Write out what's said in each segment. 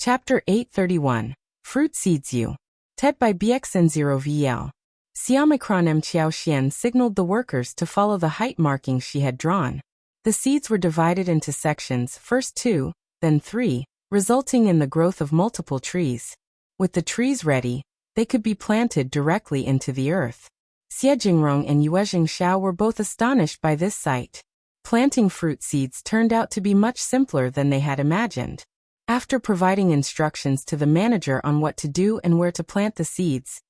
Chapter 831. Fruit Seeds You. TED by BXN0VL. Xiaomicron M. Xiaoxian signaled the workers to follow the height markings she had drawn. The seeds were divided into sections, first 2, then 3, resulting in the growth of multiple trees. With the trees ready, they could be planted directly into the earth. Xie Jingrong and Yue Jingxiao were both astonished by this sight. Planting fruit seeds turned out to be much simpler than they had imagined. After providing instructions to the manager on what to do and where to plant the seeds,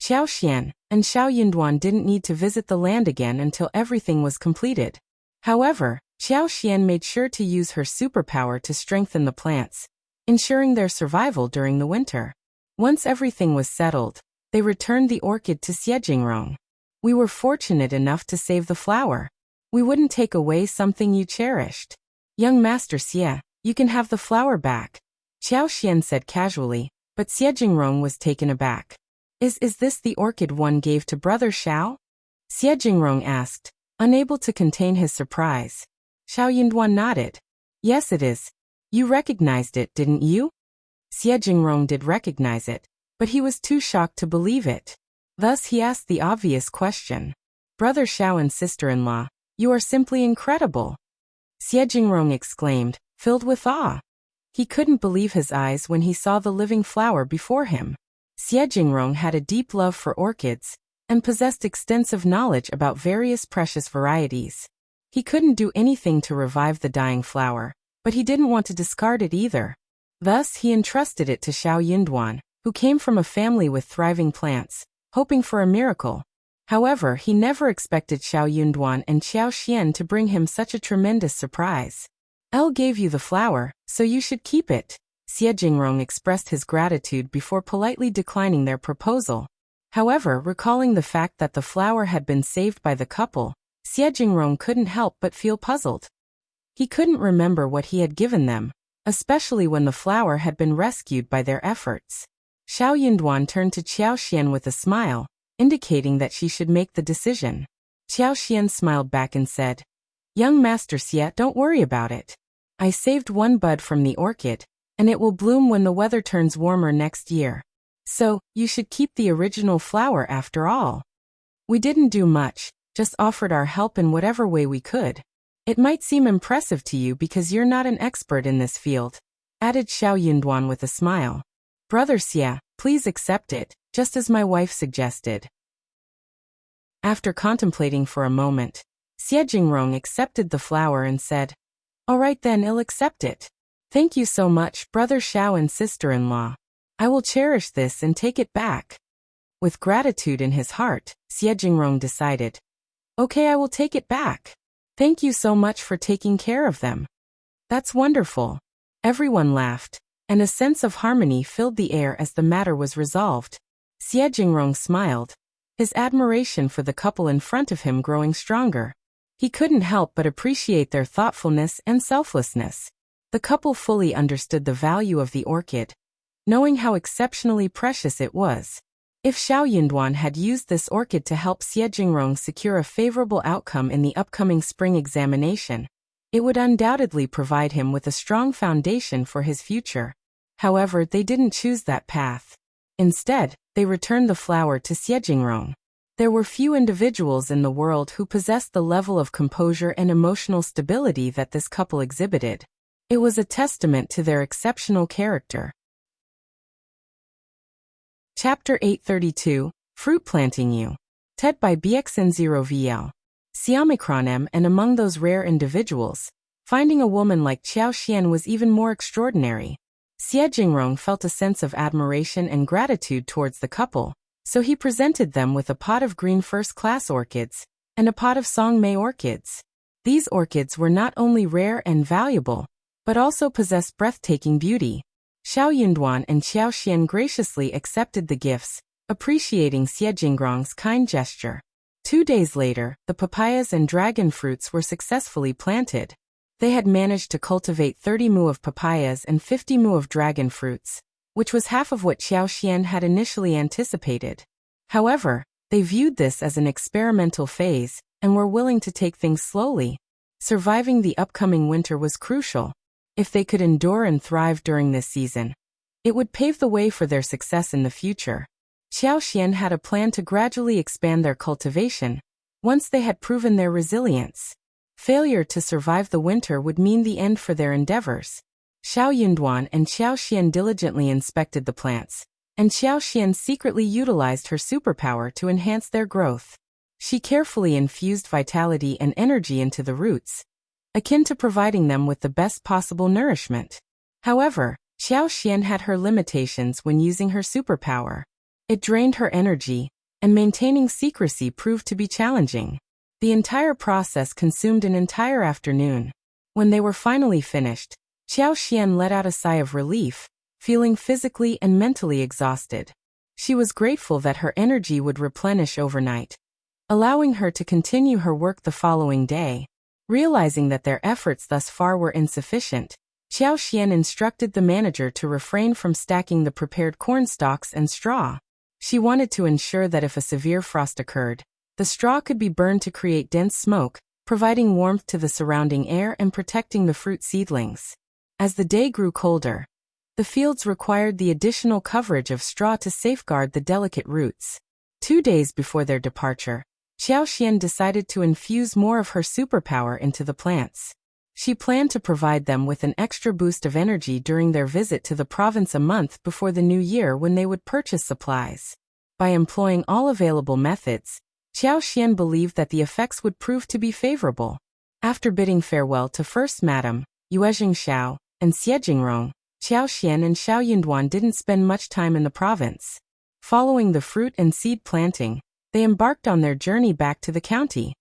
Xiaoxian and Xiao Yunduan didn't need to visit the land again until everything was completed. However, Xiaoxian made sure to use her superpower to strengthen the plants, ensuring their survival during the winter. Once everything was settled, they returned the orchid to Xie Jingrong. "We were fortunate enough to save the flower. We wouldn't take away something you cherished. Young Master Xie, you can have the flower back," Xiaoxian said casually, but Xie Jingrong was taken aback. Is this the orchid one gave to Brother Xiao?" Xie Jingrong asked, unable to contain his surprise. Xiao Yunduan nodded. "Yes, it is. You recognized it, didn't you?" Xie Jingrong did recognize it, but he was too shocked to believe it. Thus he asked the obvious question. "Brother Xiao and sister-in-law, you are simply incredible!" Xie Jingrong exclaimed, filled with awe. He couldn't believe his eyes when he saw the living flower before him. Xie Jingrong had a deep love for orchids, and possessed extensive knowledge about various precious varieties. He couldn't do anything to revive the dying flower, but he didn't want to discard it either. Thus he entrusted it to Xiao Yunduan, who came from a family with thriving plants, hoping for a miracle. However, he never expected Xiao Yunduan and Xiaoxian to bring him such a tremendous surprise. "Elle gave you the flower, so you should keep it." Xie Jingrong expressed his gratitude before politely declining their proposal. However, recalling the fact that the flower had been saved by the couple, Xie Jingrong couldn't help but feel puzzled. He couldn't remember what he had given them, especially when the flower had been rescued by their efforts. Xiao Yunduan turned to Xiaoxian with a smile, indicating that she should make the decision. Xiaoxian smiled back and said, "Young Master Xie, don't worry about it. I saved one bud from the orchid, and it will bloom when the weather turns warmer next year. So, you should keep the original flower after all. We didn't do much, just offered our help in whatever way we could. It might seem impressive to you because you're not an expert in this field," added Xiao Yunduan with a smile. "Brother Xie, please accept it, just as my wife suggested." After contemplating for a moment, Xie Jingrong accepted the flower and said, "All right then, I'll accept it. Thank you so much, Brother Xiao and sister-in-law. I will cherish this and take it back." With gratitude in his heart, Xie Jingrong decided, "Okay, I will take it back. Thank you so much for taking care of them." "That's wonderful." Everyone laughed, and a sense of harmony filled the air as the matter was resolved. Xie Jingrong smiled, his admiration for the couple in front of him growing stronger. He couldn't help but appreciate their thoughtfulness and selflessness. The couple fully understood the value of the orchid, knowing how exceptionally precious it was. If Xiao Yunduan had used this orchid to help Xie Jingrong secure a favorable outcome in the upcoming spring examination, it would undoubtedly provide him with a strong foundation for his future. However, they didn't choose that path. Instead, they returned the flower to Xie Jingrong. There were few individuals in the world who possessed the level of composure and emotional stability that this couple exhibited. It was a testament to their exceptional character. Chapter 832. Fruit Planting You. TED by BXN0VL. Xiaomicron M. And among those rare individuals, finding a woman like Xiaoxian was even more extraordinary. Xie Jingrong felt a sense of admiration and gratitude towards the couple, so he presented them with a pot of green first-class orchids and a pot of Songmei orchids. These orchids were not only rare and valuable, but also possessed breathtaking beauty. Xiao Yunduan and Xiaoxian graciously accepted the gifts, appreciating Xie Jingrong's kind gesture. 2 days later, the papayas and dragon fruits were successfully planted. They had managed to cultivate 30 mu of papayas and 50 mu of dragon fruits, which was half of what Xiaoxian had initially anticipated. However, they viewed this as an experimental phase, and were willing to take things slowly. Surviving the upcoming winter was crucial. If they could endure and thrive during this season, It would pave the way for their success in the future. Xiao Xian had a plan to gradually expand their cultivation, once they had proven their resilience. Failure to survive the winter would mean the end for their endeavors. Xiao Yunduan and Xiao Xian diligently inspected the plants, and Xiao Xian secretly utilized her superpower to enhance their growth. She carefully infused vitality and energy into the roots, akin to providing them with the best possible nourishment. However, Xiao Xian had her limitations when using her superpower. It drained her energy, and maintaining secrecy proved to be challenging. The entire process consumed an entire afternoon. When they were finally finished, Xiao Xian let out a sigh of relief, feeling physically and mentally exhausted. She was grateful that her energy would replenish overnight, allowing her to continue her work the following day. Realizing that their efforts thus far were insufficient, Xiao Xian instructed the manager to refrain from stacking the prepared corn stalks and straw. She wanted to ensure that if a severe frost occurred, the straw could be burned to create dense smoke, providing warmth to the surrounding air and protecting the fruit seedlings. As the day grew colder, the fields required the additional coverage of straw to safeguard the delicate roots. 2 days before their departure, Xiao Xian decided to infuse more of her superpower into the plants. She planned to provide them with an extra boost of energy during their visit to the province a month before the new year when they would purchase supplies. By employing all available methods, Xiao Xian believed that the effects would prove to be favorable. After bidding farewell to First Madam, Yuezheng Xiao, and Xie Jingrong, Xiao Xian and Xiao Yunduan didn't spend much time in the province. Following the fruit and seed planting, they embarked on their journey back to the county.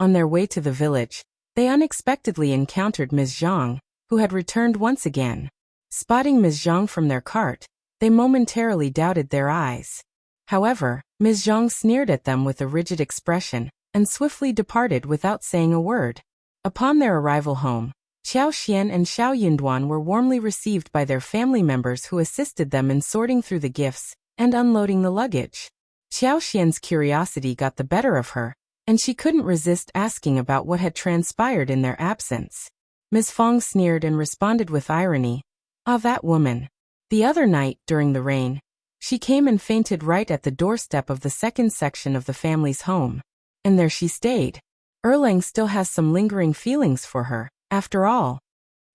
On their way to the village, they unexpectedly encountered Ms. Zhang, who had returned once again. Spotting Ms. Zhang from their cart, they momentarily doubted their eyes. However, Ms. Zhang sneered at them with a rigid expression, and swiftly departed without saying a word. Upon their arrival home, Xiao Xian and Xiao Yunduan were warmly received by their family members who assisted them in sorting through the gifts and unloading the luggage. Xiao Xian's curiosity got the better of her, and she couldn't resist asking about what had transpired in their absence. Ms. Fong sneered and responded with irony, "Ah, that woman. The other night, during the rain, she came and fainted right at the doorstep of the second section of the family's home. And there she stayed. Erlang still has some lingering feelings for her, after all."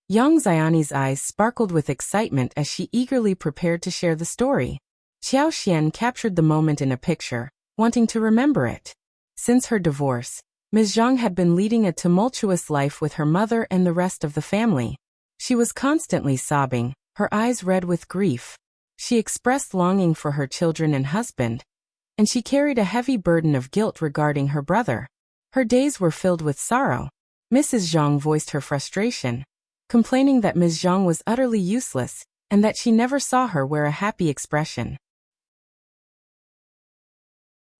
Yang Xiani's eyes sparkled with excitement as she eagerly prepared to share the story. Xiao Xian captured the moment in a picture, wanting to remember it. Since her divorce, Ms. Zhang had been leading a tumultuous life with her mother and the rest of the family. She was constantly sobbing, her eyes red with grief. She expressed longing for her children and husband, and she carried a heavy burden of guilt regarding her brother. Her days were filled with sorrow. Mrs. Zhang voiced her frustration, complaining that Ms. Zhang was utterly useless, and that she never saw her wear a happy expression.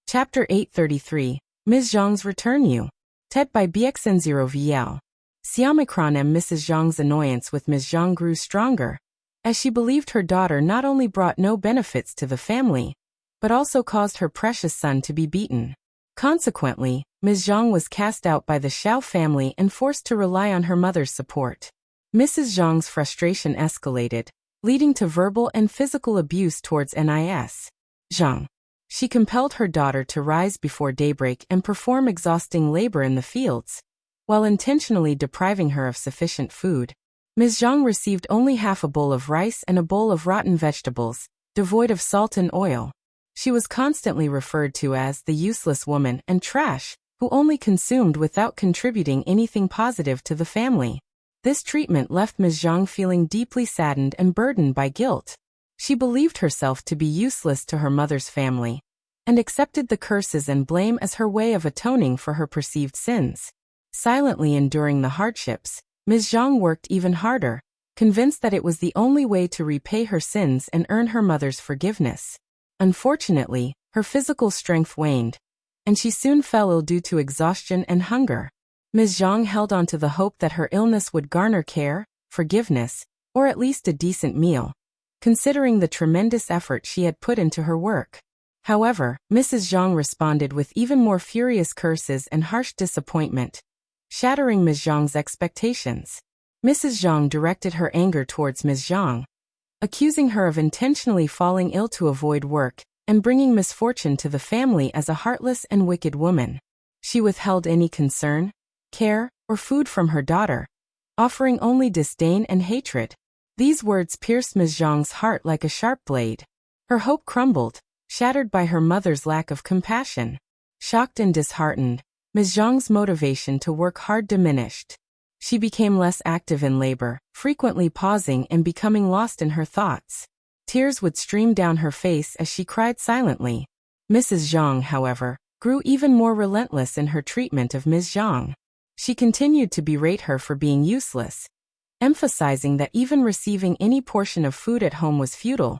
Chapter 833, Ms. Zhang's Return You. TED by BXN0VL. Xiaomicron and Mrs. Zhang's annoyance with Ms. Zhang grew stronger, as she believed her daughter not only brought no benefits to the family, but also caused her precious son to be beaten. Consequently, Ms. Zhang was cast out by the Xiao family and forced to rely on her mother's support. Mrs. Zhang's frustration escalated, leading to verbal and physical abuse towards Ms. Zhang. She compelled her daughter to rise before daybreak and perform exhausting labor in the fields, while intentionally depriving her of sufficient food. Ms. Zhang received only half a bowl of rice and a bowl of rotten vegetables, devoid of salt and oil. She was constantly referred to as the useless woman and trash, who only consumed without contributing anything positive to the family. This treatment left Ms. Zhang feeling deeply saddened and burdened by guilt. She believed herself to be useless to her mother's family, and accepted the curses and blame as her way of atoning for her perceived sins. Silently enduring the hardships, Ms. Zhang worked even harder, convinced that it was the only way to repay her sins and earn her mother's forgiveness. Unfortunately, her physical strength waned, and she soon fell ill due to exhaustion and hunger. Ms. Zhang held on to the hope that her illness would garner care, forgiveness, or at least a decent meal, considering the tremendous effort she had put into her work. However, Mrs. Zhang responded with even more furious curses and harsh disappointment, shattering Ms. Zhang's expectations. Mrs. Zhang directed her anger towards Ms. Zhang, accusing her of intentionally falling ill to avoid work and bringing misfortune to the family as a heartless and wicked woman. She withheld any concern, care, or food from her daughter, offering only disdain and hatred. These words pierced Ms. Zhang's heart like a sharp blade. Her hope crumbled, shattered by her mother's lack of compassion. Shocked and disheartened, Ms. Zhang's motivation to work hard diminished. She became less active in labor, frequently pausing and becoming lost in her thoughts. Tears would stream down her face as she cried silently. Mrs. Zhang, however, grew even more relentless in her treatment of Ms. Zhang. She continued to berate her for being useless, emphasizing that even receiving any portion of food at home was futile,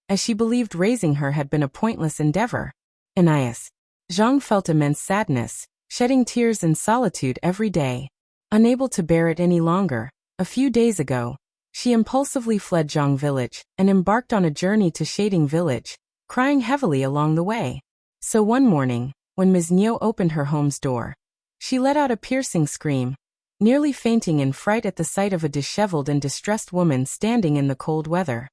as she believed raising her had been a pointless endeavor. Anais. Zhang felt immense sadness, shedding tears in solitude every day. Unable to bear it any longer, a few days ago, she impulsively fled Zhang village and embarked on a journey to Shading village, crying heavily along the way. So one morning, when Ms. Niu opened her home's door, she let out a piercing scream, nearly fainting in fright at the sight of a disheveled and distressed woman standing in the cold weather.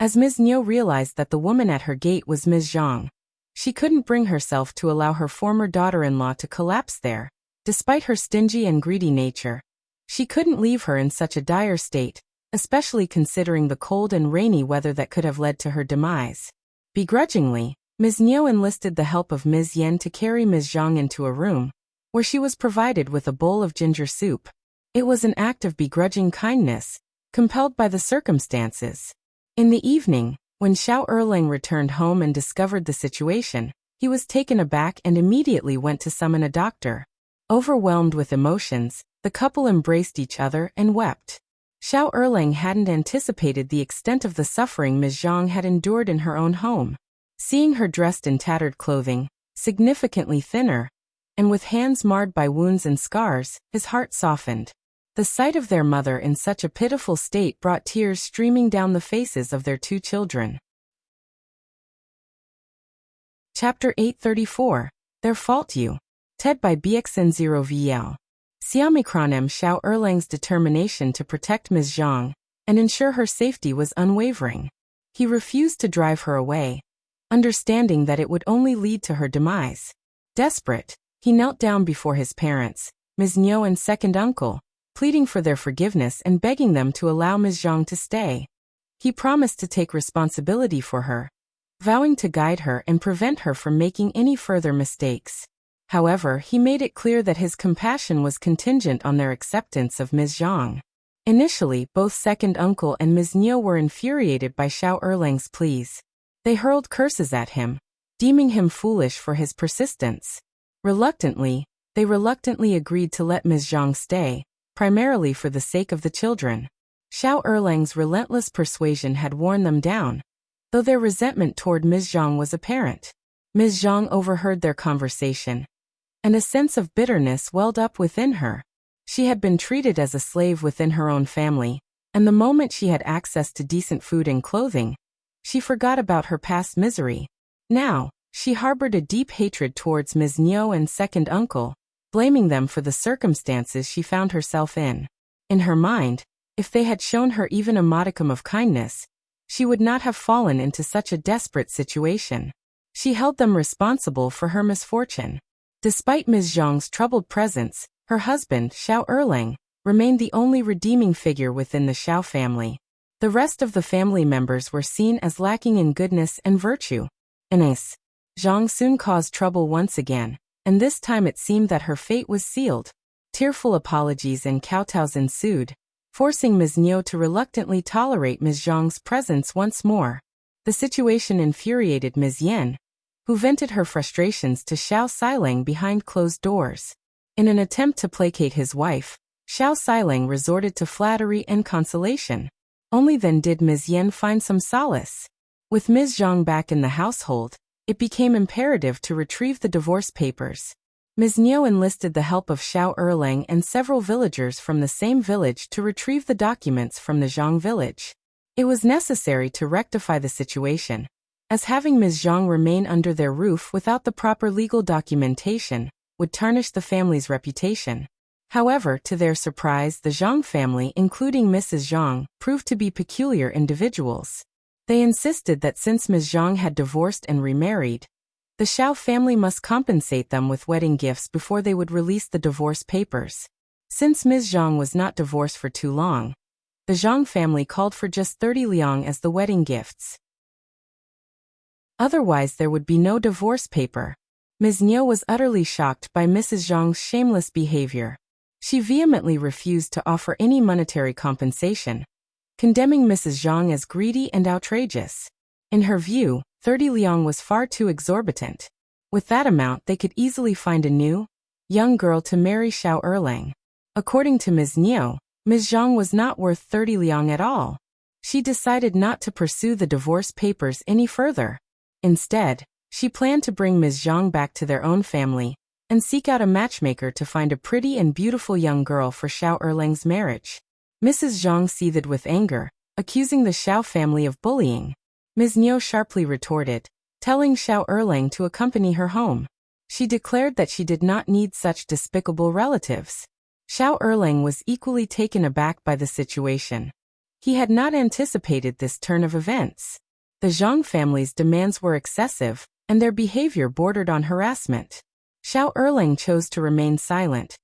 As Ms. Niu realized that the woman at her gate was Ms. Zhang, she couldn't bring herself to allow her former daughter-in-law to collapse there. Despite her stingy and greedy nature, she couldn't leave her in such a dire state, especially considering the cold and rainy weather that could have led to her demise. Begrudgingly, Ms. Niu enlisted the help of Ms. Yen to carry Ms. Zhang into a room, where she was provided with a bowl of ginger soup. It was an act of begrudging kindness, compelled by the circumstances. In the evening, when Xiao Erlang returned home and discovered the situation, he was taken aback and immediately went to summon a doctor. Overwhelmed with emotions, the couple embraced each other and wept. Xiao Erlang hadn't anticipated the extent of the suffering Ms. Zhang had endured in her own home. Seeing her dressed in tattered clothing, significantly thinner, and with hands marred by wounds and scars, his heart softened. The sight of their mother in such a pitiful state brought tears streaming down the faces of their two children. Chapter 834, Their Fault You. TED by BXN0VL. Xiaomicron Xiao Erlang's determination to protect Ms. Zhang and ensure her safety was unwavering. He refused to drive her away, understanding that it would only lead to her demise. Desperate, he knelt down before his parents, Ms. Niu and second uncle, pleading for their forgiveness and begging them to allow Ms. Zhang to stay. He promised to take responsibility for her, vowing to guide her and prevent her from making any further mistakes. However, he made it clear that his compassion was contingent on their acceptance of Ms. Zhang. Initially, both second uncle and Ms. Niu were infuriated by Xiao Erlang's pleas. They hurled curses at him, deeming him foolish for his persistence. They reluctantly agreed to let Ms. Zhang stay, primarily for the sake of the children. Xiao Erlang's relentless persuasion had worn them down, though their resentment toward Ms. Zhang was apparent. Ms. Zhang overheard their conversation, and a sense of bitterness welled up within her. She had been treated as a slave within her own family, and the moment she had access to decent food and clothing, she forgot about her past misery. Now, she harbored a deep hatred towards Ms. Niu and second uncle, blaming them for the circumstances she found herself in. In her mind, if they had shown her even a modicum of kindness, she would not have fallen into such a desperate situation. She held them responsible for her misfortune. Despite Ms. Zhang's troubled presence, her husband, Xiao Erlang, remained the only redeeming figure within the Xiao family. The rest of the family members were seen as lacking in goodness and virtue. Anais. Zhang soon caused trouble once again, and this time it seemed that her fate was sealed. Tearful apologies and kowtows ensued, forcing Ms. Niu to reluctantly tolerate Ms. Zhang's presence once more. The situation infuriated Ms. Yen, who vented her frustrations to Xiao Xilang behind closed doors. In an attempt to placate his wife, Xiao Xilang resorted to flattery and consolation. Only then did Ms. Yen find some solace. With Ms. Zhang back in the household, it became imperative to retrieve the divorce papers. Ms. Niu enlisted the help of Xiao Erlang and several villagers from the same village to retrieve the documents from the Zhang village. It was necessary to rectify the situation, as having Ms. Zhang remain under their roof without the proper legal documentation would tarnish the family's reputation. However, to their surprise, the Zhang family, including Mrs. Zhang, proved to be peculiar individuals. They insisted that since Ms. Zhang had divorced and remarried, the Xiao family must compensate them with wedding gifts before they would release the divorce papers. Since Ms. Zhang was not divorced for too long, the Zhang family called for just 30 liang as the wedding gifts. Otherwise, there would be no divorce paper. Ms. Niu was utterly shocked by Mrs. Zhang's shameless behavior. She vehemently refused to offer any monetary compensation, condemning Mrs. Zhang as greedy and outrageous. In her view, 30 liang was far too exorbitant. With that amount, they could easily find a new, young girl to marry Xiao Erlang. According to Ms. Niu, Ms. Zhang was not worth 30 liang at all. She decided not to pursue the divorce papers any further. Instead, she planned to bring Ms. Zhang back to their own family and seek out a matchmaker to find a pretty and beautiful young girl for Xiao Erlang's marriage. Mrs. Zhang seethed with anger, accusing the Xiao family of bullying. Ms. Niu sharply retorted, telling Xiao Erlang to accompany her home. She declared that she did not need such despicable relatives. Xiao Erlang was equally taken aback by the situation. He had not anticipated this turn of events. The Zhang family's demands were excessive, and their behavior bordered on harassment. Xiao Erlang chose to remain silent,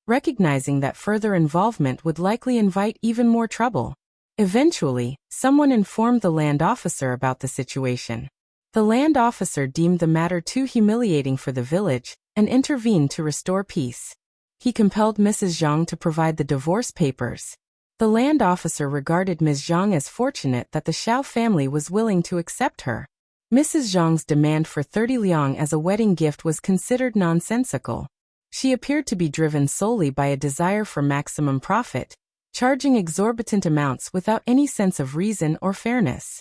recognizing that further involvement would likely invite even more trouble. Eventually, someone informed the land officer about the situation. The land officer deemed the matter too humiliating for the village and intervened to restore peace. He compelled Mrs. Zhang to provide the divorce papers. The land officer regarded Ms. Zhang as fortunate that the Xiao family was willing to accept her. Mrs. Zhang's demand for 30 liang as a wedding gift was considered nonsensical. She appeared to be driven solely by a desire for maximum profit, charging exorbitant amounts without any sense of reason or fairness.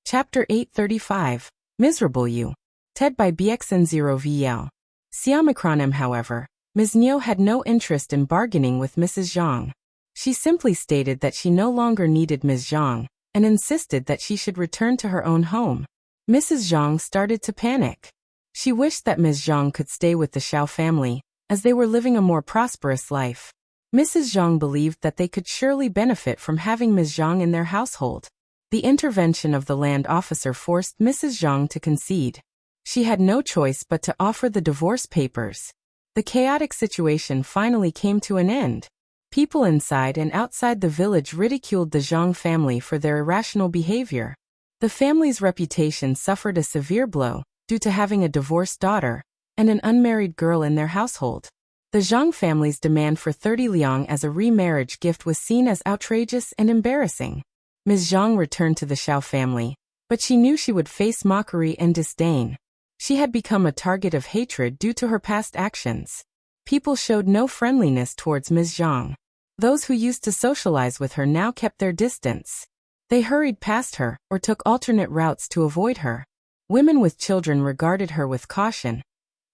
Chapter 835. Miserable You. TED by BXN0VL. Xiaomicron however, Ms. Niu had no interest in bargaining with Mrs. Zhang. She simply stated that she no longer needed Ms. Zhang, and insisted that she should return to her own home. Mrs. Zhang started to panic. She wished that Ms. Zhang could stay with the Xiao family, as they were living a more prosperous life. Mrs. Zhang believed that they could surely benefit from having Ms. Zhang in their household. The intervention of the land officer forced Mrs. Zhang to concede. She had no choice but to offer the divorce papers. The chaotic situation finally came to an end. People inside and outside the village ridiculed the Zhang family for their irrational behavior. The family's reputation suffered a severe blow due to having a divorced daughter and an unmarried girl in their household. The Zhang family's demand for 30 liang as a remarriage gift was seen as outrageous and embarrassing. Ms. Zhang returned to the Xiao family, but she knew she would face mockery and disdain. She had become a target of hatred due to her past actions. People showed no friendliness towards Ms. Zhang. Those who used to socialize with her now kept their distance. They hurried past her or took alternate routes to avoid her. Women with children regarded her with caution,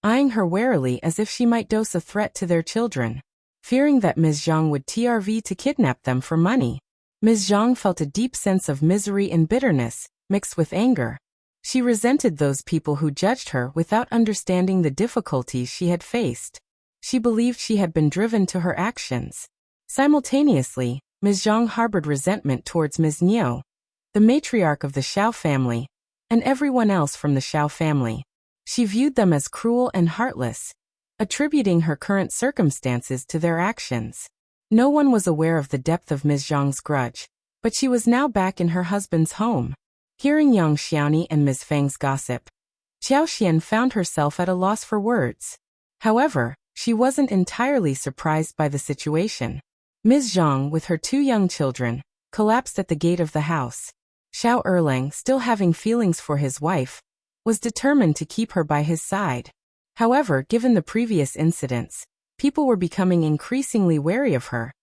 eyeing her warily as if she might dose a threat to their children. Fearing that Ms. Zhang would TRV to kidnap them for money, Ms. Zhang felt a deep sense of misery and bitterness, mixed with anger. She resented those people who judged her without understanding the difficulties she had faced. She believed she had been driven to her actions. Simultaneously, Ms. Zhang harbored resentment towards Ms. Niu, the matriarch of the Xiao family, and everyone else from the Xiao family. She viewed them as cruel and heartless, attributing her current circumstances to their actions. No one was aware of the depth of Ms. Zhang's grudge, but she was now back in her husband's home. Hearing Yang Xiaoni and Ms. Feng's gossip, Xiao Xian found herself at a loss for words. However, she wasn't entirely surprised by the situation. Ms. Zhang, with her two young children, collapsed at the gate of the house. Xiao Erlang, still having feelings for his wife, was determined to keep her by his side. However, given the previous incidents, people were becoming increasingly wary of her,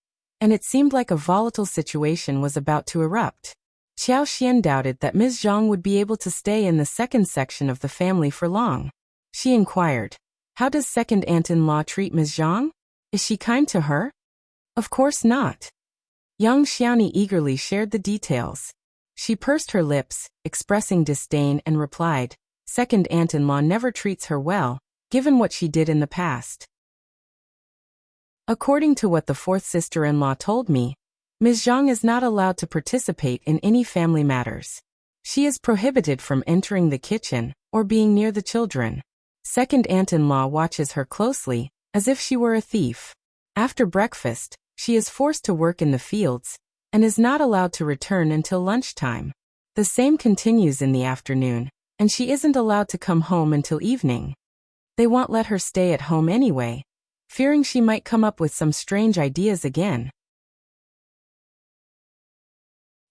and it seemed like a volatile situation was about to erupt. Xiao Xian doubted that Ms. Zhang would be able to stay in the second section of the family for long. She inquired, "How does second aunt-in-law treat Ms. Zhang? Is she kind to her?" "Of course not." Yang Xiaoni eagerly shared the details. She pursed her lips, expressing disdain, and replied, "Second aunt-in-law never treats her well, given what she did in the past. According to what the fourth sister-in-law told me, Ms. Zhang is not allowed to participate in any family matters. She is prohibited from entering the kitchen or being near the children. Second aunt-in-law watches her closely, as if she were a thief. After breakfast, she is forced to work in the fields and is not allowed to return until lunchtime. The same continues in the afternoon, and she isn't allowed to come home until evening. They won't let her stay at home anyway, fearing she might come up with some strange ideas again.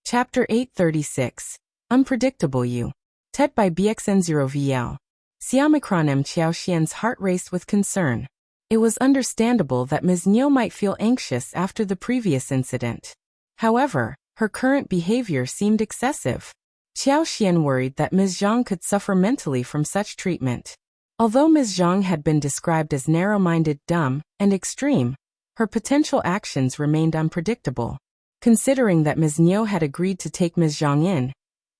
Chapter 836. Unpredictable You. Tet by BXN0VL. Xiaomicron M. Xiaoxian's heart raced with concern. It was understandable that Ms. Niu might feel anxious after the previous incident. However, her current behavior seemed excessive. Xiaoxian worried that Ms. Zhang could suffer mentally from such treatment. Although Ms. Zhang had been described as narrow-minded, dumb, and extreme, her potential actions remained unpredictable. Considering that Ms. Niu had agreed to take Ms. Zhang in,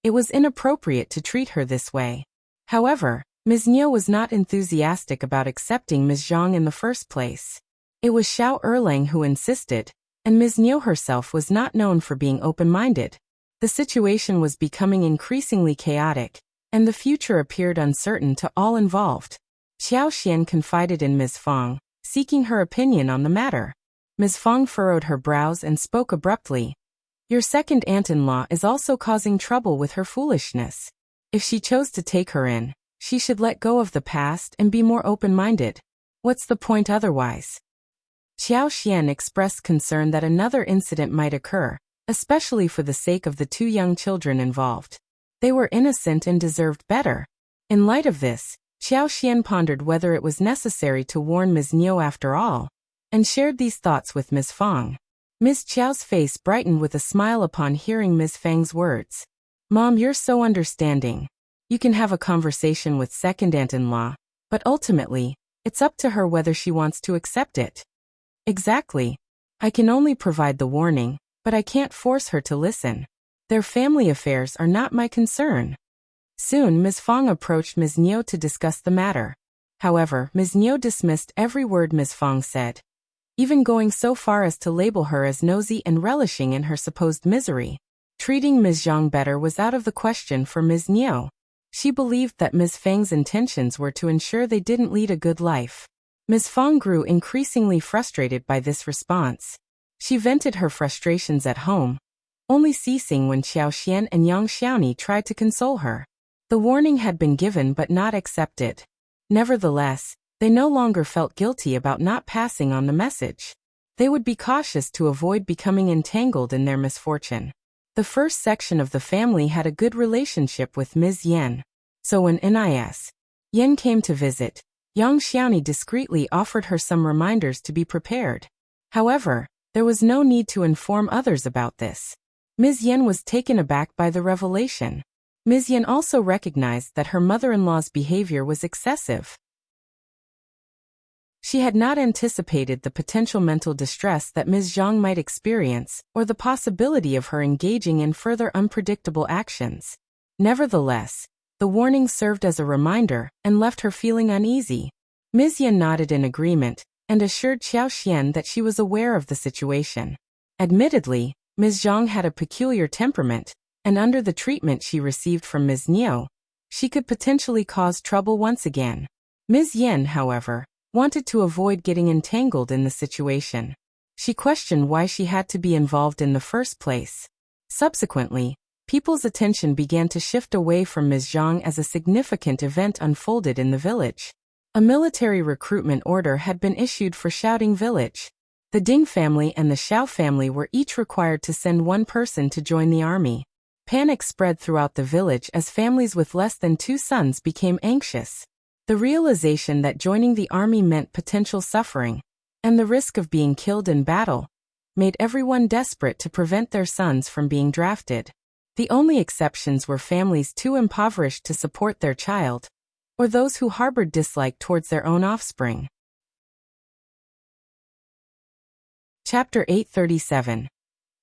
it was inappropriate to treat her this way. However, Ms. Niu was not enthusiastic about accepting Ms. Zhang in the first place. It was Xiao Erlang who insisted, and Ms. Niu herself was not known for being open-minded. The situation was becoming increasingly chaotic, and the future appeared uncertain to all involved. Xiaoxian confided in Ms. Fang, seeking her opinion on the matter. Ms. Fang furrowed her brows and spoke abruptly. Your second aunt-in-law is also causing trouble with her foolishness. If she chose to take her in, she should let go of the past and be more open-minded. What's the point otherwise? Xiaoxian expressed concern that another incident might occur, especially for the sake of the two young children involved. They were innocent and deserved better. In light of this, Xiaoxian pondered whether it was necessary to warn Ms. Niu after all, and shared these thoughts with Ms. Fang. Ms. Qiao's face brightened with a smile upon hearing Ms. Fang's words. Mom, you're so understanding. You can have a conversation with second aunt-in-law, but ultimately, it's up to her whether she wants to accept it. Exactly. I can only provide the warning, but I can't force her to listen. Their family affairs are not my concern. Soon Ms. Fang approached Ms. Niu to discuss the matter. However, Ms. Niu dismissed every word Ms. Fang said, even going so far as to label her as nosy and relishing in her supposed misery. Treating Ms. Zhang better was out of the question for Ms. Niu. She believed that Ms. Fang's intentions were to ensure they didn't lead a good life. Ms. Fang grew increasingly frustrated by this response. She vented her frustrations at home, only ceasing when Xiaoxian and Yang Xiaoni tried to console her. The warning had been given but not accepted. Nevertheless, they no longer felt guilty about not passing on the message. They would be cautious to avoid becoming entangled in their misfortune. The first section of the family had a good relationship with Ms. Yan. So when Nis. Yan came to visit, Yang Xiaoni discreetly offered her some reminders to be prepared. However, there was no need to inform others about this. Ms. Yan was taken aback by the revelation. Ms. Yan also recognized that her mother-in-law's behavior was excessive. She had not anticipated the potential mental distress that Ms. Zhang might experience, or the possibility of her engaging in further unpredictable actions. Nevertheless, the warning served as a reminder and left her feeling uneasy. Ms. Yan nodded in agreement and assured Xiaoxian that she was aware of the situation. Admittedly, Ms. Zhang had a peculiar temperament, and under the treatment she received from Ms. Niu, she could potentially cause trouble once again. Ms. Yan, however, wanted to avoid getting entangled in the situation. She questioned why she had to be involved in the first place. Subsequently, people's attention began to shift away from Ms. Zhang as a significant event unfolded in the village. A military recruitment order had been issued for Shouting Village. The Ding family and the Xiao family were each required to send one person to join the army. Panic spread throughout the village as families with less than 2 sons became anxious. The realization that joining the army meant potential suffering, and the risk of being killed in battle, made everyone desperate to prevent their sons from being drafted. The only exceptions were families too impoverished to support their child, or those who harbored dislike towards their own offspring. Chapter 837.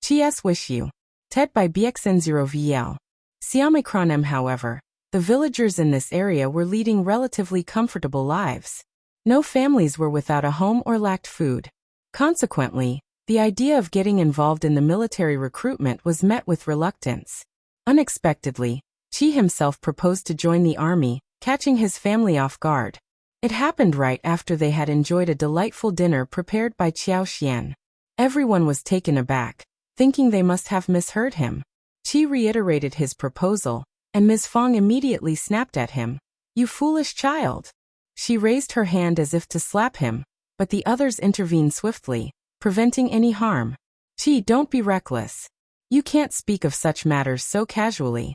Ts Wish You. Tet by BXN0VL. Xiaomicron M. However, The villagers in this area were leading relatively comfortable lives. No families were without a home or lacked food. Consequently, the idea of getting involved in the military recruitment was met with reluctance. Unexpectedly, Qi himself proposed to join the army, catching his family off guard. It happened right after they had enjoyed a delightful dinner prepared by Qiao Xian. Everyone was taken aback, thinking they must have misheard him. Qi reiterated his proposal, and Ms. Fong immediately snapped at him. "You foolish child!" She raised her hand as if to slap him, but the others intervened swiftly, preventing any harm. "Qi, don't be reckless. You can't speak of such matters so casually.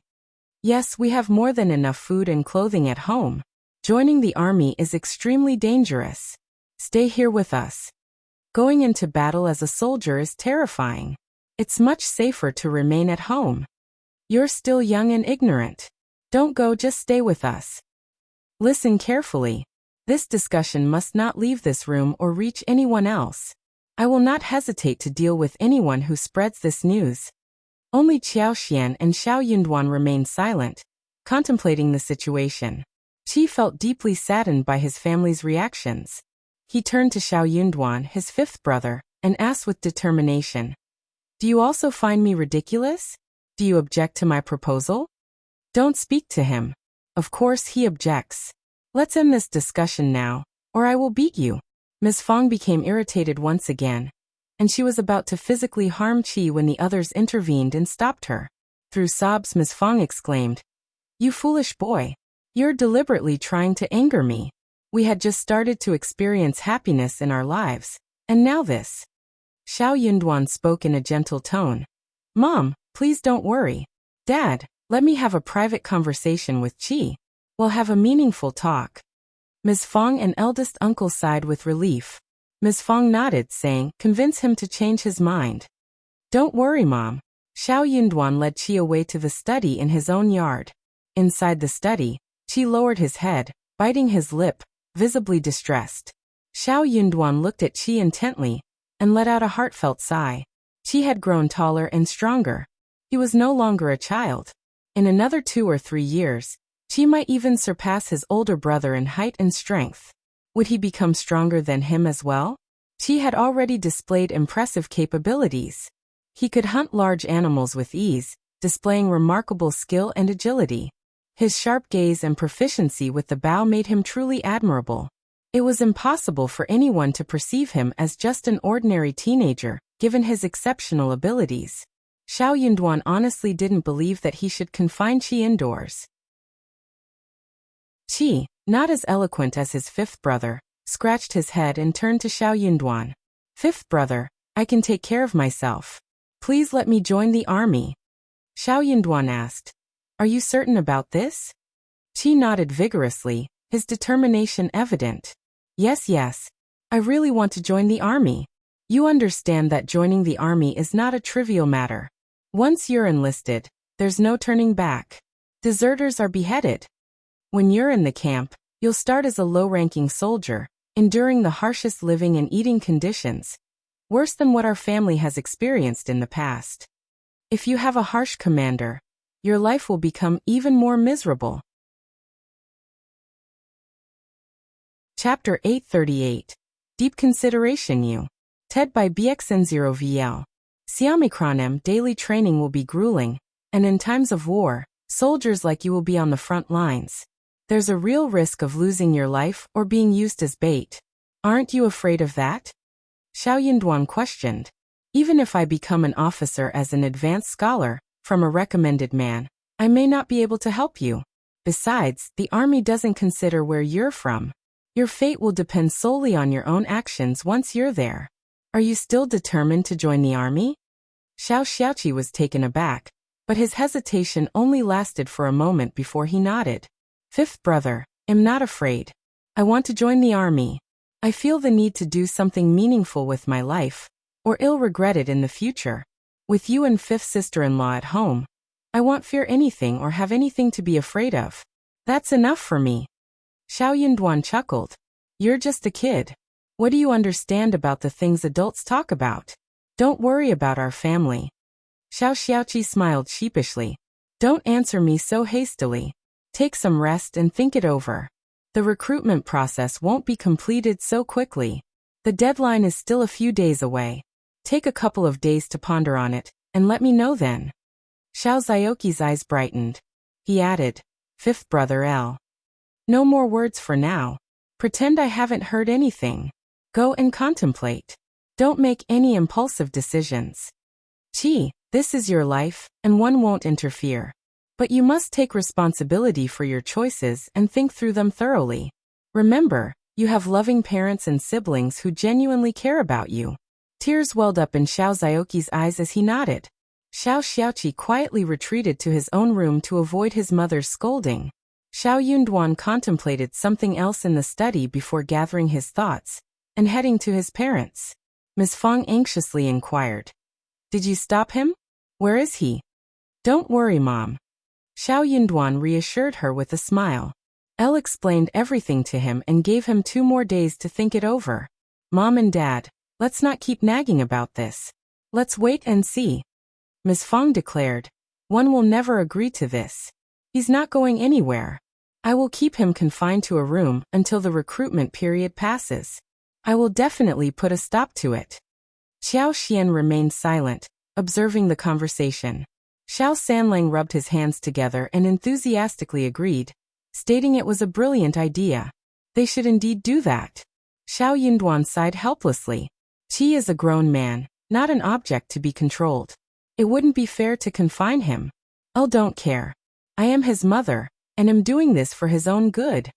Yes, we have more than enough food and clothing at home. Joining the army is extremely dangerous. Stay here with us. Going into battle as a soldier is terrifying. It's much safer to remain at home. You're still young and ignorant. Don't go, just stay with us. Listen carefully. This discussion must not leave this room or reach anyone else. I will not hesitate to deal with anyone who spreads this news." Only Qiao Xian and Xiao Yunduan remained silent, contemplating the situation. Qi felt deeply saddened by his family's reactions. He turned to Xiao Yunduan, his fifth brother, and asked with determination, "Do you also find me ridiculous? Do you object to my proposal?" "Don't speak to him. Of course he objects. Let's end this discussion now, or I will beat you." Ms. Fong became irritated once again, and she was about to physically harm Qi when the others intervened and stopped her. Through sobs, Ms. Fong exclaimed, "You foolish boy. You're deliberately trying to anger me. We had just started to experience happiness in our lives, and now this." Xiao Yunduan spoke in a gentle tone. "Mom, please don't worry. Dad, let me have a private conversation with Qi. We'll have a meaningful talk." Ms. Fong and eldest uncle sighed with relief. Ms. Fong nodded, saying, "Convince him to change his mind." "Don't worry, Mom." Xiao Yunduan led Qi away to the study in his own yard. Inside the study, Qi lowered his head, biting his lip, visibly distressed. Xiao Yunduan looked at Qi intently, and let out a heartfelt sigh. Qi had grown taller and stronger. He was no longer a child. In another 2 or 3 years, Qi might even surpass his older brother in height and strength. Would he become stronger than him as well? Qi had already displayed impressive capabilities. He could hunt large animals with ease, displaying remarkable skill and agility. His sharp gaze and proficiency with the bow made him truly admirable. It was impossible for anyone to perceive him as just an ordinary teenager, given his exceptional abilities. Xiao Yunduan honestly didn't believe that he should confine Qi indoors. Qi, not as eloquent as his fifth brother, scratched his head and turned to Xiao Yunduan. "Fifth brother, I can take care of myself. Please let me join the army." Xiao Yunduan asked, "Are you certain about this?" Qi nodded vigorously, his determination evident. Yes, I really want to join the army. You understand that joining the army is not a trivial matter. Once you're enlisted, there's no turning back. Deserters are beheaded. When you're in the camp, you'll start as a low-ranking soldier, enduring the harshest living and eating conditions, worse than what our family has experienced in the past. If you have a harsh commander, your life will become even more miserable. Chapter 838. Deep Consideration U. TED by BXN0VL. Siamikronem daily training will be grueling, and in times of war, soldiers like you will be on the front lines. There's a real risk of losing your life or being used as bait. Aren't you afraid of that? Xiao Yunduan questioned. Even if I become an officer as an advanced scholar, from a recommended man, I may not be able to help you. Besides, the army doesn't consider where you're from. Your fate will depend solely on your own actions once you're there. Are you still determined to join the army? Xiao Xiaoqi was taken aback, but his hesitation only lasted for a moment before he nodded. Fifth brother, I'm not afraid. I want to join the army. I feel the need to do something meaningful with my life, or ill regret it in the future. With you and fifth sister-in-law at home, I won't fear anything or have anything to be afraid of. That's enough for me. Xiao Yunduan chuckled. You're just a kid. What do you understand about the things adults talk about? Don't worry about our family. Xiao Xiaoqi smiled sheepishly. Don't answer me so hastily. Take some rest and think it over. The recruitment process won't be completed so quickly. The deadline is still a few days away. Take a couple of days to ponder on it, and let me know then. Xiao Zhaoqi's eyes brightened. He added, "Fifth brother L. No more words for now. Pretend I haven't heard anything. Go and contemplate. Don't make any impulsive decisions. Qi, this is your life, and one won't interfere. But you must take responsibility for your choices and think through them thoroughly. Remember, you have loving parents and siblings who genuinely care about you." Tears welled up in Xiao Zhaoqi's eyes as he nodded. Xiao Xiaoqi quietly retreated to his own room to avoid his mother's scolding. Xiao Yunduan contemplated something else in the study before gathering his thoughts and heading to his parents. Ms. Fong anxiously inquired, "Did you stop him? Where is he?" "Don't worry, Mom." Xiao Yunduan reassured her with a smile. Elle explained everything to him and gave him 2 more days to think it over. "Mom and Dad, let's not keep nagging about this. Let's wait and see." Ms. Fong declared, "One will never agree to this. He's not going anywhere. I will keep him confined to a room until the recruitment period passes. I will definitely put a stop to it." Xiao Xian remained silent, observing the conversation. Xiao Sanlang rubbed his hands together and enthusiastically agreed, stating it was a brilliant idea. They should indeed do that. Xiao Yunduan sighed helplessly. Qi is a grown man, not an object to be controlled. It wouldn't be fair to confine him. "Oh, don't care. I am his mother, and am doing this for his own good,"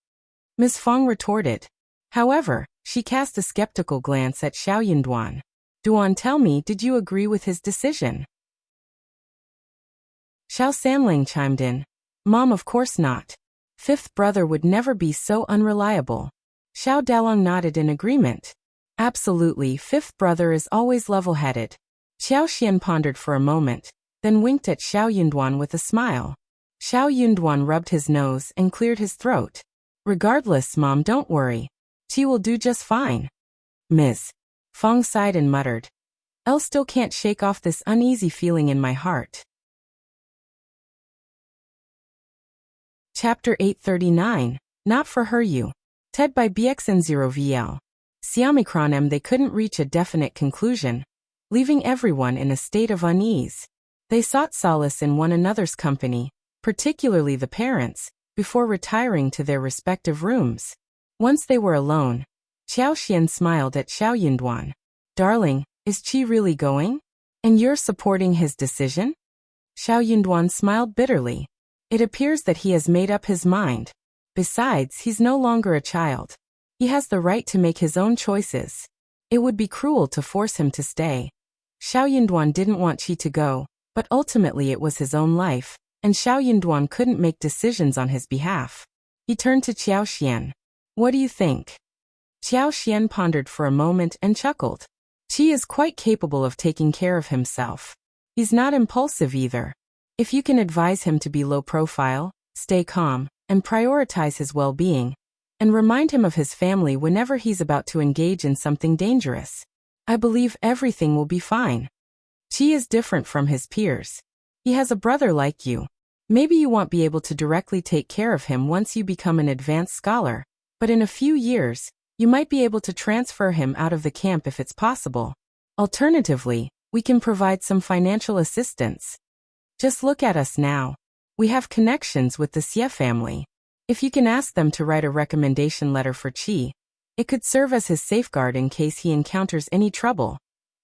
Ms. Fong retorted. However, she cast a skeptical glance at Xiao Yunduan. "Duan, tell me, did you agree with his decision?" Xiao Sanlang chimed in. "Mom, of course not. Fifth brother would never be so unreliable." Xiao Dalong nodded in agreement. "Absolutely, fifth brother is always level-headed." Xiao Xian pondered for a moment, then winked at Xiao Yunduan with a smile. Xiao Yunduan rubbed his nose and cleared his throat. "Regardless, Mom, don't worry. Qi will do just fine." Ms. Fong sighed and muttered, "Elle still can't shake off this uneasy feeling in my heart." Chapter 839, Not for Her You. TED by BXN0VL. Xiaomicron M. They couldn't reach a definite conclusion, leaving everyone in a state of unease. They sought solace in one another's company, particularly the parents, before retiring to their respective rooms. Once they were alone, Xiao Xian smiled at Xiao Yunduan. "Darling, is Qi really going? And you're supporting his decision?" Xiao Yunduan smiled bitterly. "It appears that he has made up his mind. Besides, he's no longer a child. He has the right to make his own choices. It would be cruel to force him to stay." Xiao Yunduan didn't want Qi to go, but ultimately it was his own life, and Xiao Yunduan couldn't make decisions on his behalf. He turned to Xiao Xian. "What do you think?" Xiao Xian pondered for a moment and chuckled. Qi is quite capable of taking care of himself. He's not impulsive either. If you can advise him to be low profile, stay calm, and prioritize his well-being, and remind him of his family whenever he's about to engage in something dangerous, I believe everything will be fine. Qi is different from his peers. He has a brother like you. Maybe you won't be able to directly take care of him once you become an advanced scholar, but in a few years, you might be able to transfer him out of the camp if it's possible. Alternatively, we can provide some financial assistance. Just look at us now. We have connections with the Xie family. If you can ask them to write a recommendation letter for Qi, it could serve as his safeguard in case he encounters any trouble.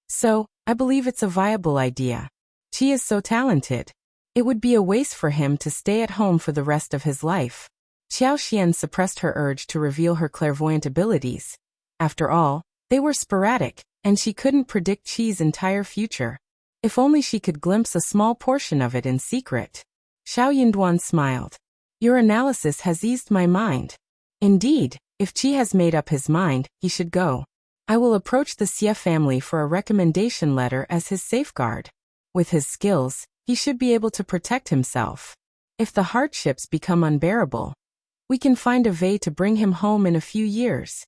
So, I believe it's a viable idea. Qi is so talented. It would be a waste for him to stay at home for the rest of his life. Xiao Xian suppressed her urge to reveal her clairvoyant abilities. After all, they were sporadic, and she couldn't predict Qi's entire future. If only she could glimpse a small portion of it in secret. Xiao Yunduan smiled. "Your analysis has eased my mind. Indeed, if Qi has made up his mind, he should go. I will approach the Xie family for a recommendation letter as his safeguard. With his skills, he should be able to protect himself. If the hardships become unbearable, we can find a way to bring him home in a few years."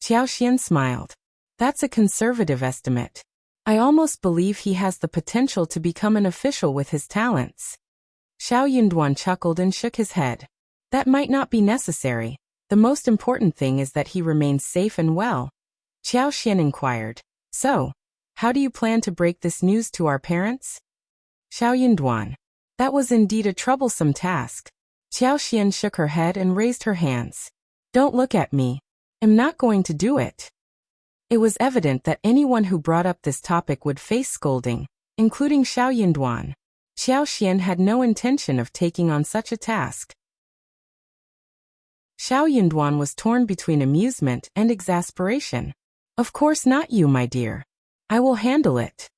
Xiao Xian smiled. "That's a conservative estimate. I almost believe he has the potential to become an official with his talents." Xiao Yunduan chuckled and shook his head. That might not be necessary. The most important thing is that he remains safe and well. Qiao Xian inquired. So, how do you plan to break this news to our parents? Xiao Yunduan. That was indeed a troublesome task. Qiao Xian shook her head and raised her hands. Don't look at me. I'm not going to do it. It was evident that anyone who brought up this topic would face scolding, including Xiao Yunduan. Qiao Xian had no intention of taking on such a task. Xiao Yunduan was torn between amusement and exasperation. Of course not you, my dear. I will handle it.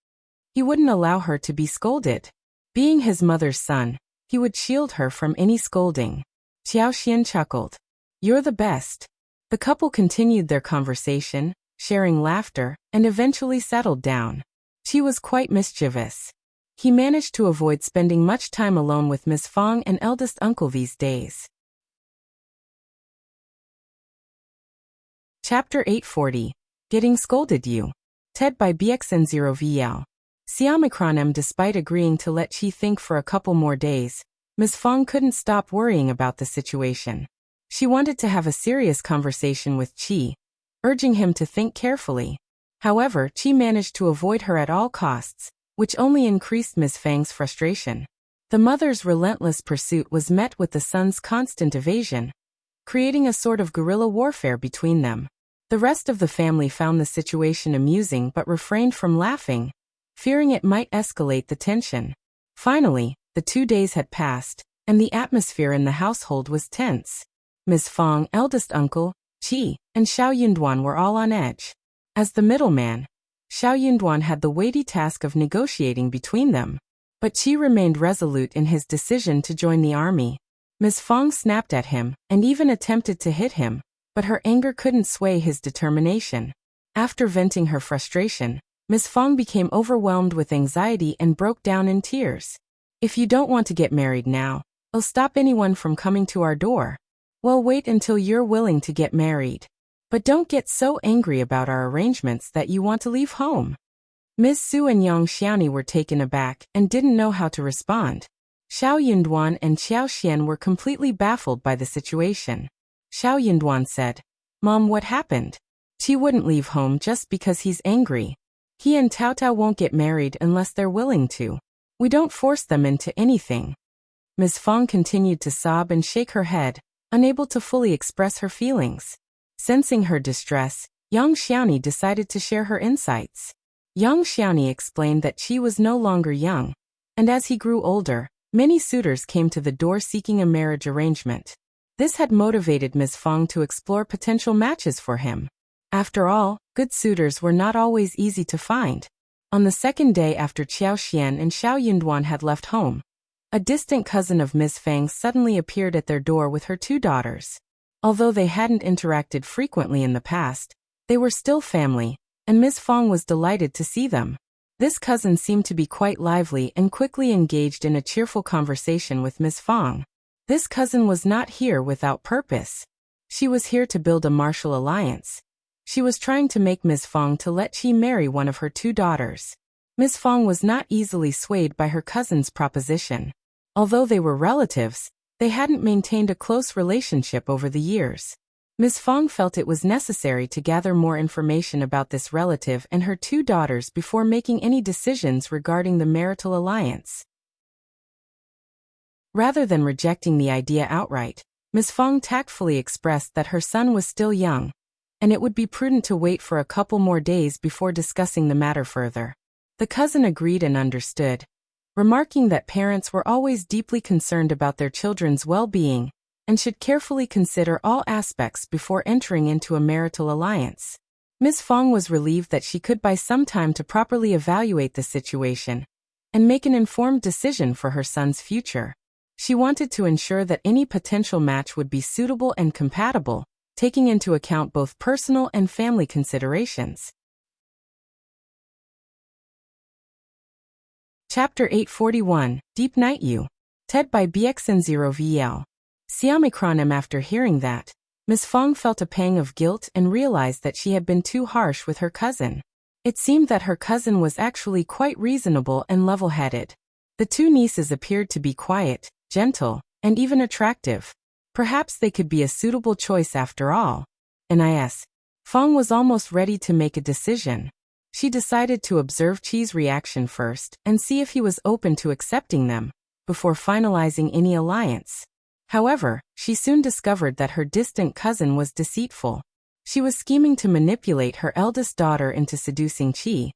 He wouldn't allow her to be scolded. Being his mother's son, he would shield her from any scolding. Qiao Xian chuckled. You're the best. The couple continued their conversation, sharing laughter, and eventually settled down. She was quite mischievous. He managed to avoid spending much time alone with Miss Fong and eldest uncle these days. Chapter 840. Getting Scolded You. TED by BXN0VL. Siamikron. Despite agreeing to let Qi think for a couple more days, Ms. Fong couldn't stop worrying about the situation. She wanted to have a serious conversation with Qi, urging him to think carefully. However, Qi managed to avoid her at all costs, which only increased Ms. Fang's frustration. The mother's relentless pursuit was met with the son's constant evasion, creating a sort of guerrilla warfare between them. The rest of the family found the situation amusing but refrained from laughing, fearing it might escalate the tension. Finally, the 2 days had passed, and the atmosphere in the household was tense. Ms. Fong, eldest uncle, Qi, and Xiao Yunduan were all on edge. As the middleman, Xiao Yunduan had the weighty task of negotiating between them. But Qi remained resolute in his decision to join the army. Ms. Fong snapped at him, and even attempted to hit him, but her anger couldn't sway his determination. After venting her frustration, Ms. Fong became overwhelmed with anxiety and broke down in tears. If you don't want to get married now, I'll stop anyone from coming to our door. Well, wait until you're willing to get married. But don't get so angry about our arrangements that you want to leave home. Ms. Su and Yang Xiaoni were taken aback and didn't know how to respond. Xiao Yunduan and Qiao Xian were completely baffled by the situation. Xiao Yunduan said, Mom, what happened? Qi wouldn't leave home just because he's angry. He and Tao Tao won't get married unless they're willing to. We don't force them into anything. Ms. Fong continued to sob and shake her head, unable to fully express her feelings. Sensing her distress, Yang Xiaoni decided to share her insights. Yang Xiaoni explained that Qi was no longer young, and as he grew older, many suitors came to the door seeking a marriage arrangement. This had motivated Ms. Fong to explore potential matches for him. After all, good suitors were not always easy to find. On the second day after Qiao Xian and Xiao Yunduan had left home, a distant cousin of Ms. Fang suddenly appeared at their door with her 2 daughters. Although they hadn't interacted frequently in the past, they were still family, and Ms. Fong was delighted to see them. This cousin seemed to be quite lively and quickly engaged in a cheerful conversation with Ms. Fong. This cousin was not here without purpose. She was here to build a martial alliance. She was trying to make Ms. Fong to let Qi marry one of her 2 daughters. Ms. Fong was not easily swayed by her cousin's proposition. Although they were relatives, they hadn't maintained a close relationship over the years. Ms. Fong felt it was necessary to gather more information about this relative and her 2 daughters before making any decisions regarding the marital alliance. Rather than rejecting the idea outright, Ms. Fong tactfully expressed that her son was still young, and it would be prudent to wait for a couple more days before discussing the matter further. The cousin agreed and understood, remarking that parents were always deeply concerned about their children's well-being and should carefully consider all aspects before entering into a marital alliance. Ms. Fong was relieved that she could buy some time to properly evaluate the situation and make an informed decision for her son's future. She wanted to ensure that any potential match would be suitable and compatible, taking into account both personal and family considerations. Chapter 841, Deep Night You. TED by BXN0VL. Siamikron. After hearing that, Ms. Fong felt a pang of guilt and realized that she had been too harsh with her cousin. It seemed that her cousin was actually quite reasonable and level-headed. The 2 nieces appeared to be quiet, gentle, and even attractive. Perhaps they could be a suitable choice after all. Nis. Fong was almost ready to make a decision. She decided to observe Qi's reaction first and see if he was open to accepting them, before finalizing any alliance. However, she soon discovered that her distant cousin was deceitful. She was scheming to manipulate her eldest daughter into seducing Qi,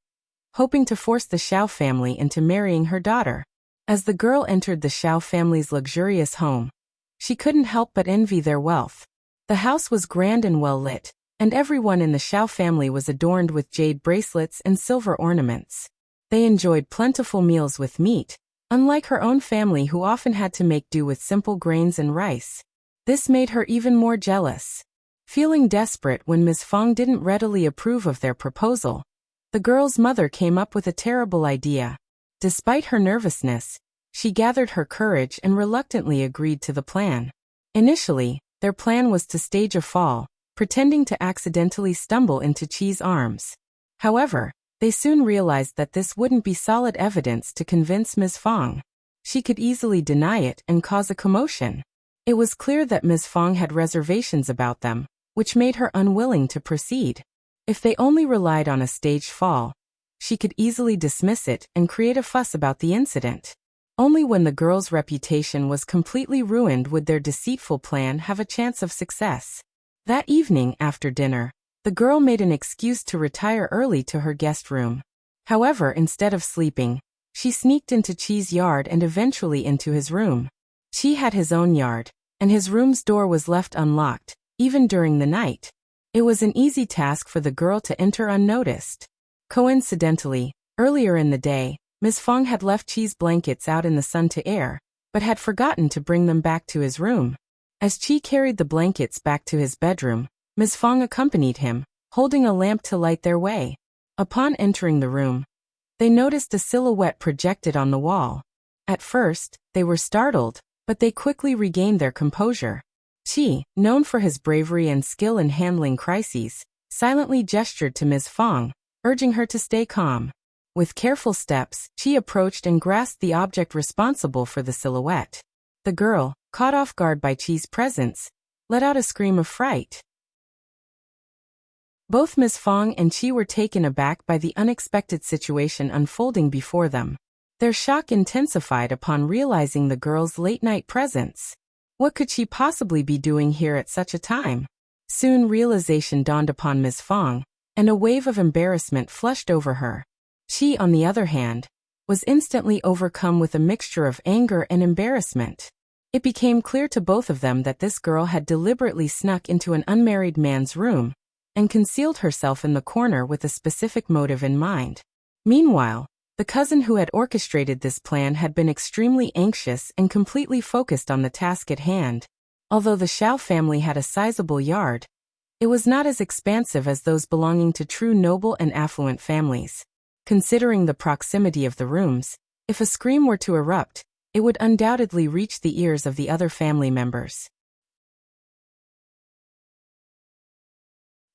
hoping to force the Xiao family into marrying her daughter. As the girl entered the Xiao family's luxurious home, she couldn't help but envy their wealth. The house was grand and well lit, and everyone in the Xiao family was adorned with jade bracelets and silver ornaments. They enjoyed plentiful meals with meat, unlike her own family who often had to make do with simple grains and rice. This made her even more jealous. Feeling desperate when Ms. Fong didn't readily approve of their proposal, the girl's mother came up with a terrible idea. Despite her nervousness, she gathered her courage and reluctantly agreed to the plan. Initially, their plan was to stage a fall, pretending to accidentally stumble into Qi's arms. However, they soon realized that this wouldn't be solid evidence to convince Ms. Fong. She could easily deny it and cause a commotion. It was clear that Ms. Fong had reservations about them, which made her unwilling to proceed. If they only relied on a staged fall, she could easily dismiss it and create a fuss about the incident. Only when the girl's reputation was completely ruined would their deceitful plan have a chance of success. That evening after dinner, the girl made an excuse to retire early to her guest room. However, instead of sleeping, she sneaked into Qi's yard and eventually into his room. Qi had his own yard, and his room's door was left unlocked, even during the night. It was an easy task for the girl to enter unnoticed. Coincidentally, earlier in the day, Ms. Fong had left Qi's blankets out in the sun to air, but had forgotten to bring them back to his room. As Qi carried the blankets back to his bedroom, Ms. Fong accompanied him, holding a lamp to light their way. Upon entering the room, they noticed a silhouette projected on the wall. At first, they were startled, but they quickly regained their composure. Qi, known for his bravery and skill in handling crises, silently gestured to Ms. Fong, urging her to stay calm. With careful steps, Qi approached and grasped the object responsible for the silhouette. The girl, caught off guard by Qi's presence, let out a scream of fright. Both Ms. Fong and Qi were taken aback by the unexpected situation unfolding before them. Their shock intensified upon realizing the girl's late-night presence. What could she possibly be doing here at such a time? Soon realization dawned upon Ms. Fong, and a wave of embarrassment flushed over her. Qi, on the other hand, was instantly overcome with a mixture of anger and embarrassment. It became clear to both of them that this girl had deliberately snuck into an unmarried man's room and concealed herself in the corner with a specific motive in mind. Meanwhile, the cousin who had orchestrated this plan had been extremely anxious and completely focused on the task at hand. Although the Xiao family had a sizable yard, it was not as expansive as those belonging to true noble and affluent families. Considering the proximity of the rooms, if a scream were to erupt, it would undoubtedly reach the ears of the other family members.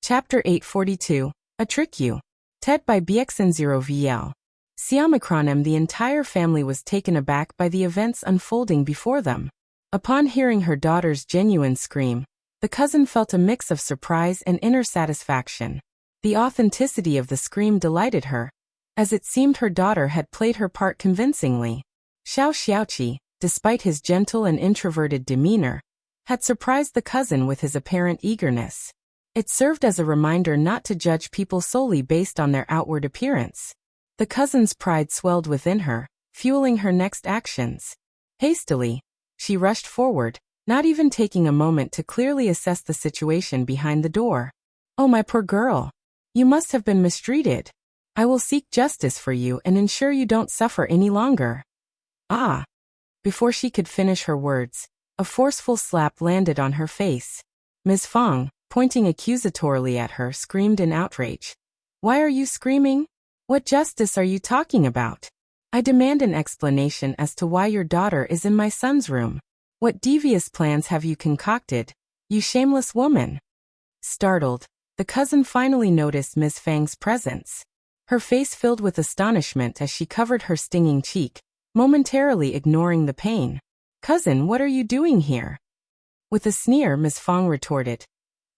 Chapter 842, A Trick You. TED by BXN0VL. Siamacronem. The entire family was taken aback by the events unfolding before them. Upon hearing her daughter's genuine scream, the cousin felt a mix of surprise and inner satisfaction. The authenticity of the scream delighted her, as it seemed her daughter had played her part convincingly. Xiao Xiaoqi, despite his gentle and introverted demeanor, had surprised the cousin with his apparent eagerness. It served as a reminder not to judge people solely based on their outward appearance. The cousin's pride swelled within her, fueling her next actions. Hastily, she rushed forward, not even taking a moment to clearly assess the situation behind the door. "Oh, my poor girl. You must have been mistreated. I will seek justice for you and ensure you don't suffer any longer." Ah! Before she could finish her words, a forceful slap landed on her face. Ms. Fong, pointing accusatorily at her, screamed in outrage. "Why are you screaming? What justice are you talking about? I demand an explanation as to why your daughter is in my son's room. What devious plans have you concocted, you shameless woman?" Startled, the cousin finally noticed Ms. Fang's presence. Her face filled with astonishment as she covered her stinging cheek, momentarily ignoring the pain. "Cousin, what are you doing here?" With a sneer, Ms. Fong retorted.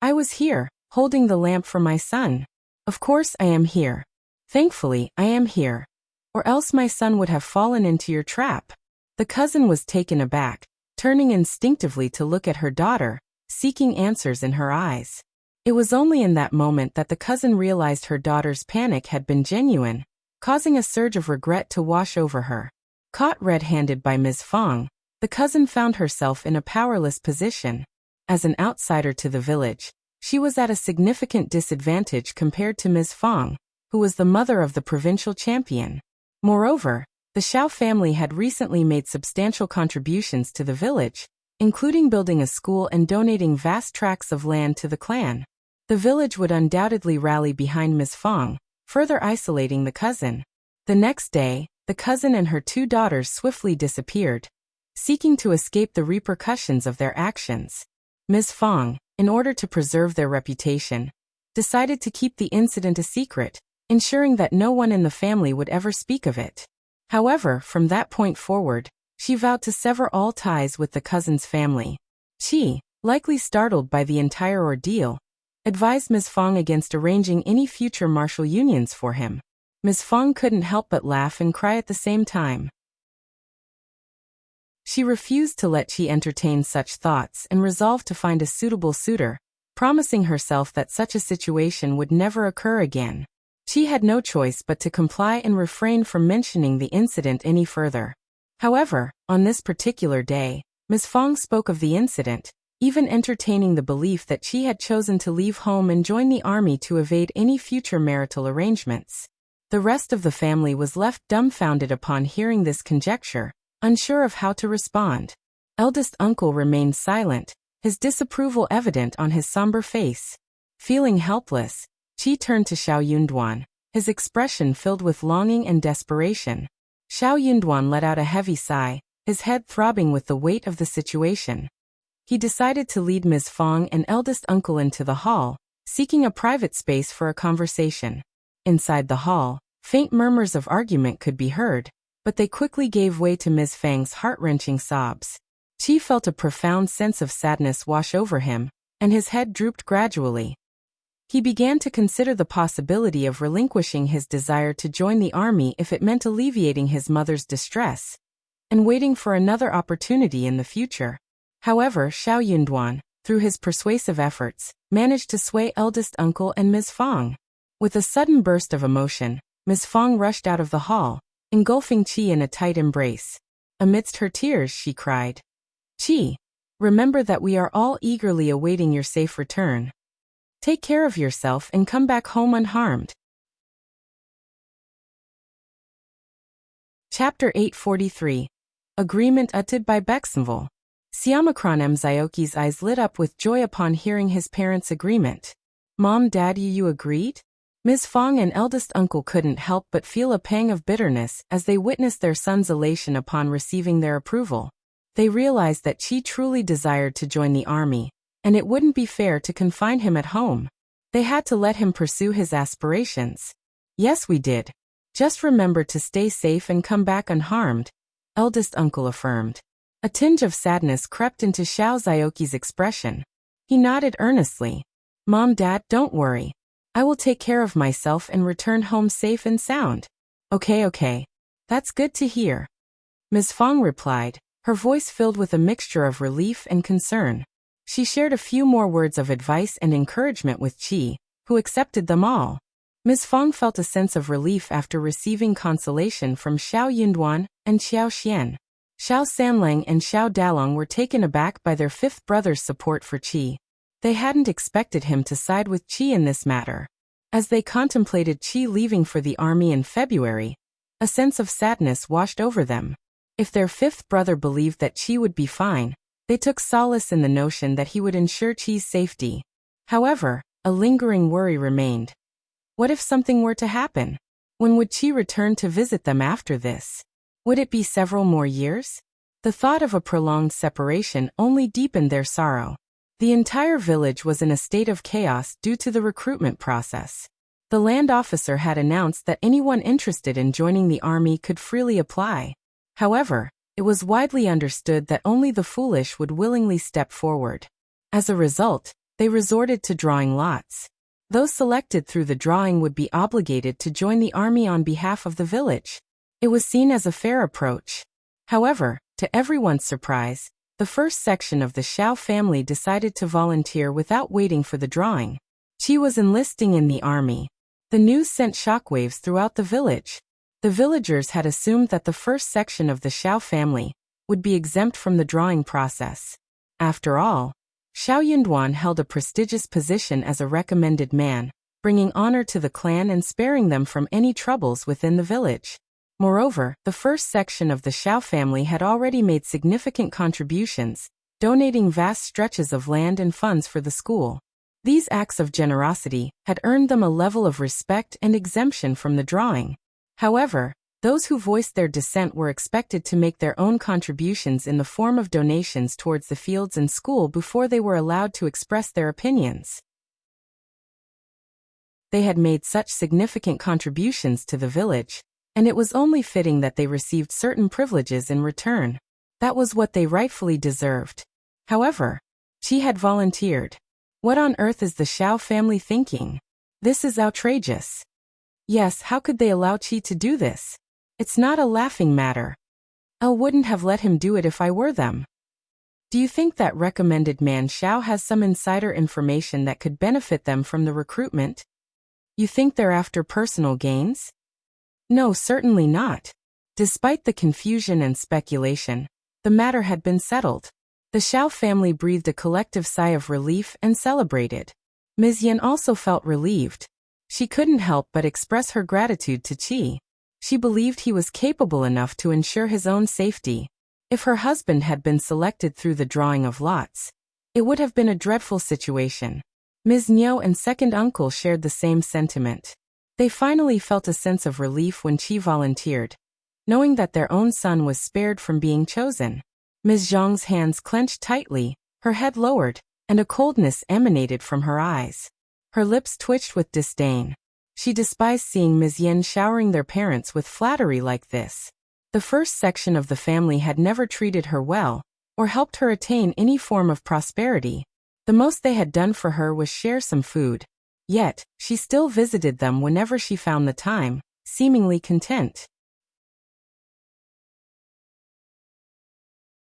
I was here, holding the lamp for my son. Of course I am here. Thankfully, I am here. Or else my son would have fallen into your trap. The cousin was taken aback, turning instinctively to look at her daughter, seeking answers in her eyes. It was only in that moment that the cousin realized her daughter's panic had been genuine, causing a surge of regret to wash over her. Caught red-handed by Ms. Fong, the cousin found herself in a powerless position. As an outsider to the village, she was at a significant disadvantage compared to Ms. Fong, who was the mother of the provincial champion. Moreover, the Xiao family had recently made substantial contributions to the village, including building a school and donating vast tracts of land to the clan. The village would undoubtedly rally behind Ms. Fong, further isolating the cousin. The next day, the cousin and her 2 daughters swiftly disappeared, seeking to escape the repercussions of their actions. Ms. Fong, in order to preserve their reputation, decided to keep the incident a secret, ensuring that no one in the family would ever speak of it. However, from that point forward, she vowed to sever all ties with the cousin's family. She, likely startled by the entire ordeal, advised Ms. Fong against arranging any future martial unions for him. Ms. Fong couldn't help but laugh and cry at the same time. She refused to let Qi entertain such thoughts and resolved to find a suitable suitor, promising herself that such a situation would never occur again. Qi had no choice but to comply and refrain from mentioning the incident any further. However, on this particular day, Ms. Fong spoke of the incident, even entertaining the belief that Qi had chosen to leave home and join the army to evade any future marital arrangements. The rest of the family was left dumbfounded upon hearing this conjecture, unsure of how to respond. Eldest uncle remained silent, his disapproval evident on his somber face. Feeling helpless, Qi turned to Xiao Yunduan, his expression filled with longing and desperation. Xiao Yunduan let out a heavy sigh, his head throbbing with the weight of the situation. He decided to lead Ms. Fong and eldest uncle into the hall, seeking a private space for a conversation. Inside the hall, faint murmurs of argument could be heard, but they quickly gave way to Ms. Fang's heart-wrenching sobs. Qi felt a profound sense of sadness wash over him, and his head drooped gradually. He began to consider the possibility of relinquishing his desire to join the army if it meant alleviating his mother's distress, and waiting for another opportunity in the future. However, Xiao Yunduan, through his persuasive efforts, managed to sway eldest uncle and Ms. Fong. With a sudden burst of emotion, Ms. Fong rushed out of the hall, engulfing Qi in a tight embrace. Amidst her tears, she cried, "Qi, remember that we are all eagerly awaiting your safe return. Take care of yourself and come back home unharmed." Chapter 843. Agreement uttered by Bexenville. Siamakron Mzioki's eyes lit up with joy upon hearing his parents' agreement. "Mom, Dad, you agreed?" Ms. Fong and eldest uncle couldn't help but feel a pang of bitterness as they witnessed their son's elation upon receiving their approval. They realized that Qi truly desired to join the army, and it wouldn't be fair to confine him at home. They had to let him pursue his aspirations. "Yes, we did. Just remember to stay safe and come back unharmed," eldest uncle affirmed. A tinge of sadness crept into Xiao Zioki's expression. He nodded earnestly. "Mom, Dad, don't worry. I will take care of myself and return home safe and sound." Okay. That's good to hear," Ms. Fong replied, her voice filled with a mixture of relief and concern. She shared a few more words of advice and encouragement with Qi, who accepted them all. Ms. Fong felt a sense of relief after receiving consolation from Xiao Yunduan and Xiao Xian. Xiao Sanlang and Xiao Dalong were taken aback by their fifth brother's support for Qi. They hadn't expected him to side with Qi in this matter. As they contemplated Qi leaving for the army in February, a sense of sadness washed over them. If their fifth brother believed that Qi would be fine, they took solace in the notion that he would ensure Qi's safety. However, a lingering worry remained. What if something were to happen? When would Qi return to visit them after this? Would it be several more years? The thought of a prolonged separation only deepened their sorrow. The entire village was in a state of chaos due to the recruitment process. The land officer had announced that anyone interested in joining the army could freely apply. However, It was widely understood that only the foolish would willingly step forward. As a result, they resorted to drawing lots. Those selected through the drawing would be obligated to join the army on behalf of the village. It was seen as a fair approach. However, to everyone's surprise, the first section of the Xiao family decided to volunteer without waiting for the drawing. She was enlisting in the army. The news sent shockwaves throughout the village. The villagers had assumed that the first section of the Xiao family would be exempt from the drawing process. After all, Xiao Yunduan held a prestigious position as a recommended man, bringing honor to the clan and sparing them from any troubles within the village. Moreover, the first section of the Xiao family had already made significant contributions, donating vast stretches of land and funds for the school. These acts of generosity had earned them a level of respect and exemption from the drawing. However, those who voiced their dissent were expected to make their own contributions in the form of donations towards the fields and school before they were allowed to express their opinions. They had made such significant contributions to the village, and it was only fitting that they received certain privileges in return. That was what they rightfully deserved. However, she had volunteered. What on earth is the Xiao family thinking? This is outrageous. Yes, how could they allow Qi to do this? It's not a laughing matter. I wouldn't have let him do it if I were them. Do you think that recommended man Xiao has some insider information that could benefit them from the recruitment? You think they're after personal gains? No, certainly not. Despite the confusion and speculation, the matter had been settled. The Xiao family breathed a collective sigh of relief and celebrated. Ms. Yan also felt relieved. She couldn't help but express her gratitude to Qi. She believed he was capable enough to ensure his own safety. If her husband had been selected through the drawing of lots, it would have been a dreadful situation. Ms. Niu and second uncle shared the same sentiment. They finally felt a sense of relief when Qi volunteered, knowing that their own son was spared from being chosen. Ms. Zhang's hands clenched tightly, her head lowered, and a coldness emanated from her eyes. Her lips twitched with disdain. She despised seeing Ms. Yan showering their parents with flattery like this. The first section of the family had never treated her well, or helped her attain any form of prosperity. The most they had done for her was share some food. Yet, she still visited them whenever she found the time, seemingly content.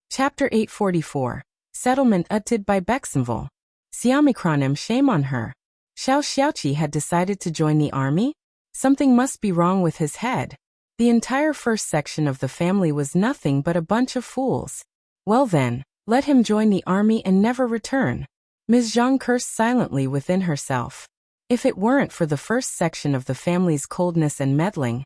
Chapter 844. Settlement utted by Bexenville. Xiaomicronim, shame on her. Xiao Xiaoqi had decided to join the army? Something must be wrong with his head. The entire first section of the family was nothing but a bunch of fools. Well then, let him join the army and never return. Ms. Zhang cursed silently within herself. If it weren't for the first section of the family's coldness and meddling,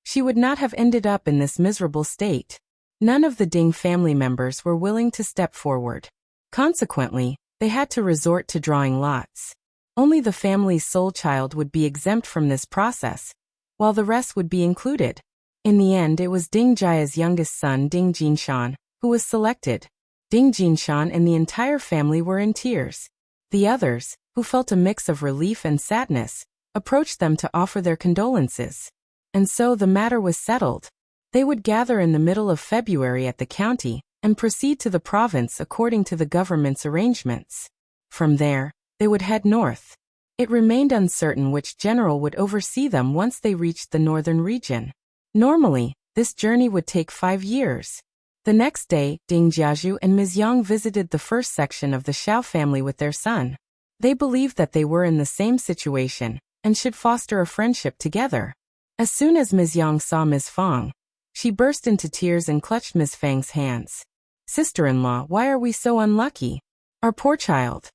she would not have ended up in this miserable state. None of the Ding family members were willing to step forward. Consequently, they had to resort to drawing lots. Only the family's sole child would be exempt from this process, while the rest would be included. In the end, it was Ding Jia's youngest son, Ding Jinshan, who was selected. Ding Jinshan and the entire family were in tears. The others, who felt a mix of relief and sadness, approached them to offer their condolences. And so the matter was settled. They would gather in the middle of February at the county, and proceed to the province according to the government's arrangements. From there, they would head north. It remained uncertain which general would oversee them once they reached the northern region. Normally, this journey would take 5 years. The next day, Ding Jiazhu and Ms. Yang visited the first section of the Xiao family with their son. They believed that they were in the same situation, and should foster a friendship together. As soon as Ms. Yang saw Ms. Fang, she burst into tears and clutched Ms. Fang's hands. "Sister-in-law, why are we so unlucky? Our poor child."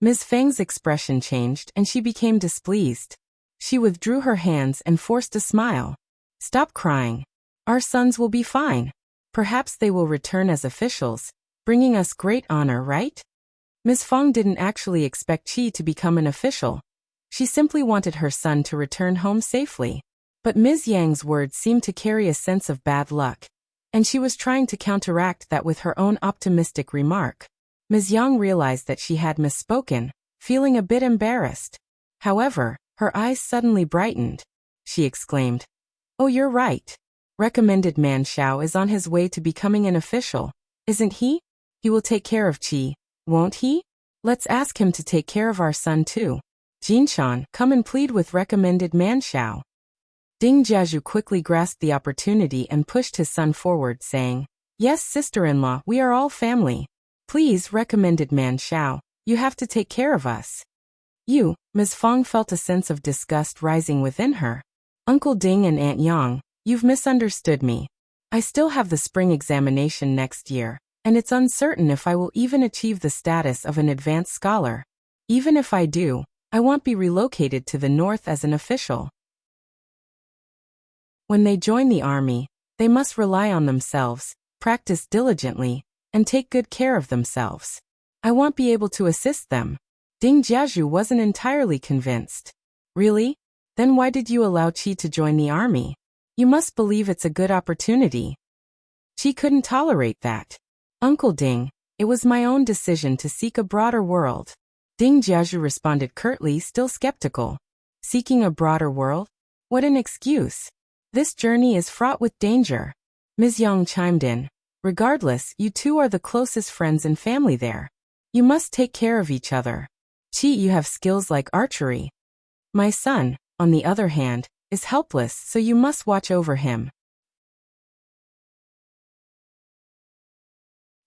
Ms. Fang's expression changed and she became displeased. She withdrew her hands and forced a smile. "Stop crying. Our sons will be fine. Perhaps they will return as officials, bringing us great honor, right?" Ms. Fang didn't actually expect Qi to become an official. She simply wanted her son to return home safely. But Ms. Yang's words seemed to carry a sense of bad luck, and she was trying to counteract that with her own optimistic remark. Ms. Yang realized that she had misspoken, feeling a bit embarrassed. However, her eyes suddenly brightened. She exclaimed, "Oh, you're right. Recommended man Xiao is on his way to becoming an official, isn't he? He will take care of Qi, won't he? Let's ask him to take care of our son too. Jinshan, come and plead with recommended man Xiao. Ding Jiazhu quickly grasped the opportunity and pushed his son forward, saying, Yes, sister-in-law, we are all family. Please, recommended man Xiao, you have to take care of us. You, Ms. Fong felt a sense of disgust rising within her. Uncle Ding and Aunt Yang, you've misunderstood me. I still have the spring examination next year, and it's uncertain if I will even achieve the status of an advanced scholar. Even if I do, I won't be relocated to the north as an official. When they join the army, they must rely on themselves, practice diligently, and take good care of themselves. I won't be able to assist them. Ding Jiazhu wasn't entirely convinced. Really? Then why did you allow Qi to join the army? You must believe it's a good opportunity. Qi couldn't tolerate that. Uncle Ding, it was my own decision to seek a broader world. Ding Jiazhu responded curtly, still skeptical. Seeking a broader world? What an excuse. This journey is fraught with danger. Ms. Yang chimed in. Regardless, you two are the closest friends and family there. You must take care of each other. Qi, you have skills like archery. My son, on the other hand, is helpless, so you must watch over him.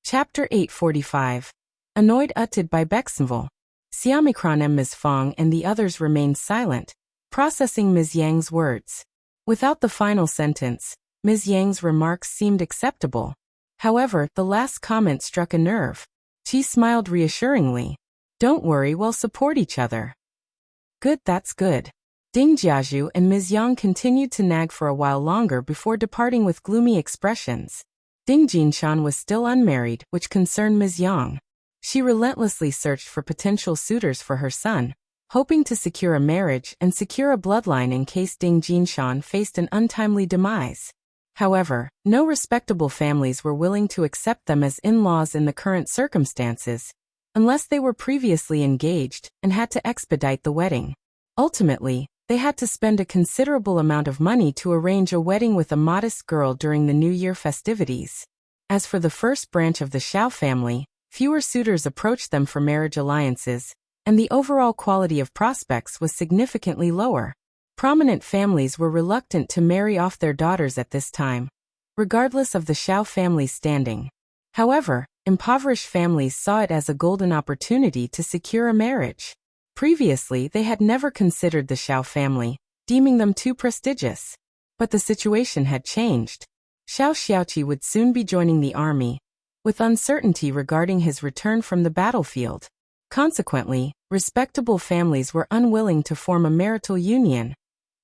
Chapter 845. Annoyed uttered by Bexenville. Xiaomicron and Ms. Fong and the others remained silent, processing Ms. Yang's words. Without the final sentence, Ms. Yang's remarks seemed acceptable. However, the last comment struck a nerve. Qi smiled reassuringly. Don't worry, we'll support each other. Good, that's good. Ding Jiazhu and Ms. Yang continued to nag for a while longer before departing with gloomy expressions. Ding Jinshan was still unmarried, which concerned Ms. Yang. She relentlessly searched for potential suitors for her son, hoping to secure a marriage and secure a bloodline in case Ding Jinshan faced an untimely demise. However, no respectable families were willing to accept them as in-laws in the current circumstances, unless they were previously engaged and had to expedite the wedding. Ultimately, they had to spend a considerable amount of money to arrange a wedding with a modest girl during the New Year festivities. As for the first branch of the Xiao family, fewer suitors approached them for marriage alliances, and the overall quality of prospects was significantly lower. Prominent families were reluctant to marry off their daughters at this time, regardless of the Xiao family's standing. However, impoverished families saw it as a golden opportunity to secure a marriage. Previously, they had never considered the Xiao family, deeming them too prestigious. But the situation had changed. Xiao Xiaoqi would soon be joining the army, with uncertainty regarding his return from the battlefield. Consequently, respectable families were unwilling to form a marital union,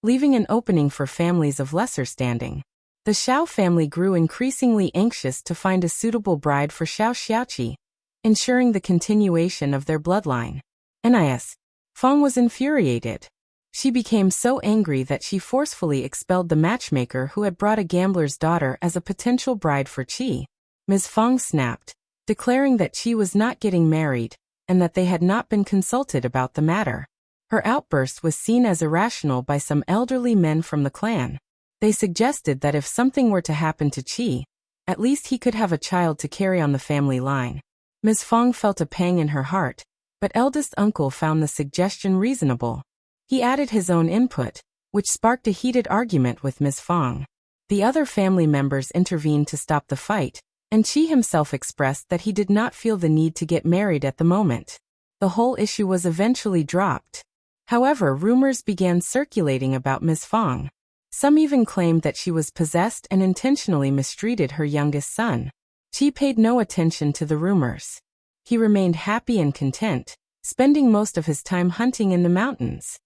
leaving an opening for families of lesser standing. The Xiao family grew increasingly anxious to find a suitable bride for Xiao Xiaoqi, ensuring the continuation of their bloodline. Nis. Fong was infuriated. She became so angry that she forcefully expelled the matchmaker who had brought a gambler's daughter as a potential bride for Qi. Ms. Fong snapped, declaring that Qi was not getting married, and that they had not been consulted about the matter. Her outburst was seen as irrational by some elderly men from the clan. They suggested that if something were to happen to Qi, at least he could have a child to carry on the family line. Ms. Fong felt a pang in her heart, but eldest uncle found the suggestion reasonable. He added his own input, which sparked a heated argument with Ms. Fong. The other family members intervened to stop the fight, and Qi himself expressed that he did not feel the need to get married at the moment. The whole issue was eventually dropped. However, rumors began circulating about Ms. Fong. Some even claimed that she was possessed and intentionally mistreated her youngest son. Qi paid no attention to the rumors. He remained happy and content, spending most of his time hunting in the mountains.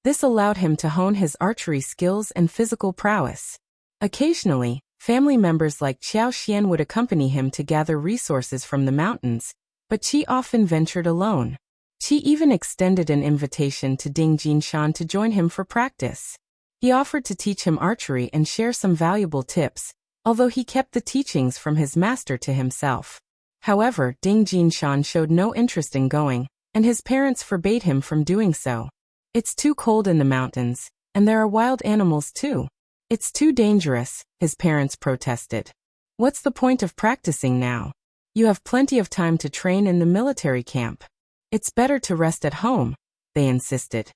This allowed him to hone his archery skills and physical prowess. Occasionally, family members like Qiao Xian would accompany him to gather resources from the mountains, but Qi often ventured alone. Qi even extended an invitation to Ding Jinshan to join him for practice. He offered to teach him archery and share some valuable tips, although he kept the teachings from his master to himself. However, Ding Jinshan showed no interest in going, and his parents forbade him from doing so. It's too cold in the mountains, And there are wild animals too. It's too dangerous, his parents protested. What's the point of practicing now? You have plenty of time to train in the military camp. It's better to rest at home, they insisted.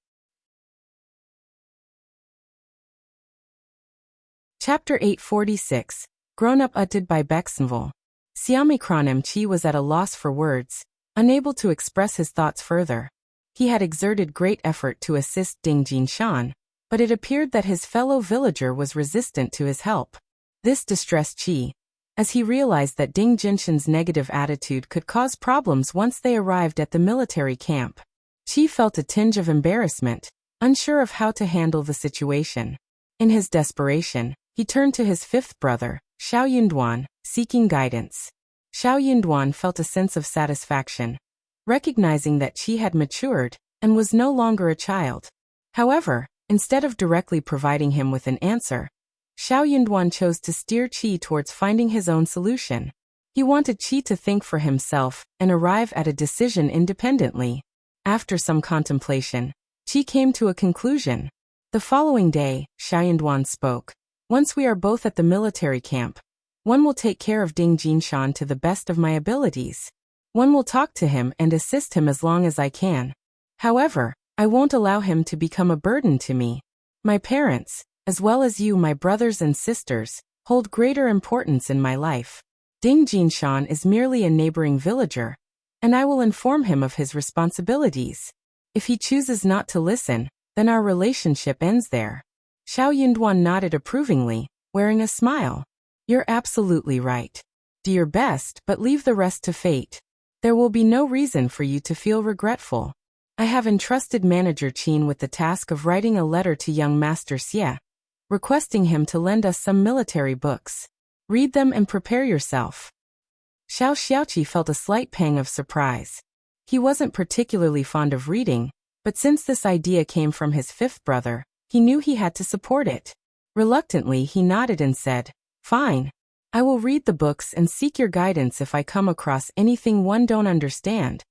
Chapter 846, Grown Up Utted by Bexenville. Siamikron Chi was at a loss for words, unable to express his thoughts further. He had exerted great effort to assist Ding Jinshan, but it appeared that his fellow villager was resistant to his help. This distressed Qi, as he realized that Ding Jinshan's negative attitude could cause problems once they arrived at the military camp. Qi felt a tinge of embarrassment, unsure of how to handle the situation. In his desperation, he turned to his fifth brother, Xiao Yunduan, seeking guidance. Xiao Yunduan felt a sense of satisfaction, recognizing that Qi had matured and was no longer a child. However, instead of directly providing him with an answer, Xiao Yunduan chose to steer Qi towards finding his own solution. He wanted Qi to think for himself and arrive at a decision independently. After some contemplation, Qi came to a conclusion. The following day, Xiao Yunduan spoke. Once we are both at the military camp, one will take care of Ding Jinshan to the best of my abilities. One will talk to him and assist him as long as I can. However, I won't allow him to become a burden to me. My parents, as well as you, my brothers and sisters, hold greater importance in my life. Ding Jinshan is merely a neighboring villager, and I will inform him of his responsibilities. If he chooses not to listen, then our relationship ends there. Xiao Yunduan nodded approvingly, wearing a smile. You're absolutely right. Do your best, but leave the rest to fate. There will be no reason for you to feel regretful. I have entrusted Manager Qin with the task of writing a letter to young Master Xie, requesting him to lend us some military books. Read them and prepare yourself. Xiao Xiaoqi felt a slight pang of surprise. He wasn't particularly fond of reading, but since this idea came from his fifth brother, he knew he had to support it. Reluctantly, he nodded and said, Fine. I will read the books and seek your guidance if I come across anything one don't understand.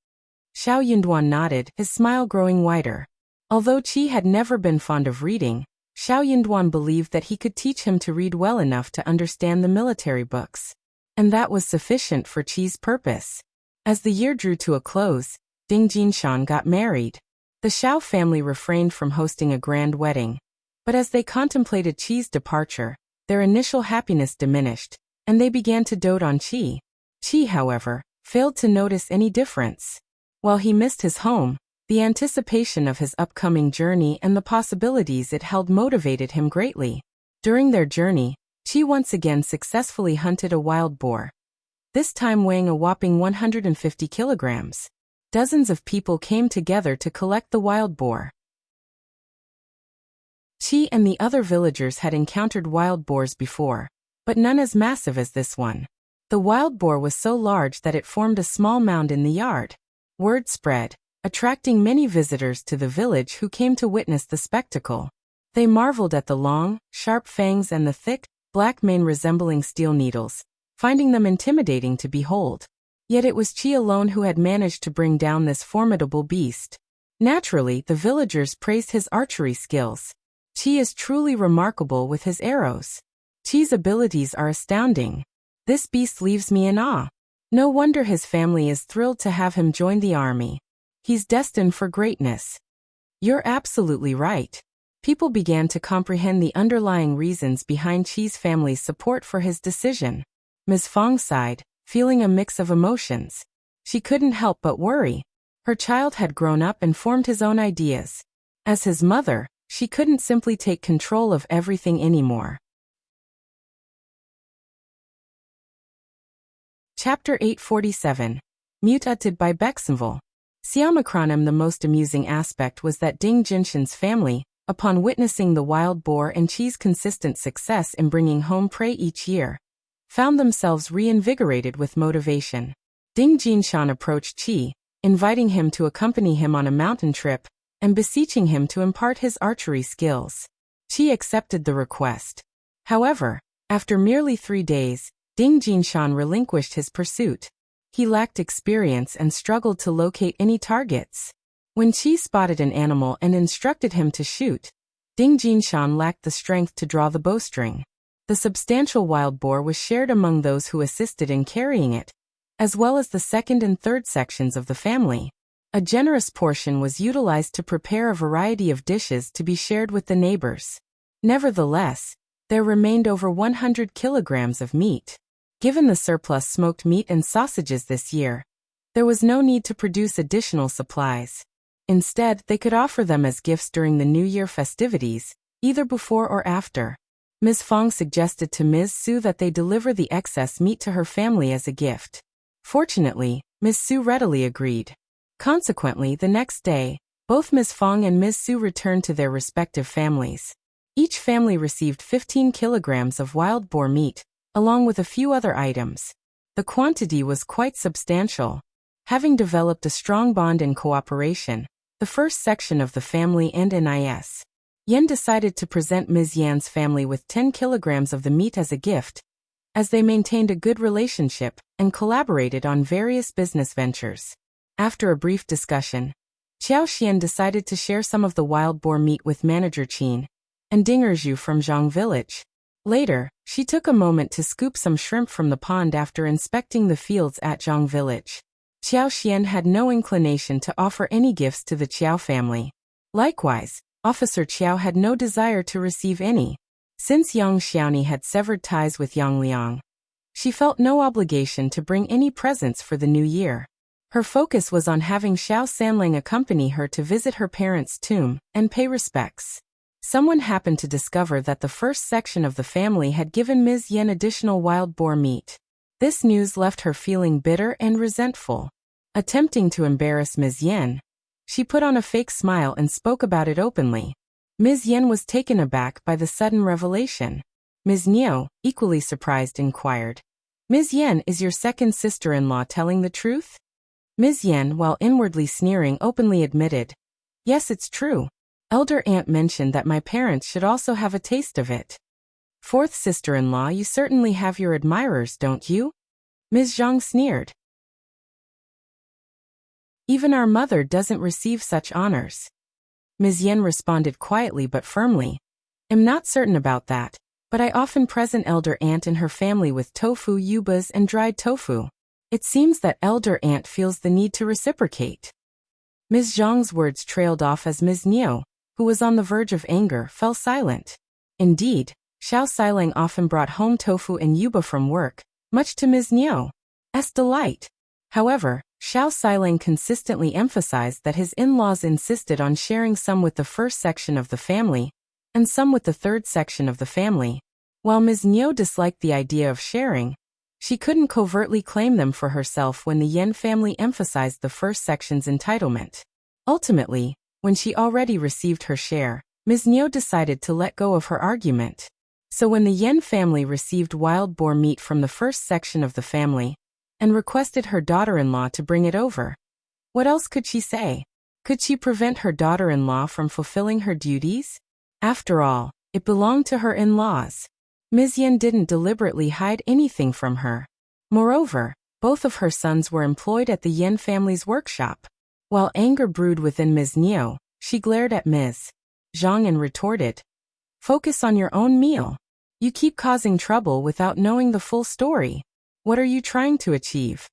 Xiao Yunduan nodded, his smile growing wider. Although Qi had never been fond of reading, Xiao Yunduan believed that he could teach him to read well enough to understand the military books. And that was sufficient for Qi's purpose. As the year drew to a close, Ding Jinshan got married. The Xiao family refrained from hosting a grand wedding, but as they contemplated Qi's departure, their initial happiness diminished, and they began to dote on Qi. Qi, however, failed to notice any difference. While he missed his home, the anticipation of his upcoming journey and the possibilities it held motivated him greatly. During their journey, Qi once again successfully hunted a wild boar, this time weighing a whopping 150 kilograms. Dozens of people came together to collect the wild boar. Qi and the other villagers had encountered wild boars before, but none as massive as this one. The wild boar was so large that it formed a small mound in the yard. Word spread, attracting many visitors to the village who came to witness the spectacle. They marveled at the long, sharp fangs and the thick, black mane resembling steel needles, finding them intimidating to behold. Yet it was Qi alone who had managed to bring down this formidable beast. Naturally, the villagers praised his archery skills. Qi is truly remarkable with his arrows. Qi's abilities are astounding. This beast leaves me in awe. No wonder his family is thrilled to have him join the army. He's destined for greatness. You're absolutely right. People began to comprehend the underlying reasons behind Qi's family's support for his decision. Ms. Fong sighed, feeling a mix of emotions. She couldn't help but worry. Her child had grown up and formed his own ideas. As his mother, she couldn't simply take control of everything anymore. Chapter 847. Mutated by Bexenville. Siamikronim. The most amusing aspect was that Ding Jinshan's family, upon witnessing the wild boar and Qi's consistent success in bringing home prey each year, found themselves reinvigorated with motivation. Ding Jinshan approached Qi, inviting him to accompany him on a mountain trip, and beseeching him to impart his archery skills. Qi accepted the request. However, after merely 3 days, Ding Jinshan relinquished his pursuit. He lacked experience and struggled to locate any targets. When Qi spotted an animal and instructed him to shoot, Ding Jinshan lacked the strength to draw the bowstring. The substantial wild boar was shared among those who assisted in carrying it, as well as the second and third sections of the family. A generous portion was utilized to prepare a variety of dishes to be shared with the neighbors. Nevertheless, there remained over 100 kilograms of meat. Given the surplus smoked meat and sausages this year, there was no need to produce additional supplies. Instead, they could offer them as gifts during the New Year festivities, either before or after. Ms. Fong suggested to Ms. Su that they deliver the excess meat to her family as a gift. Fortunately, Ms. Su readily agreed. Consequently, the next day, both Ms. Fong and Ms. Su returned to their respective families. Each family received 15 kilograms of wild boar meat, along with a few other items. The quantity was quite substantial. Having developed a strong bond and cooperation, the first section of the family and NIS. Yen decided to present Ms. Yan's family with 10 kilograms of the meat as a gift, as they maintained a good relationship and collaborated on various business ventures. After a brief discussion, Xiao Xian decided to share some of the wild boar meat with Manager Qin and Dinger Zhu from Zhang Village. Later, she took a moment to scoop some shrimp from the pond after inspecting the fields at Zhang Village. Xiao Xian had no inclination to offer any gifts to the Qiao family. Likewise, Officer Qiao had no desire to receive any. Since Yang Xiaoni had severed ties with Yang Liang, she felt no obligation to bring any presents for the new year. Her focus was on having Xiao Sanling accompany her to visit her parents' tomb and pay respects. Someone happened to discover that the first section of the family had given Ms. Yen additional wild boar meat. This news left her feeling bitter and resentful. Attempting to embarrass Ms. Yen, she put on a fake smile and spoke about it openly. Ms. Yen was taken aback by the sudden revelation. Ms. Niu, equally surprised, inquired, "Ms. Yen, is your second sister-in-law telling the truth?" Ms. Yen, while inwardly sneering, openly admitted, "Yes, it's true. Elder aunt mentioned that my parents should also have a taste of it." "Fourth sister-in-law, you certainly have your admirers, don't you?" Ms. Zhang sneered. "Even our mother doesn't receive such honors." Ms. Yen responded quietly but firmly, "I'm not certain about that, but I often present elder aunt and her family with tofu yubas and dried tofu. It seems that elder aunt feels the need to reciprocate." Ms. Zhang's words trailed off as Ms. Niu, who was on the verge of anger, fell silent. Indeed, Xiao Sailing often brought home tofu and yuba from work, much to Ms. Niu's delight. However, Xiao Sailing consistently emphasized that his in-laws insisted on sharing some with the first section of the family, and some with the third section of the family. While Ms. Niu disliked the idea of sharing, she couldn't covertly claim them for herself when the Yen family emphasized the first section's entitlement. Ultimately, when she already received her share, Ms. Niu decided to let go of her argument. So when the Yen family received wild boar meat from the first section of the family, and requested her daughter-in-law to bring it over, what else could she say? Could she prevent her daughter-in-law from fulfilling her duties? After all, it belonged to her in-laws. Ms. Yen didn't deliberately hide anything from her. Moreover, both of her sons were employed at the Yen family's workshop. While anger brewed within Ms. Niu, she glared at Ms. Zhang and retorted, "Focus on your own meal. You keep causing trouble without knowing the full story. What are you trying to achieve?"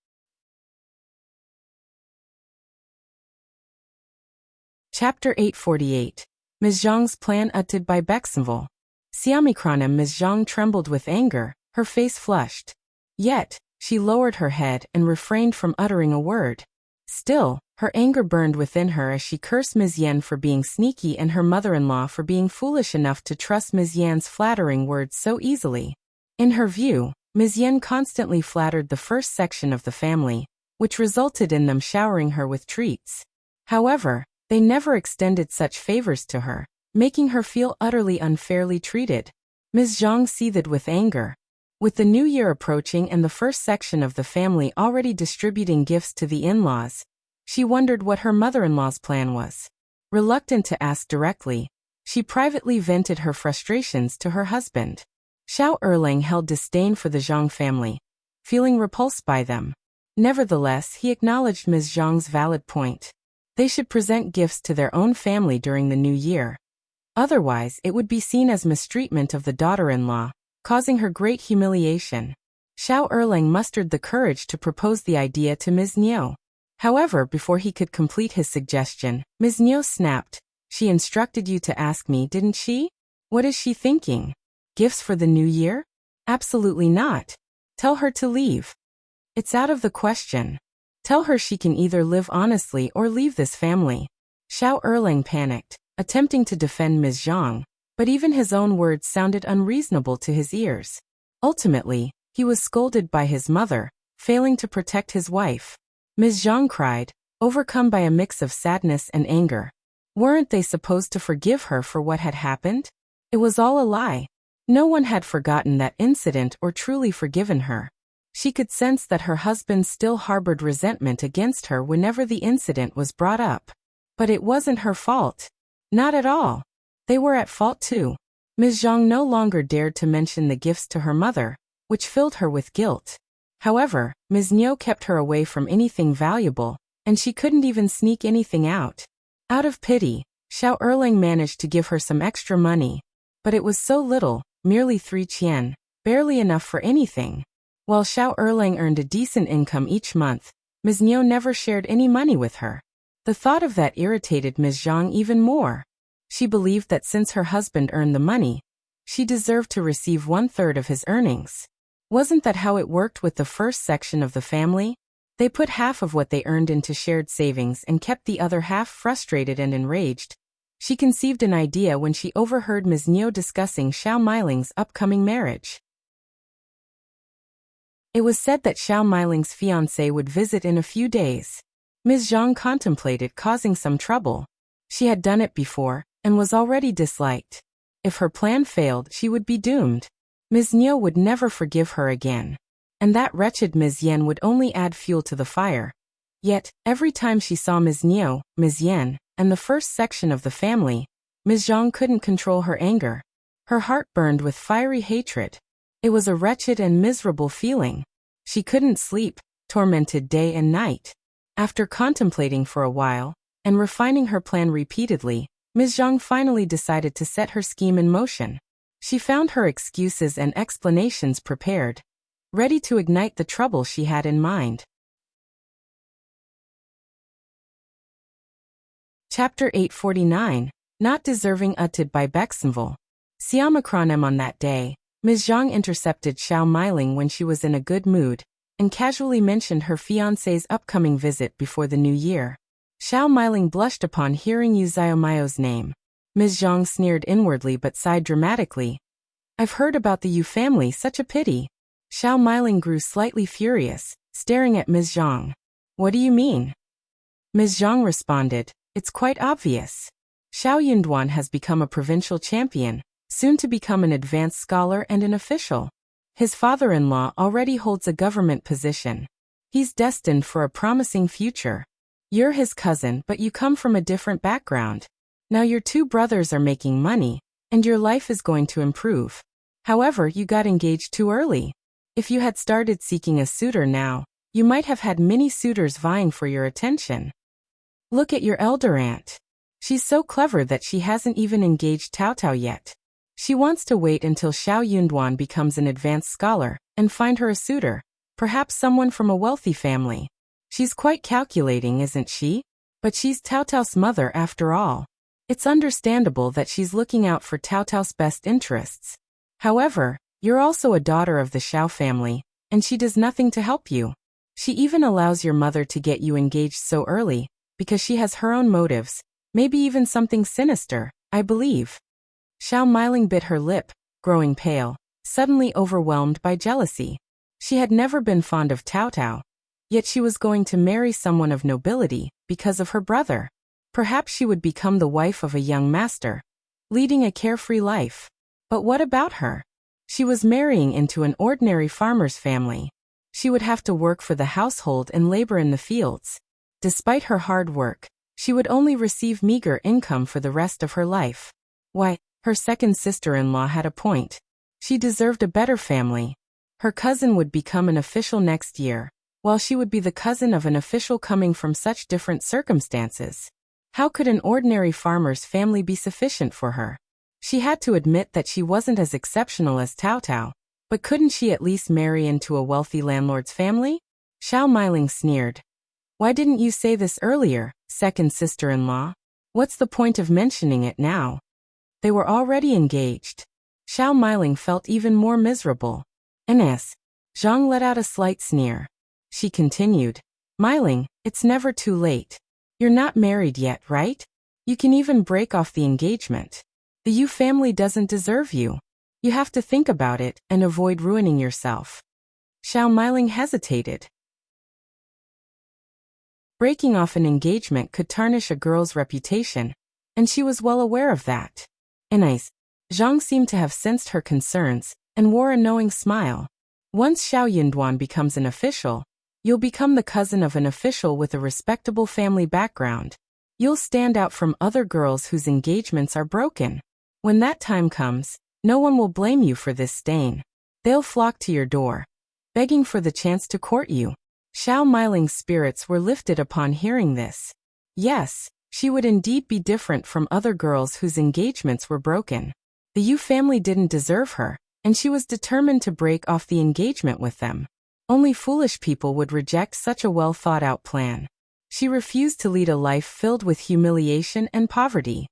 Chapter 848. Ms. Zhang's plan uttered by Bexenville. Siamikronem. Ms. Zhang trembled with anger, her face flushed. Yet, she lowered her head and refrained from uttering a word. Still, her anger burned within her as she cursed Ms. Yen for being sneaky and her mother-in-law for being foolish enough to trust Ms. Yan's flattering words so easily. In her view, Ms. Yen constantly flattered the first section of the family, which resulted in them showering her with treats. However, they never extended such favors to her, making her feel utterly unfairly treated. Ms. Zhang seethed with anger. With the new year approaching and the first section of the family already distributing gifts to the in-laws, she wondered what her mother-in-law's plan was. Reluctant to ask directly, she privately vented her frustrations to her husband. Xiao Erlang held disdain for the Zhang family, feeling repulsed by them. Nevertheless, he acknowledged Ms. Zhang's valid point. They should present gifts to their own family during the new year. Otherwise, it would be seen as mistreatment of the daughter-in-law, causing her great humiliation. Xiao Erlang mustered the courage to propose the idea to Ms. Niu. However, before he could complete his suggestion, Ms. Niu snapped. She instructed you to ask me, didn't she? What is she thinking? Gifts for the new year? Absolutely not. Tell her to leave. It's out of the question. Tell her she can either live honestly or leave this family. Xiao Erlang panicked, attempting to defend Ms. Zhang, but even his own words sounded unreasonable to his ears. Ultimately, he was scolded by his mother, failing to protect his wife. Ms. Zhang cried, overcome by a mix of sadness and anger. Weren't they supposed to forgive her for what had happened? It was all a lie. No one had forgotten that incident or truly forgiven her. She could sense that her husband still harbored resentment against her whenever the incident was brought up. But it wasn't her fault. Not at all. They were at fault too. Ms. Zhang no longer dared to mention the gifts to her mother, which filled her with guilt. However, Ms. Niu kept her away from anything valuable, and she couldn't even sneak anything out. Out of pity, Xiao Erlang managed to give her some extra money. But it was so little, merely 3 qian, barely enough for anything. While Xiao Erlang earned a decent income each month, Ms. Niu never shared any money with her. The thought of that irritated Ms. Zhang even more. She believed that since her husband earned the money, she deserved to receive 1/3 of his earnings. Wasn't that how it worked with the first section of the family? They put half of what they earned into shared savings and kept the other half. Frustrated and enraged, she conceived an idea when she overheard Ms. Niu discussing Xiao Meiling's upcoming marriage. It was said that Xiao Meiling's fiancé would visit in a few days. Ms. Zhang contemplated causing some trouble. She had done it before, and was already disliked. If her plan failed, she would be doomed. Ms. Niu would never forgive her again. And that wretched Ms. Yan would only add fuel to the fire. Yet, every time she saw Ms. Niu, Ms. Yan, and the first section of the family, Ms. Zhang couldn't control her anger. Her heart burned with fiery hatred. It was a wretched and miserable feeling. She couldn't sleep, tormented day and night. After contemplating for a while, and refining her plan repeatedly, Ms. Zhang finally decided to set her scheme in motion. She found her excuses and explanations prepared, ready to ignite the trouble she had in mind. Chapter 849, Not Deserving. Utted by Bexenville. Siamacronem. On that day, Ms. Zhang intercepted Xiao Meiling when she was in a good mood, and casually mentioned her fiancé's upcoming visit before the new year. Xiao Meiling blushed upon hearing Yu Xiaomao's name. Ms. Zhang sneered inwardly but sighed dramatically. I've heard about the Yu family, such a pity. Xiao Meiling grew slightly furious, staring at Ms. Zhang. What do you mean? Ms. Zhang responded, it's quite obvious. Xiao Yunduan has become a provincial champion, soon to become an advanced scholar and an official. His father-in-law already holds a government position. He's destined for a promising future. You're his cousin, but you come from a different background. Now your 2 brothers are making money, and your life is going to improve. However, you got engaged too early. If you had started seeking a suitor now, you might have had many suitors vying for your attention. Look at your elder aunt. She's so clever that she hasn't even engaged Tao Tao yet. She wants to wait until Xiao Yunduan becomes an advanced scholar, and find her a suitor, perhaps someone from a wealthy family. She's quite calculating, isn't she? But she's Tao Tao's mother after all. It's understandable that she's looking out for Tao Tao's best interests. However, you're also a daughter of the Xiao family, and she does nothing to help you. She even allows your mother to get you engaged so early, because she has her own motives, maybe even something sinister, I believe. Xiao Meiling bit her lip, growing pale, suddenly overwhelmed by jealousy. She had never been fond of Tao Tao, yet she was going to marry someone of nobility because of her brother. Perhaps she would become the wife of a young master, leading a carefree life. But what about her? She was marrying into an ordinary farmer's family. She would have to work for the household and labor in the fields. Despite her hard work, she would only receive meager income for the rest of her life. Why, her second sister-in-law had a point. She deserved a better family. Her cousin would become an official next year, while she would be the cousin of an official coming from such different circumstances. How could an ordinary farmer's family be sufficient for her? She had to admit that she wasn't as exceptional as Tao Tao, but couldn't she at least marry into a wealthy landlord's family? Xiao Meiling sneered. Why didn't you say this earlier, second sister-in-law? What's the point of mentioning it now? They were already engaged. Xiao Meiling felt even more miserable. Ns. Zhang let out a slight sneer. She continued. Meiling, it's never too late. You're not married yet, right? You can even break off the engagement. The Yu family doesn't deserve you. You have to think about it and avoid ruining yourself. Xiao Meiling hesitated. Breaking off an engagement could tarnish a girl's reputation, and she was well aware of that. Anyways, Zhang seemed to have sensed her concerns and wore a knowing smile. Once Xiao Yunduan becomes an official, you'll become the cousin of an official with a respectable family background. You'll stand out from other girls whose engagements are broken. When that time comes, no one will blame you for this stain. They'll flock to your door, begging for the chance to court you. Xiao Meiling's spirits were lifted upon hearing this. Yes, she would indeed be different from other girls whose engagements were broken. The Yu family didn't deserve her, and she was determined to break off the engagement with them. Only foolish people would reject such a well-thought-out plan. She refused to lead a life filled with humiliation and poverty.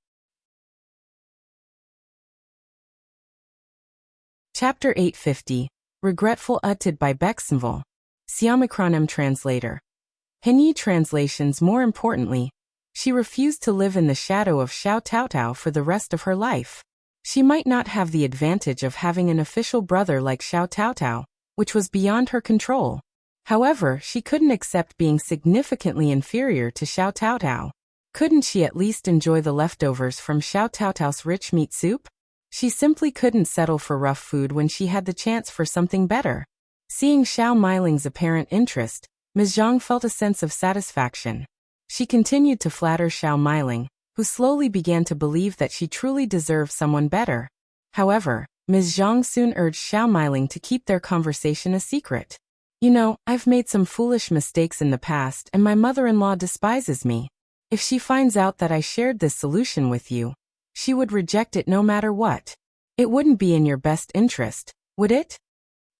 Chapter 850, Regretful uttered by Bexenval. Siamikronem translator. Henyi translations. More importantly, she refused to live in the shadow of Xiao Taotao for the rest of her life. She might not have the advantage of having an official brother like Xiao Taotao, which was beyond her control. However, she couldn't accept being significantly inferior to Xiao Taotao. Couldn't she at least enjoy the leftovers from Xiao Taotao's rich meat soup? She simply couldn't settle for rough food when she had the chance for something better. Seeing Xiao Meiling's apparent interest, Ms. Zhang felt a sense of satisfaction. She continued to flatter Xiao Meiling, who slowly began to believe that she truly deserved someone better. However, Ms. Zhang soon urged Xiao Meiling to keep their conversation a secret. You know, I've made some foolish mistakes in the past and my mother-in-law despises me. If she finds out that I shared this solution with you, she would reject it no matter what. It wouldn't be in your best interest, would it?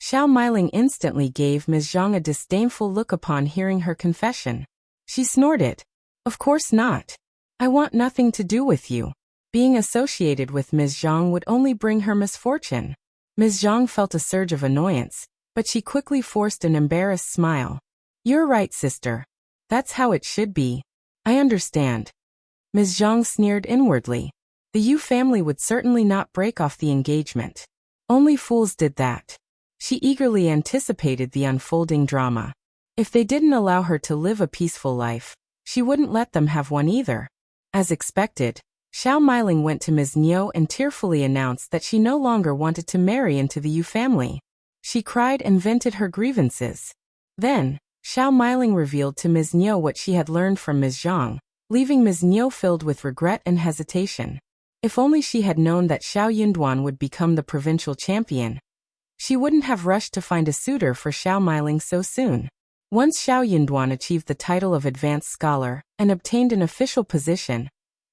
Xiao Meiling instantly gave Ms. Zhang a disdainful look upon hearing her confession. She snorted. Of course not. I want nothing to do with you. Being associated with Ms. Zhang would only bring her misfortune. Ms. Zhang felt a surge of annoyance, but she quickly forced an embarrassed smile. You're right, sister. That's how it should be. I understand. Ms. Zhang sneered inwardly. The Yu family would certainly not break off the engagement. Only fools did that. She eagerly anticipated the unfolding drama. If they didn't allow her to live a peaceful life, she wouldn't let them have one either. As expected, Xiao Meiling went to Ms. Niu and tearfully announced that she no longer wanted to marry into the Yu family. She cried and vented her grievances. Then, Xiao Meiling revealed to Ms. Niu what she had learned from Ms. Zhang, leaving Ms. Niu filled with regret and hesitation. If only she had known that Xiao Yunduan would become the provincial champion, she wouldn't have rushed to find a suitor for Xiao Meiling so soon. Once Xiao Yunduan achieved the title of advanced scholar and obtained an official position,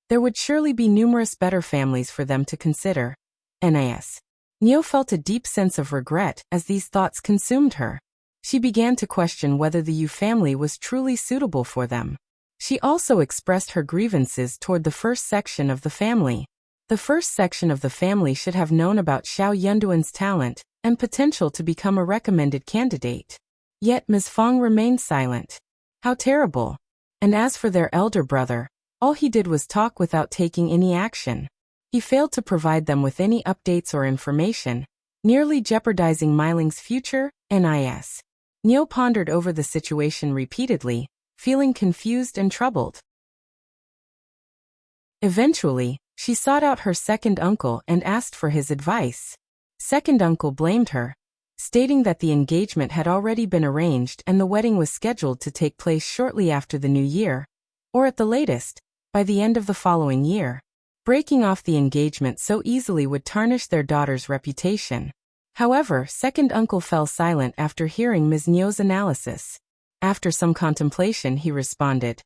there would surely be numerous better families for them to consider. Nis. Niu felt a deep sense of regret as these thoughts consumed her. She began to question whether the Yu family was truly suitable for them. She also expressed her grievances toward the first section of the family. The first section of the family should have known about Xiao Yunduan's talent and potential to become a recommended candidate. Yet Ms. Fang remained silent. How terrible. And as for their elder brother, all he did was talk without taking any action. He failed to provide them with any updates or information, nearly jeopardizing Meiling's future. Nis. Niu pondered over the situation repeatedly, feeling confused and troubled. Eventually, she sought out her second uncle and asked for his advice. Second uncle blamed her, stating that the engagement had already been arranged and the wedding was scheduled to take place shortly after the new year, or at the latest, by the end of the following year. Breaking off the engagement so easily would tarnish their daughter's reputation. However, second uncle fell silent after hearing Ms. Niu's analysis. After some contemplation he responded,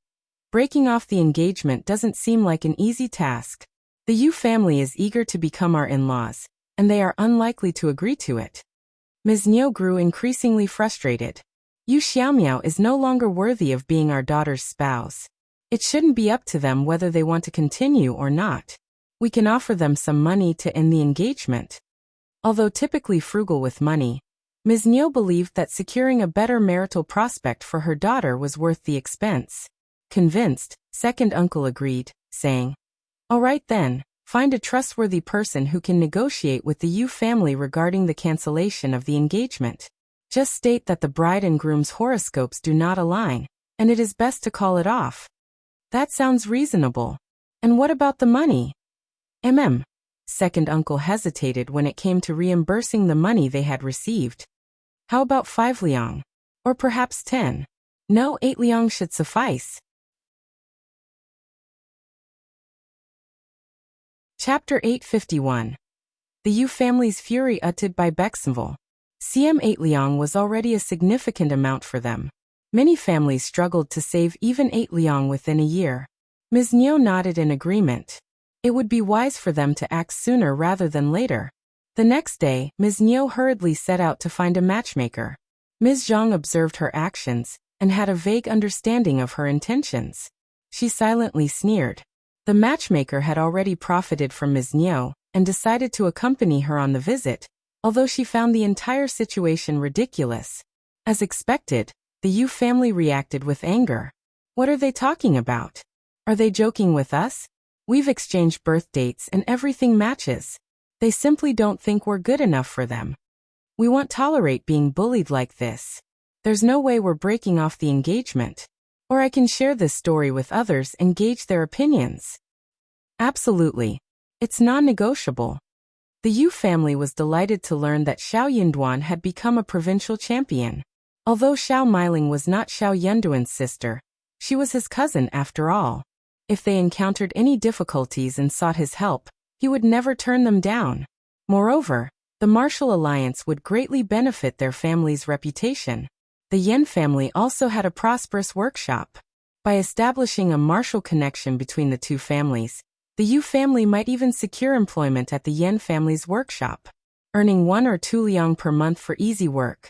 breaking off the engagement doesn't seem like an easy task. The Yu family is eager to become our in-laws, and they are unlikely to agree to it. Ms. Niu grew increasingly frustrated. Yu Xiaomiao is no longer worthy of being our daughter's spouse. It shouldn't be up to them whether they want to continue or not. We can offer them some money to end the engagement. Although typically frugal with money, Ms. Niu believed that securing a better marital prospect for her daughter was worth the expense. Convinced, second uncle agreed, saying, "All right then, find a trustworthy person who can negotiate with the Yu family regarding the cancellation of the engagement. Just state that the bride and groom's horoscopes do not align, and it is best to call it off." That sounds reasonable. And what about the money? Second uncle hesitated when it came to reimbursing the money they had received. How about 5 liang? Or perhaps 10? No, 8 liang should suffice. Chapter 851. The Yu family's fury uttered by Bexenville. CM 8 liang was already a significant amount for them. Many families struggled to save even 8 liang within a year. Ms. Niu nodded in agreement. It would be wise for them to act sooner rather than later. The next day, Ms. Niu hurriedly set out to find a matchmaker. Ms. Zhang observed her actions and had a vague understanding of her intentions. She silently sneered. The matchmaker had already profited from Ms. Niu and decided to accompany her on the visit, although she found the entire situation ridiculous. As expected, the Yu family reacted with anger. What are they talking about? Are they joking with us? We've exchanged birth dates and everything matches. They simply don't think we're good enough for them. We won't tolerate being bullied like this. There's no way we're breaking off the engagement. Or I can share this story with others and gauge their opinions. Absolutely. It's non-negotiable. The Yu family was delighted to learn that Xiao Yinduan had become a provincial champion. Although Xiao Meiling was not Xiao Yinduan's sister, she was his cousin after all. If they encountered any difficulties and sought his help, he would never turn them down. Moreover, the martial alliance would greatly benefit their family's reputation. The Yen family also had a prosperous workshop. By establishing a martial connection between the two families, the Yu family might even secure employment at the Yen family's workshop, earning 1 or 2 liang per month for easy work.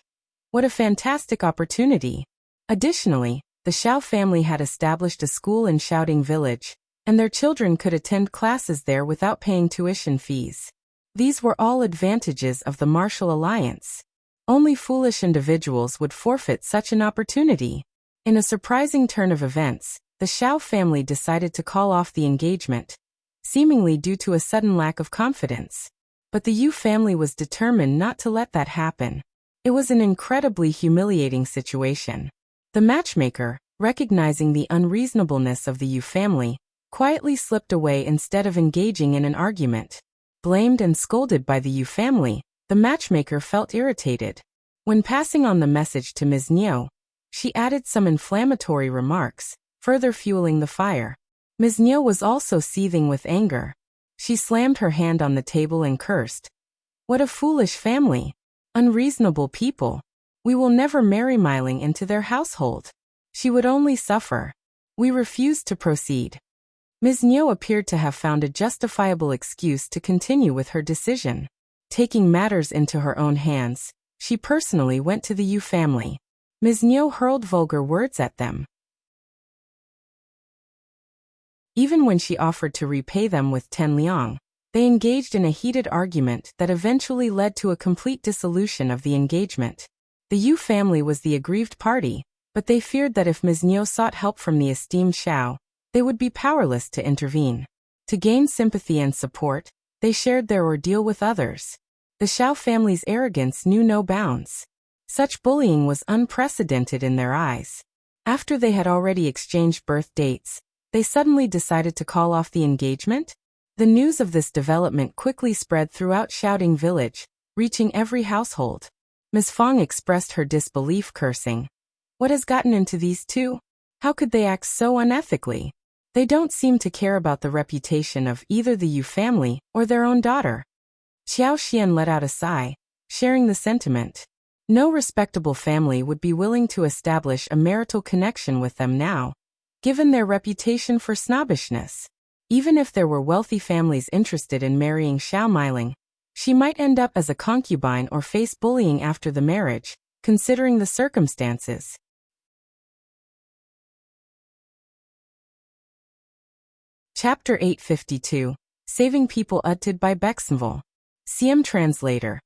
What a fantastic opportunity! Additionally, the Xiao family had established a school in Shouting Village, and their children could attend classes there without paying tuition fees. These were all advantages of the martial alliance. Only foolish individuals would forfeit such an opportunity. In a surprising turn of events, the Xiao family decided to call off the engagement, seemingly due to a sudden lack of confidence. But the Yu family was determined not to let that happen. It was an incredibly humiliating situation. The matchmaker, recognizing the unreasonableness of the Yu family, quietly slipped away instead of engaging in an argument. Blamed and scolded by the Yu family, the matchmaker felt irritated. When passing on the message to Ms. Niu, she added some inflammatory remarks, further fueling the fire. Ms. Niu was also seething with anger. She slammed her hand on the table and cursed. What a foolish family! Unreasonable people! We will never marry Meiling into their household. She would only suffer. We refused to proceed. Ms. Niu appeared to have found a justifiable excuse to continue with her decision. Taking matters into her own hands, she personally went to the Yu family. Ms. Niu hurled vulgar words at them. Even when she offered to repay them with 10 liang, they engaged in a heated argument that eventually led to a complete dissolution of the engagement. The Yu family was the aggrieved party, but they feared that if Ms. Niu sought help from the esteemed Xiao, they would be powerless to intervene. To gain sympathy and support, they shared their ordeal with others. The Xiao family's arrogance knew no bounds. Such bullying was unprecedented in their eyes. After they had already exchanged birth dates, they suddenly decided to call off the engagement? The news of this development quickly spread throughout Shouting Village, reaching every household. Ms. Fong expressed her disbelief, cursing. What has gotten into these two? How could they act so unethically? They don't seem to care about the reputation of either the Yu family or their own daughter. Xiao Xian let out a sigh, sharing the sentiment. No respectable family would be willing to establish a marital connection with them now, given their reputation for snobbishness. Even if there were wealthy families interested in marrying Xiao Meiling, she might end up as a concubine or face bullying after the marriage, considering the circumstances. Chapter 852. Saving People Utted by Bexenville. CM Translator.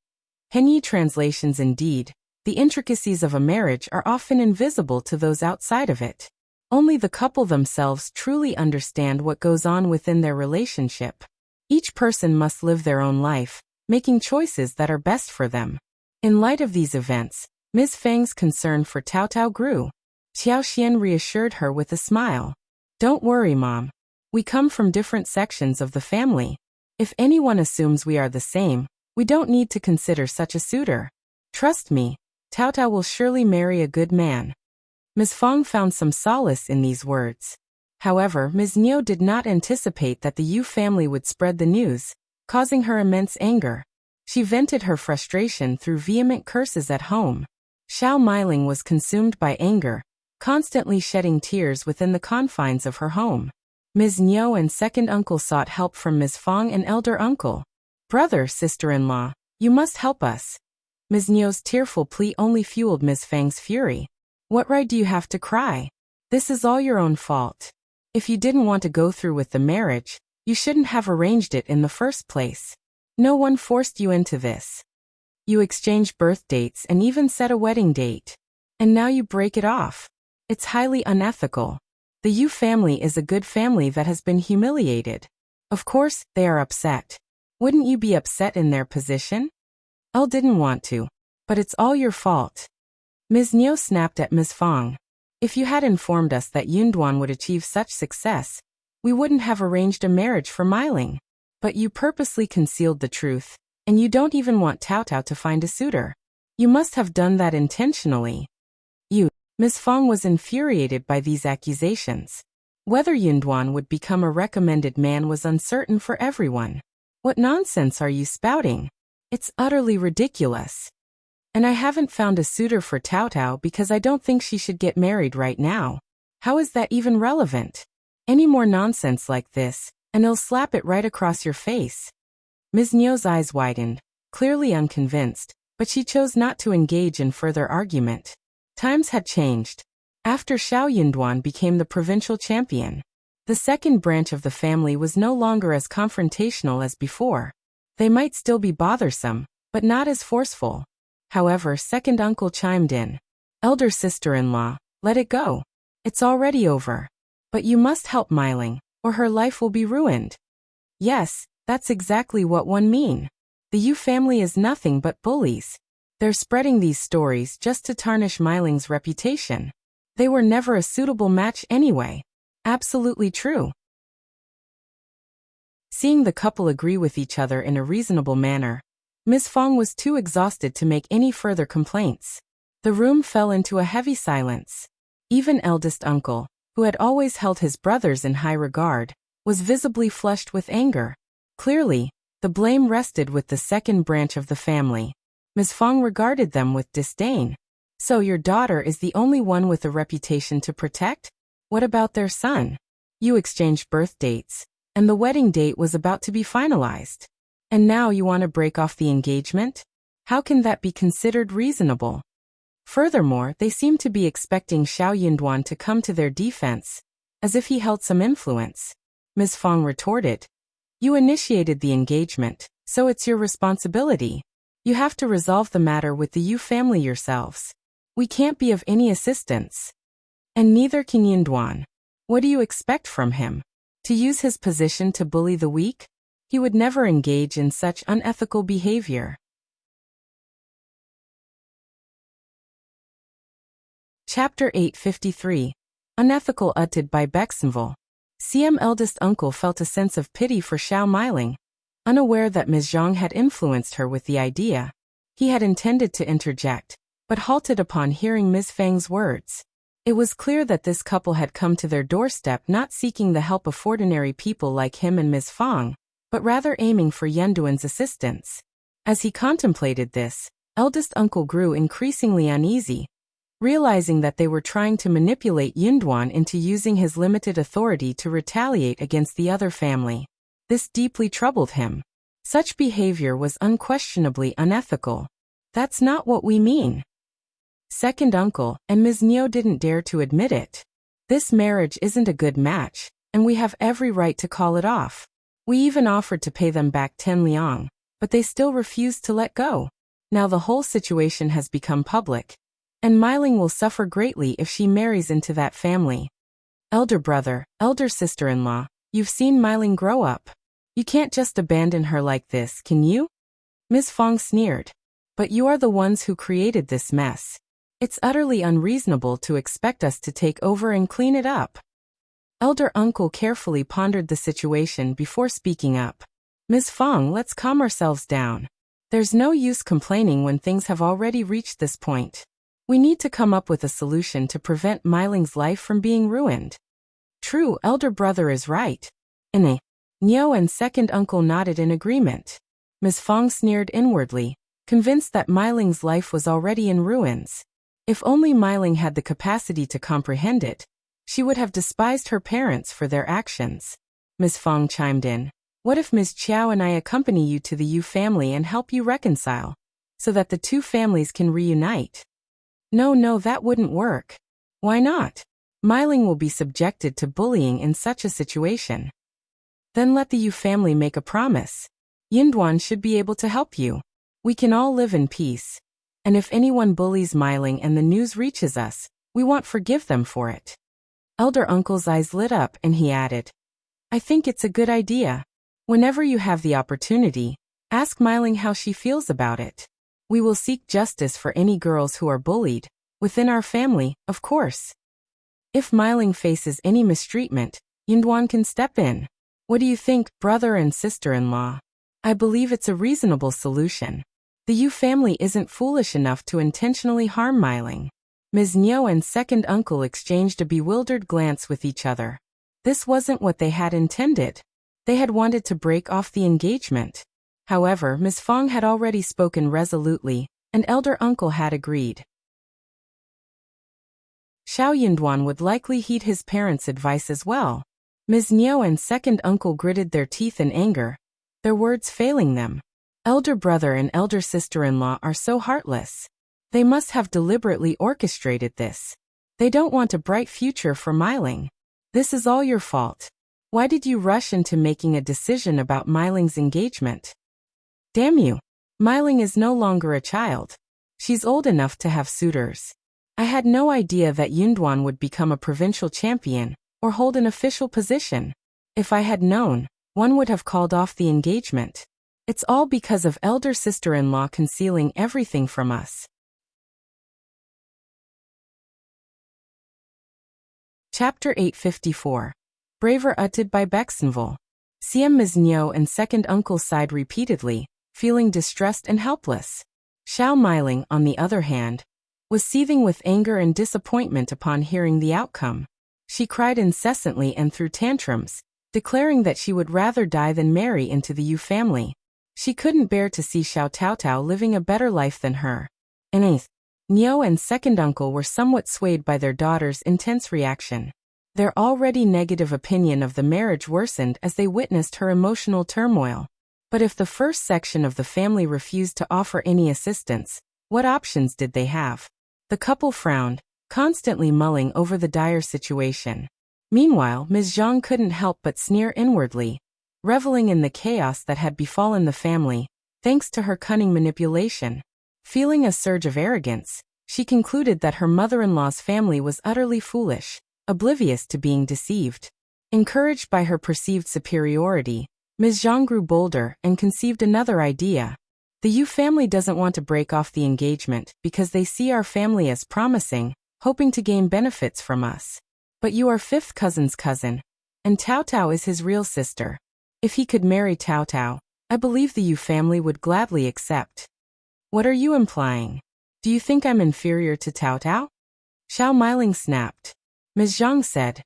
Henyi translations. Indeed, the intricacies of a marriage are often invisible to those outside of it. Only the couple themselves truly understand what goes on within their relationship. Each person must live their own life, making choices that are best for them. In light of these events, Ms. Fang's concern for Tao Tao grew. Xiao Xian reassured her with a smile. "Don't worry, Mom. We come from different sections of the family. If anyone assumes we are the same, we don't need to consider such a suitor. Trust me, Tao Tao will surely marry a good man." Ms. Fang found some solace in these words. However, Ms. Niu did not anticipate that the Yu family would spread the news, causing her immense anger. She vented her frustration through vehement curses at home. Xiao Meiling was consumed by anger, constantly shedding tears within the confines of her home. Ms. Niu and second uncle sought help from Ms. Fang and elder uncle. "Brother, sister-in-law, you must help us." Ms. Niu's tearful plea only fueled Ms. Fang's fury. "What right do you have to cry? This is all your own fault. If you didn't want to go through with the marriage, you shouldn't have arranged it in the first place. No one forced you into this. You exchanged birth dates and even set a wedding date. And now you break it off. It's highly unethical. The Yu family is a good family that has been humiliated. Of course, they are upset. Wouldn't you be upset in their position? Elle didn't want to, but it's all your fault." Ms. Niu snapped at Ms. Fang. "If you had informed us that Yunduan would achieve such success, we wouldn't have arranged a marriage for Meiling. But you purposely concealed the truth, and you don't even want Tao Tao to find a suitor. You must have done that intentionally." Ms. Fang was infuriated by these accusations. Whether Yunduan would become a recommended man was uncertain for everyone. "What nonsense are you spouting? It's utterly ridiculous. And I haven't found a suitor for Tao Tao because I don't think she should get married right now. How is that even relevant? Any more nonsense like this, and I'll slap it right across your face." Ms. Niu's eyes widened, clearly unconvinced, but she chose not to engage in further argument. Times had changed. After Xiao Yunduan became the provincial champion, the second branch of the family was no longer as confrontational as before. They might still be bothersome, but not as forceful. However, second uncle chimed in. "Elder sister-in-law, let it go. It's already over. But you must help Meiling, or her life will be ruined." "Yes, that's exactly what one mean. The Yu family is nothing but bullies. They're spreading these stories just to tarnish Meiling's reputation. They were never a suitable match anyway." Absolutely true. Seeing the couple agree with each other in a reasonable manner, Ms. Fang was too exhausted to make any further complaints. The room fell into a heavy silence. Even eldest uncle, who had always held his brothers in high regard, was visibly flushed with anger. Clearly, the blame rested with the second branch of the family. Ms. Fang regarded them with disdain. "So your daughter is the only one with a reputation to protect? What about their son? You exchanged birth dates, and the wedding date was about to be finalized. And now you want to break off the engagement? How can that be considered reasonable? Furthermore, they seem to be expecting Xiao Yunduan to come to their defense, as if he held some influence." Ms. Fang retorted. "You initiated the engagement, so it's your responsibility. You have to resolve the matter with the Yu family yourselves. We can't be of any assistance. And neither can Yunduan. What do you expect from him? To use his position to bully the weak? He would never engage in such unethical behavior." Chapter 853. Unethical Utted by Bexenville. CM eldest uncle felt a sense of pity for Xiao Meiling. Unaware that Ms. Zhang had influenced her with the idea, he had intended to interject, but halted upon hearing Ms. Fang's words. It was clear that this couple had come to their doorstep not seeking the help of ordinary people like him and Ms. Fang, but rather aiming for Yunduan's assistance. As he contemplated this, eldest uncle grew increasingly uneasy. realizing that they were trying to manipulate Yunduan into using his limited authority to retaliate against the other family. This deeply troubled him. Such behavior was unquestionably unethical. That's not what we mean. Second uncle, and Ms. Niu didn't dare to admit it. This marriage isn't a good match, and we have every right to call it off. We even offered to pay them back 10 liang, but they still refused to let go. Now the whole situation has become public, and Meiling will suffer greatly if she marries into that family. Elder brother, elder sister-in-law, you've seen Meiling grow up. You can't just abandon her like this, can you? Ms. Fong sneered. But you are the ones who created this mess. It's utterly unreasonable to expect us to take over and clean it up. Elder uncle carefully pondered the situation before speaking up. Ms. Fong, let's calm ourselves down. There's no use complaining when things have already reached this point. We need to come up with a solution to prevent Meiling's life from being ruined. True, elder brother is right. Niu and second uncle nodded in agreement. Ms. Fong sneered inwardly, convinced that Meiling's life was already in ruins. If only Meiling had the capacity to comprehend it, she would have despised her parents for their actions. Ms. Fong chimed in. What if Ms. Chiao and I accompany you to the Yu family and help you reconcile, so that the two families can reunite? No, that wouldn't work. Why not? Meiling will be subjected to bullying in such a situation. Then let the Yu family make a promise. Yunduan should be able to help you. We can all live in peace. And if anyone bullies Meiling and the news reaches us, we won't forgive them for it. Elder uncle's eyes lit up and he added, I think it's a good idea. Whenever you have the opportunity, ask Meiling how she feels about it. We will seek justice for any girls who are bullied, within our family, of course. If Meiling faces any mistreatment, Yunduan can step in. What do you think, brother and sister-in-law? I believe it's a reasonable solution. The Yu family isn't foolish enough to intentionally harm Meiling. Ms. Niu and second uncle exchanged a bewildered glance with each other. This wasn't what they had intended. They had wanted to break off the engagement. However, Ms. Fong had already spoken resolutely, and elder uncle had agreed. Xiao Yunduan would likely heed his parents' advice as well. Ms. Niu and second uncle gritted their teeth in anger, their words failing them. Elder brother and elder sister-in-law are so heartless. They must have deliberately orchestrated this. They don't want a bright future for Meiling. This is all your fault. Why did you rush into making a decision about Meiling's engagement? Damn you. Meiling is no longer a child. She's old enough to have suitors. I had no idea that Yunduan would become a provincial champion, or hold an official position. If I had known, one would have called off the engagement. It's all because of elder sister-in-law concealing everything from us. Chapter 854. Braver uttered by Bexenville. Siam Ms. Niu and second uncle sighed repeatedly, feeling distressed and helpless. Xiao Meiling, on the other hand, was seething with anger and disappointment upon hearing the outcome. She cried incessantly and threw tantrums, declaring that she would rather die than marry into the Yu family. She couldn't bear to see Xiao Taotao living a better life than her. Niu and second uncle were somewhat swayed by their daughter's intense reaction. Their already negative opinion of the marriage worsened as they witnessed her emotional turmoil. But if the first section of the family refused to offer any assistance, what options did they have? The couple frowned, constantly mulling over the dire situation. Meanwhile, Ms. Zhang couldn't help but sneer inwardly, reveling in the chaos that had befallen the family, thanks to her cunning manipulation. Feeling a surge of arrogance, she concluded that her mother-in-law's family was utterly foolish, oblivious to being deceived. Encouraged by her perceived superiority, Ms. Zhang grew bolder and conceived another idea. The Yu family doesn't want to break off the engagement because they see our family as promising, hoping to gain benefits from us. But you are fifth cousin's cousin, and Tao Tao is his real sister. If he could marry Tao Tao, I believe the Yu family would gladly accept. What are you implying? Do you think I'm inferior to Tao Tao? Xiao Meiling snapped. Ms. Zhang said,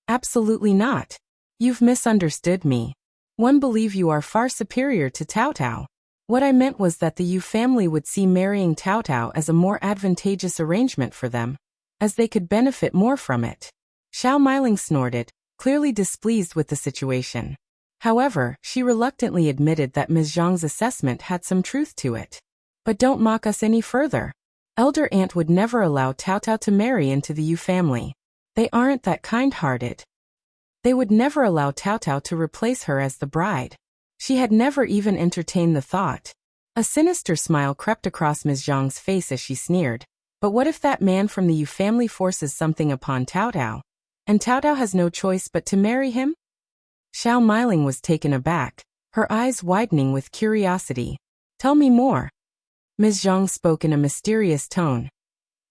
absolutely not. You've misunderstood me. One believe you are far superior to Tao Tao. What I meant was that the Yu family would see marrying Tao Tao as a more advantageous arrangement for them, as they could benefit more from it. Xiao Meiling snorted, clearly displeased with the situation. However, she reluctantly admitted that Ms. Zhang's assessment had some truth to it. But don't mock us any further. Elder Aunt would never allow Tao Tao to marry into the Yu family. They aren't that kind-hearted. They would never allow Tao Tao to replace her as the bride. She had never even entertained the thought. A sinister smile crept across Ms. Zhang's face as she sneered. But what if that man from the Yu family forces something upon Tao Tao, and Tao Tao has no choice but to marry him? Xiao Meiling was taken aback, her eyes widening with curiosity. Tell me more. Ms. Zhang spoke in a mysterious tone.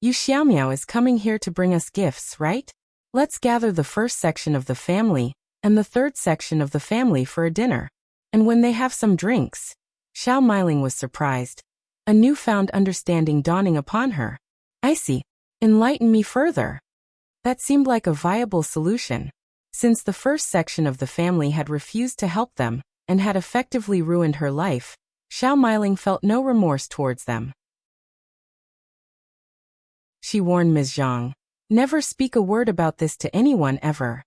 Yu Xiaomiao is coming here to bring us gifts, right? Let's gather the first section of the family and the third section of the family for a dinner. And when they have some drinks. Xiao Meiling was surprised, a newfound understanding dawning upon her. I see. Enlighten me further. That seemed like a viable solution. Since the first section of the family had refused to help them and had effectively ruined her life, Xiao Meiling felt no remorse towards them. She warned Ms. Zhang, never speak a word about this to anyone ever.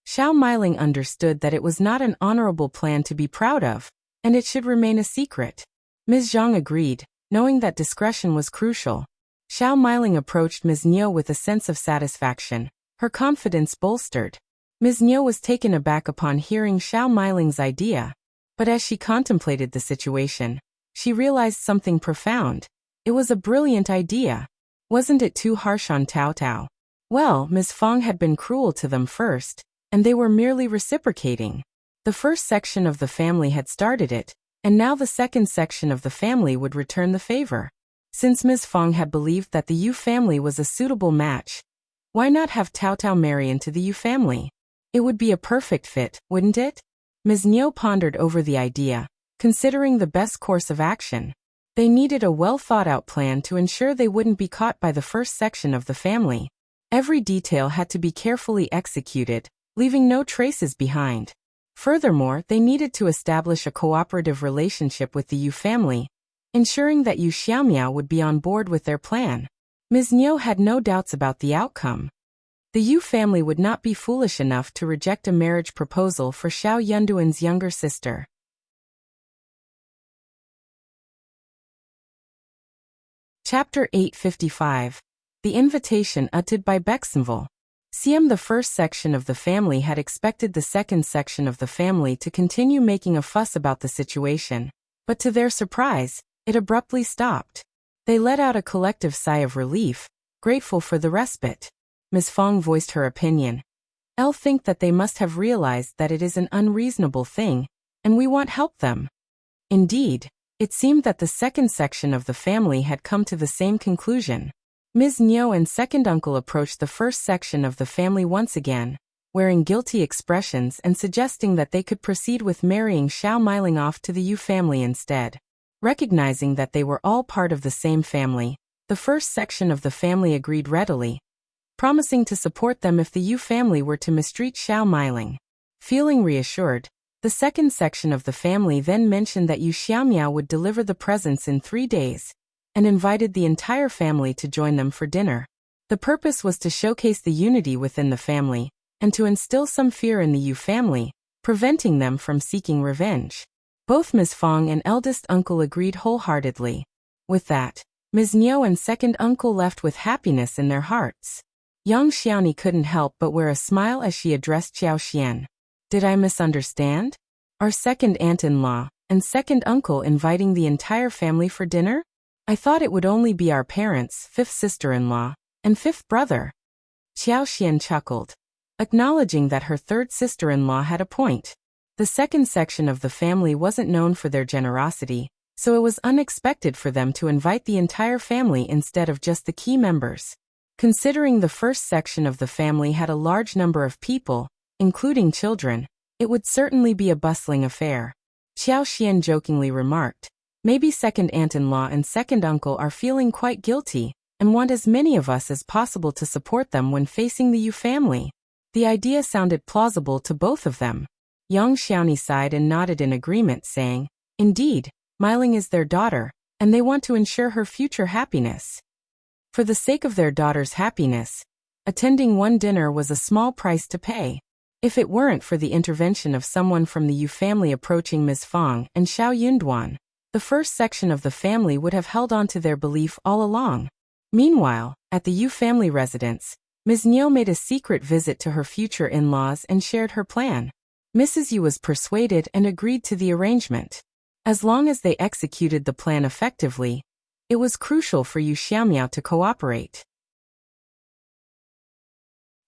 Xiao Meiling understood that it was not an honorable plan to be proud of, and it should remain a secret. Ms. Zhang agreed, knowing that discretion was crucial. Xiao Meiling approached Ms. Niu with a sense of satisfaction, her confidence bolstered. Ms. Niu was taken aback upon hearing Xiao Meiling's idea, but as she contemplated the situation, she realized something profound. It was a brilliant idea. Wasn't it too harsh on Tao Tao? Well, Ms. Fong had been cruel to them first, and they were merely reciprocating. The first section of the family had started it, and now the second section of the family would return the favor. Since Ms. Fong had believed that the Yu family was a suitable match, why not have Tao Tao marry into the Yu family? It would be a perfect fit, wouldn't it? Ms. Niu pondered over the idea, considering the best course of action. They needed a well-thought-out plan to ensure they wouldn't be caught by the first section of the family. Every detail had to be carefully executed, leaving no traces behind. Furthermore, they needed to establish a cooperative relationship with the Yu family, ensuring that Yu Xiaomiao would be on board with their plan. Ms. Niu had no doubts about the outcome. The Yu family would not be foolish enough to reject a marriage proposal for Xiao Yunduan's younger sister. Chapter 855. The invitation uttered by Bexenville. The first section of the family had expected the second section of the family to continue making a fuss about the situation, but to their surprise, it abruptly stopped. They let out a collective sigh of relief, grateful for the respite. Ms. Fong voiced her opinion. I'll think that they must have realized that it is an unreasonable thing, and we won't help them. Indeed, it seemed that the second section of the family had come to the same conclusion. Ms. Niu and second uncle approached the first section of the family once again, wearing guilty expressions and suggesting that they could proceed with marrying Xiao Meiling off to the Yu family instead. Recognizing that they were all part of the same family, the first section of the family agreed readily, promising to support them if the Yu family were to mistreat Xiao Meiling. Feeling reassured, the second section of the family then mentioned that Yu Xiaomiao would deliver the presents in 3 days, and invited the entire family to join them for dinner. The purpose was to showcase the unity within the family, and to instill some fear in the Yu family, preventing them from seeking revenge. Both Ms. Fong and eldest uncle agreed wholeheartedly. With that, Ms. Niu and second uncle left with happiness in their hearts. Yang Xiaoni couldn't help but wear a smile as she addressed Xiao Xian. Did I misunderstand? Our second aunt-in-law and second uncle inviting the entire family for dinner? I thought it would only be our parents, fifth sister-in-law, and fifth brother. Xiao Xian chuckled, acknowledging that her third sister-in-law had a point. The second section of the family wasn't known for their generosity, so it was unexpected for them to invite the entire family instead of just the key members. Considering the first section of the family had a large number of people, including children, it would certainly be a bustling affair. Xiao Xian jokingly remarked, maybe second aunt-in-law and second uncle are feeling quite guilty, and want as many of us as possible to support them when facing the Yu family. The idea sounded plausible to both of them. Yang Xiaoni sighed and nodded in agreement, saying, indeed, Meiling is their daughter, and they want to ensure her future happiness. For the sake of their daughter's happiness, attending one dinner was a small price to pay. If it weren't for the intervention of someone from the Yu family approaching Ms. Fang and Xiao Yunduan, the first section of the family would have held on to their belief all along. Meanwhile, at the Yu family residence, Ms. Niu made a secret visit to her future in-laws and shared her plan. Mrs. Yu was persuaded and agreed to the arrangement. As long as they executed the plan effectively, it was crucial for Yu Xiaomiao to cooperate.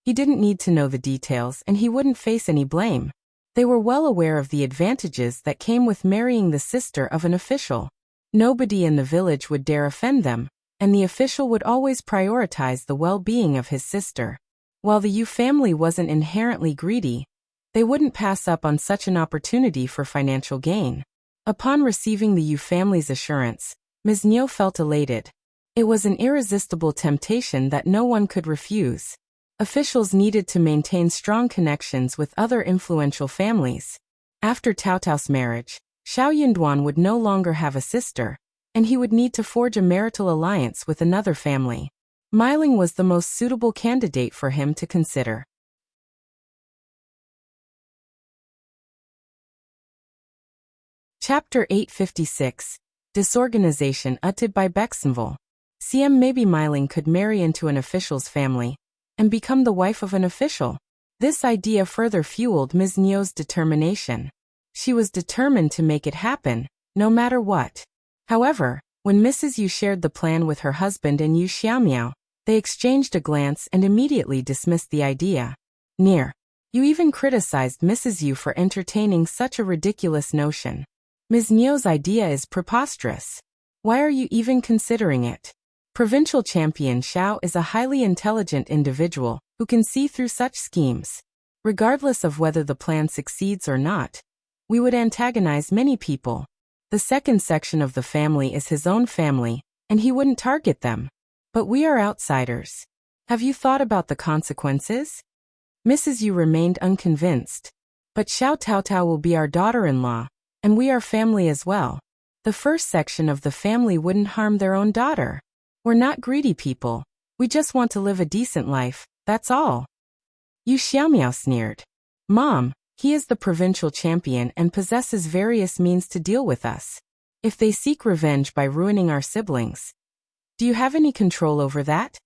He didn't need to know the details and he wouldn't face any blame. They were well aware of the advantages that came with marrying the sister of an official. Nobody in the village would dare offend them, and the official would always prioritize the well-being of his sister. While the Yu family wasn't inherently greedy, they wouldn't pass up on such an opportunity for financial gain. Upon receiving the Yu family's assurance, Ms. Niu felt elated. It was an irresistible temptation that no one could refuse. Officials needed to maintain strong connections with other influential families. After Tao Tao's marriage, Xiao Yunduan would no longer have a sister, and he would need to forge a marital alliance with another family. Miling was the most suitable candidate for him to consider. Chapter 856. Disorganization uttered by Bexenville. CM maybe Miling could marry into an official's family and become the wife of an official. This idea further fueled Ms. Niu's determination. She was determined to make it happen, no matter what. However, when Mrs. Yu shared the plan with her husband and Yu Xiaomiao, they exchanged a glance and immediately dismissed the idea. You even criticized Mrs. Yu for entertaining such a ridiculous notion. Ms. Niu's idea is preposterous. Why are you even considering it? Provincial Champion Xiao is a highly intelligent individual who can see through such schemes. Regardless of whether the plan succeeds or not, we would antagonize many people. The second section of the family is his own family, and he wouldn't target them. But we are outsiders. Have you thought about the consequences? Mrs. Yu remained unconvinced. But Xiao Taotao will be our daughter-in-law, and we are family as well. The first section of the family wouldn't harm their own daughter. We're not greedy people. We just want to live a decent life, that's all. Yu Xiaomiao sneered. Mom, he is the provincial champion and possesses various means to deal with us. If they seek revenge by ruining our siblings, do you have any control over that?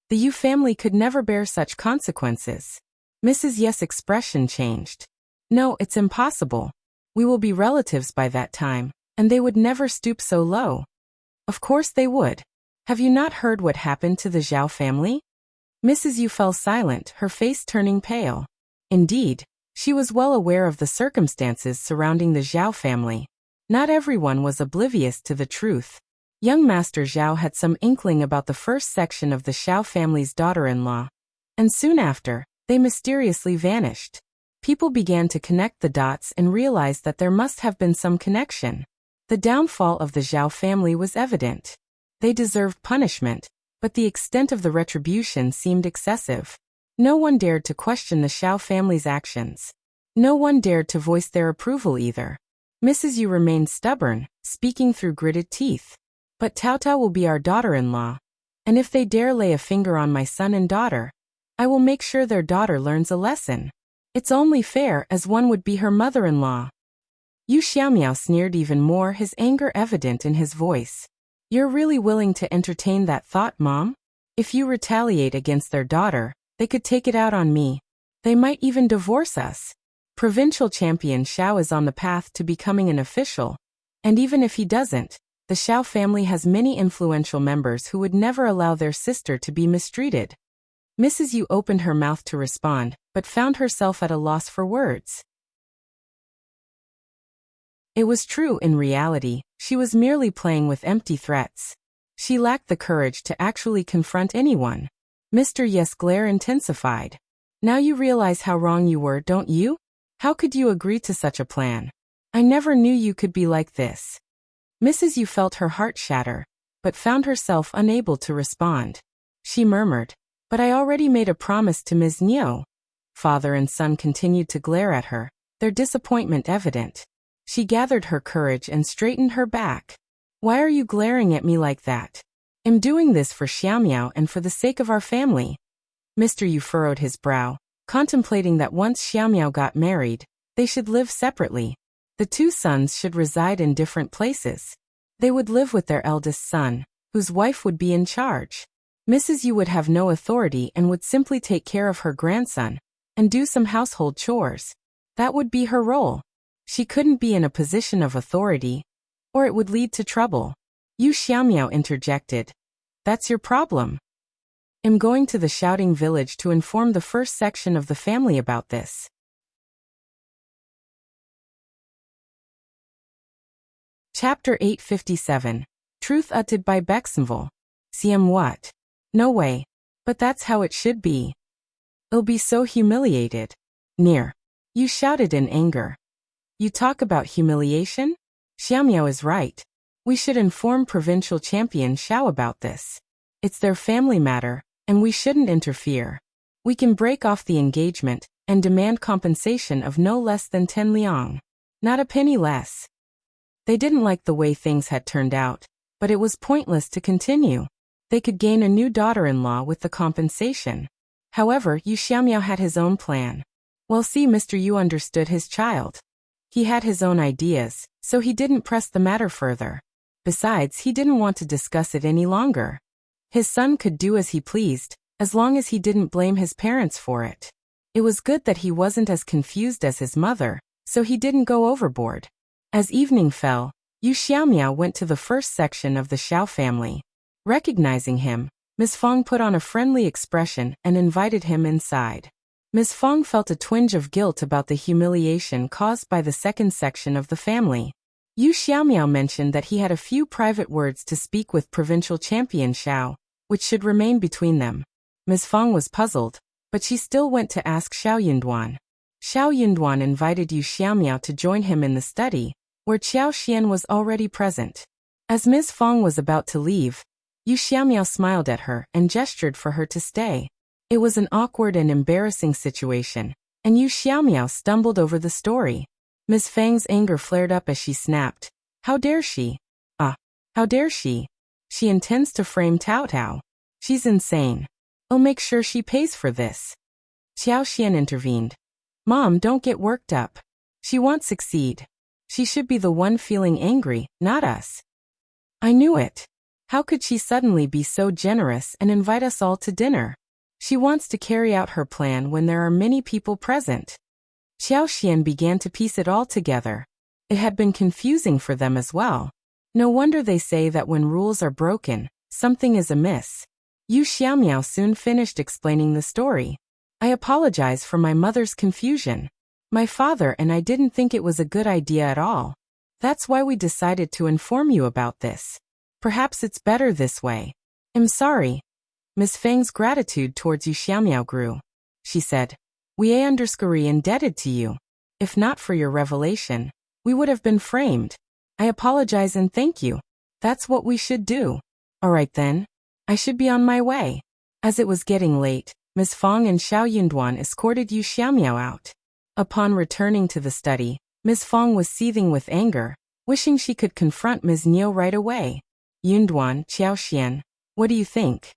The Yu family could never bear such consequences. Mrs. Yes' expression changed. No, it's impossible. We will be relatives by that time, and they would never stoop so low. Of course they would. Have you not heard what happened to the Zhao family? Mrs. Yu fell silent, her face turning pale. Indeed, she was well aware of the circumstances surrounding the Zhao family. Not everyone was oblivious to the truth. Young Master Zhao had some inkling about the first section of the Xiao family's daughter-in-law, and soon after, they mysteriously vanished. People began to connect the dots and realized that there must have been some connection. The downfall of the Zhao family was evident. They deserved punishment, but the extent of the retribution seemed excessive. No one dared to question the Xiao family's actions. No one dared to voice their approval either. Mrs. Yu remained stubborn, speaking through gritted teeth. But Tao Tao will be our daughter-in-law, and if they dare lay a finger on my son and daughter, I will make sure their daughter learns a lesson. It's only fair as one would be her mother-in-law. Yu Xiaomiao sneered even more, his anger evident in his voice. You're really willing to entertain that thought, Mom? If you retaliate against their daughter, they could take it out on me. They might even divorce us. Provincial Champion Xiao is on the path to becoming an official, and even if he doesn't, the Xiao family has many influential members who would never allow their sister to be mistreated. Mrs. Yu opened her mouth to respond, but found herself at a loss for words. It was true in reality, she was merely playing with empty threats. She lacked the courage to actually confront anyone. Mr. Yes' glare intensified. Now you realize how wrong you were, don't you? How could you agree to such a plan? I never knew you could be like this. Mrs. Yu felt her heart shatter, but found herself unable to respond. She murmured, but I already made a promise to Ms. Niu. Father and son continued to glare at her, their disappointment evident. She gathered her courage and straightened her back. Why are you glaring at me like that? I'm doing this for Xiaomiao and for the sake of our family. Mr. Yu furrowed his brow, contemplating that once Xiaomiao got married, they should live separately. The two sons should reside in different places. They would live with their eldest son, whose wife would be in charge. Mrs. Yu would have no authority and would simply take care of her grandson and do some household chores. That would be her role. She couldn't be in a position of authority, or it would lead to trouble. Yu Xiaomiao interjected. That's your problem. I'm going to the shouting village to inform the first section of the family about this. Chapter 857. Truth uttered by Bexenville. CM what? No way. But that's how it should be. I'll be so humiliated. Near. You shouted in anger. You talk about humiliation? Xiaomiao is right. We should inform Provincial Champion Xiao about this. It's their family matter, and we shouldn't interfere. We can break off the engagement and demand compensation of no less than 10 liang. Not a penny less. They didn't like the way things had turned out, but it was pointless to continue. They could gain a new daughter-in-law with the compensation. However, Yu Xiaomiao had his own plan. Well, see, Mr. Yu understood his child. He had his own ideas, so he didn't press the matter further. Besides, he didn't want to discuss it any longer. His son could do as he pleased, as long as he didn't blame his parents for it. It was good that he wasn't as confused as his mother, so he didn't go overboard. As evening fell, Yu Xiaomiao went to the first section of the Xiao family. Recognizing him, Ms. Fong put on a friendly expression and invited him inside. Ms. Fong felt a twinge of guilt about the humiliation caused by the second section of the family. Yu Xiaomiao mentioned that he had a few private words to speak with Provincial Champion Xiao, which should remain between them. Ms. Fong was puzzled, but she still went to ask Xiao Yunduan. Xiao Yunduan invited Yu Xiaomiao to join him in the study, where Qiao Xian was already present. As Ms. Fong was about to leave, Yu Xiaomiao smiled at her and gestured for her to stay. It was an awkward and embarrassing situation, and Yu Xiaomiao stumbled over the story. Ms. Fang's anger flared up as she snapped. How dare she? How dare she? She intends to frame Tao Tao. She's insane. I'll make sure she pays for this. Qiao Xian intervened. Mom, don't get worked up. She won't succeed. She should be the one feeling angry, not us. I knew it. How could she suddenly be so generous and invite us all to dinner? She wants to carry out her plan when there are many people present. Qiao Xian began to piece it all together. It had been confusing for them as well. No wonder they say that when rules are broken, something is amiss. Yu Xiaomiao soon finished explaining the story. I apologize for my mother's confusion. My father and I didn't think it was a good idea at all. That's why we decided to inform you about this. Perhaps it's better this way. I'm sorry. Ms. Fang's gratitude towards Yu Xiaomiao grew. She said, We are indebted to you. If not for your revelation, we would have been framed. I apologize and thank you. That's what we should do. All right then. I should be on my way. As it was getting late, Ms. Fong and Xiao Yunduan escorted Yu Xiaomiao out. Upon returning to the study, Ms. Fong was seething with anger, wishing she could confront Ms. Niu right away. Yunduan, Qiao Xian, what do you think?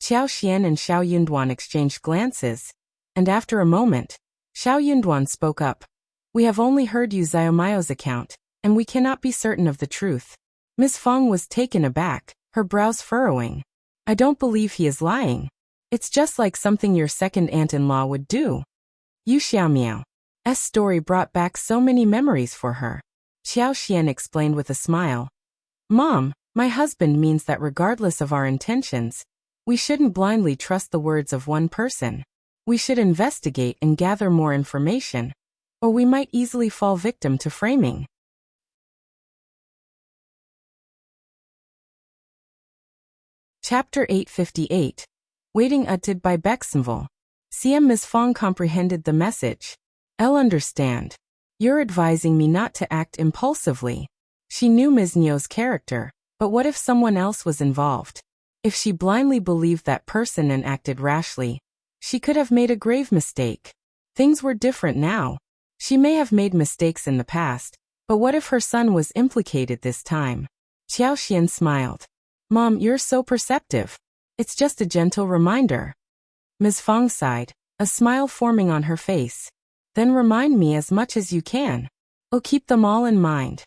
Qiao Xian and Xiao Yunduan exchanged glances, and after a moment, Xiao Yunduan spoke up. We have only heard Yu Xiaomiao's account, and we cannot be certain of the truth. Ms. Fong was taken aback, her brows furrowing. I don't believe he is lying. It's just like something your second aunt-in-law would do. Yu Xiaomiao's story brought back so many memories for her. Qiao Xian explained with a smile. Mom, my husband means that regardless of our intentions, we shouldn't blindly trust the words of one person. We should investigate and gather more information, or we might easily fall victim to framing. Chapter 858. Waiting uttered by Bexenville. CM Ms. Fong comprehended the message. I'll understand. You're advising me not to act impulsively. She knew Ms. Niu's character, but what if someone else was involved? If she blindly believed that person and acted rashly, she could have made a grave mistake. Things were different now. She may have made mistakes in the past, but what if her son was implicated this time? Xiao Xian smiled. Mom, you're so perceptive. It's just a gentle reminder. Ms. Fong sighed, a smile forming on her face. Then remind me as much as you can. I'll keep them all in mind.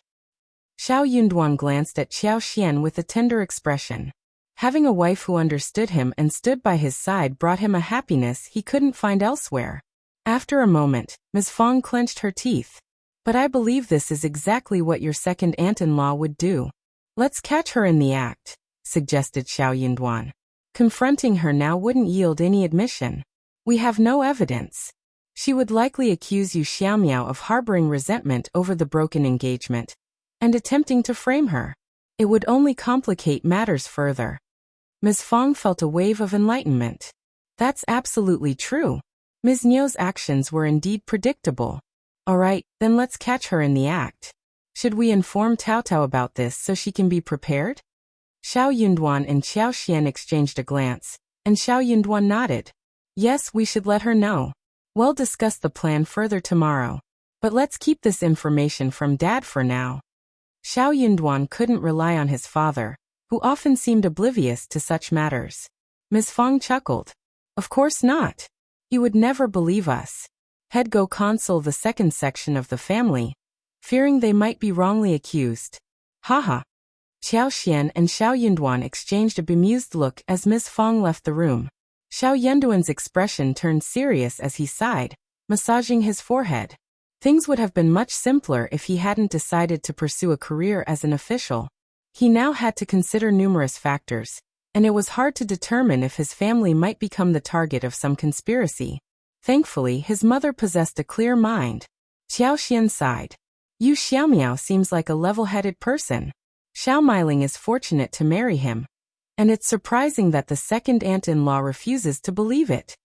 Xiao Yunduan glanced at Xiao Xian with a tender expression. Having a wife who understood him and stood by his side brought him a happiness he couldn't find elsewhere. After a moment, Ms. Fong clenched her teeth. But I believe this is exactly what your second aunt-in-law would do. Let's catch her in the act, suggested Xiao Yunduan. Confronting her now wouldn't yield any admission. We have no evidence. She would likely accuse you Xiaomiao of harboring resentment over the broken engagement and attempting to frame her. It would only complicate matters further. Ms. Fong felt a wave of enlightenment. That's absolutely true. Ms. Niu's actions were indeed predictable. All right, then let's catch her in the act. Should we inform Tao Tao about this so she can be prepared? Xiao Yunduan and Xiao Xian exchanged a glance, and Xiao Yunduan nodded. Yes, we should let her know. We'll discuss the plan further tomorrow. But let's keep this information from Dad for now. Xiao Yunduan couldn't rely on his father, who often seemed oblivious to such matters. Ms. Fong chuckled. Of course not. He would never believe us. Head go console the second section of the family, fearing they might be wrongly accused. Haha. Xiao Xian and Xiao Yunduan exchanged a bemused look as Ms. Fong left the room. Xiao Yunduan's expression turned serious as he sighed, massaging his forehead. Things would have been much simpler if he hadn't decided to pursue a career as an official. He now had to consider numerous factors, and it was hard to determine if his family might become the target of some conspiracy. Thankfully, his mother possessed a clear mind. Xiao Xian sighed. Yu Xiaomiao seems like a level-headed person. Xiao Meiling is fortunate to marry him, and it's surprising that the second aunt-in-law refuses to believe it.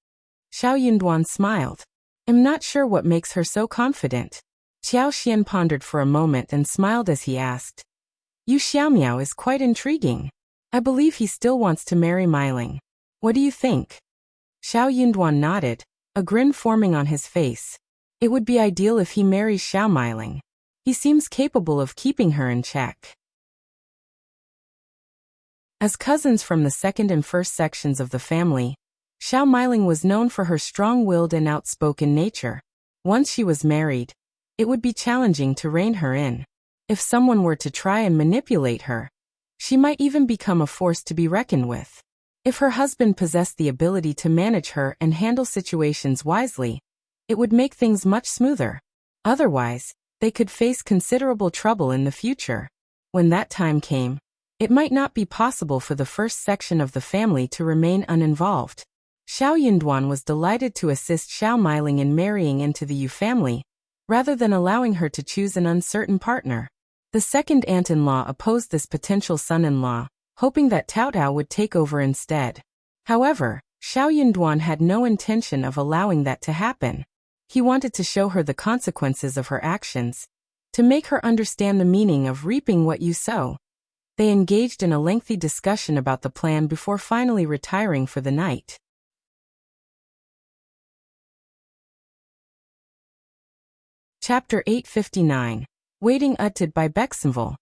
Xiao Yunduan smiled. I'm not sure what makes her so confident. Xiao Xian pondered for a moment and smiled as he asked. Yu Xiaomiao is quite intriguing. I believe he still wants to marry Meiling. What do you think? Xiao Yunduan nodded, a grin forming on his face. It would be ideal if he marries Xiao Meiling. He seems capable of keeping her in check. As cousins from the second and first sections of the family, Xiao Meiling was known for her strong-willed and outspoken nature. Once she was married, it would be challenging to rein her in. If someone were to try and manipulate her, she might even become a force to be reckoned with. If her husband possessed the ability to manage her and handle situations wisely, it would make things much smoother. Otherwise, they could face considerable trouble in the future. When that time came, it might not be possible for the first section of the family to remain uninvolved. Xiao Yunduan was delighted to assist Xiao Meiling in marrying into the Yu family, rather than allowing her to choose an uncertain partner. The second aunt-in-law opposed this potential son-in-law, hoping that Tao Tao would take over instead. However, Xiao Yunduan had no intention of allowing that to happen. He wanted to show her the consequences of her actions, to make her understand the meaning of reaping what you sow. They engaged in a lengthy discussion about the plan before finally retiring for the night. Chapter 859. Waiting utted by Bexenville.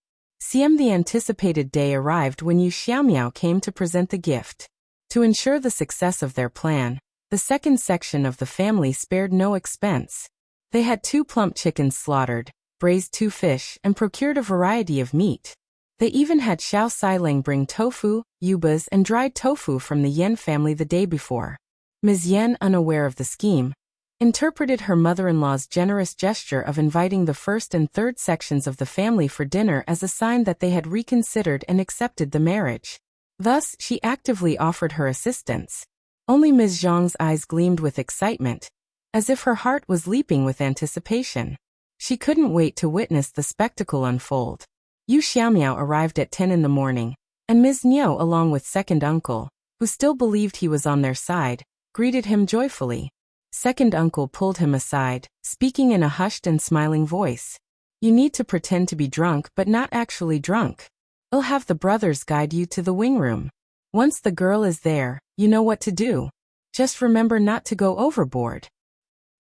The anticipated day arrived when Yu Xiaomiao came to present the gift. To ensure the success of their plan, the second section of the family spared no expense. They had 2 plump chickens slaughtered, braised 2 fish, and procured a variety of meat. They even had Xiao Saileng bring tofu, yubas, and dried tofu from the Yen family the day before. Ms. Yen, unaware of the scheme, interpreted her mother-in-law's generous gesture of inviting the first and third sections of the family for dinner as a sign that they had reconsidered and accepted the marriage. Thus, she actively offered her assistance. Only Ms. Zhang's eyes gleamed with excitement, as if her heart was leaping with anticipation. She couldn't wait to witness the spectacle unfold. Yu Xiaomiao arrived at 10 in the morning, and Ms. Niu, along with second uncle, who still believed he was on their side, greeted him joyfully. Second uncle pulled him aside, speaking in a hushed and smiling voice. You need to pretend to be drunk but not actually drunk. I'll have the brothers guide you to the wing room. Once the girl is there, you know what to do. Just remember not to go overboard.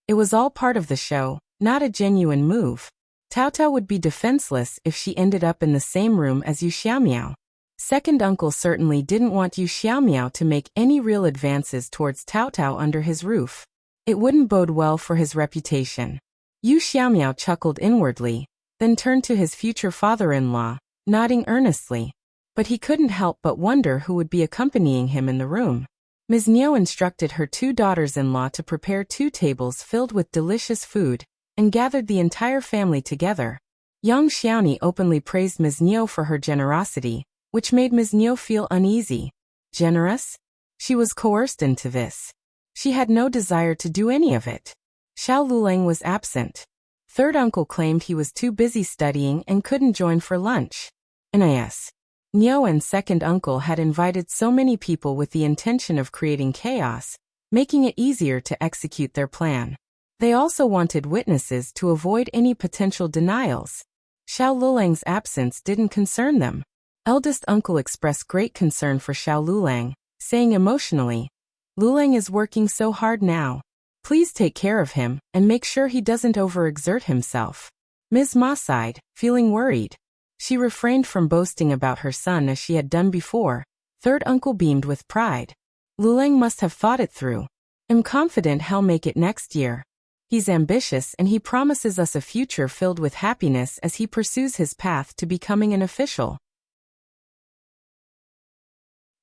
It was all part of the show, not a genuine move. Tao Tao would be defenseless if she ended up in the same room as Yu Xiaomiao. Second uncle certainly didn't want Yu Xiaomiao to make any real advances towards Tao Tao under his roof. It wouldn't bode well for his reputation. Yu Xiaomiao chuckled inwardly, then turned to his future father-in-law, nodding earnestly. But he couldn't help but wonder who would be accompanying him in the room. Ms. Niu instructed her 2 daughters-in-law to prepare 2 tables filled with delicious food, and gathered the entire family together. Yang Xiaoni openly praised Ms. Niu for her generosity, which made Ms. Niu feel uneasy. Generous? She was coerced into this. She had no desire to do any of it. Xiao Lulang was absent. Third uncle claimed he was too busy studying and couldn't join for lunch. NIS. Niu and second uncle had invited so many people with the intention of creating chaos, making it easier to execute their plan. They also wanted witnesses to avoid any potential denials. Xiao Lulang's absence didn't concern them. Eldest uncle expressed great concern for Xiao Lulang, saying emotionally, "Lulang is working so hard now. Please take care of him and make sure he doesn't overexert himself." Ms. Ma sighed, feeling worried. She refrained from boasting about her son as she had done before. Third uncle beamed with pride. "Lulang must have thought it through. I'm confident he'll make it next year. He's ambitious and he promises us a future filled with happiness as he pursues his path to becoming an official."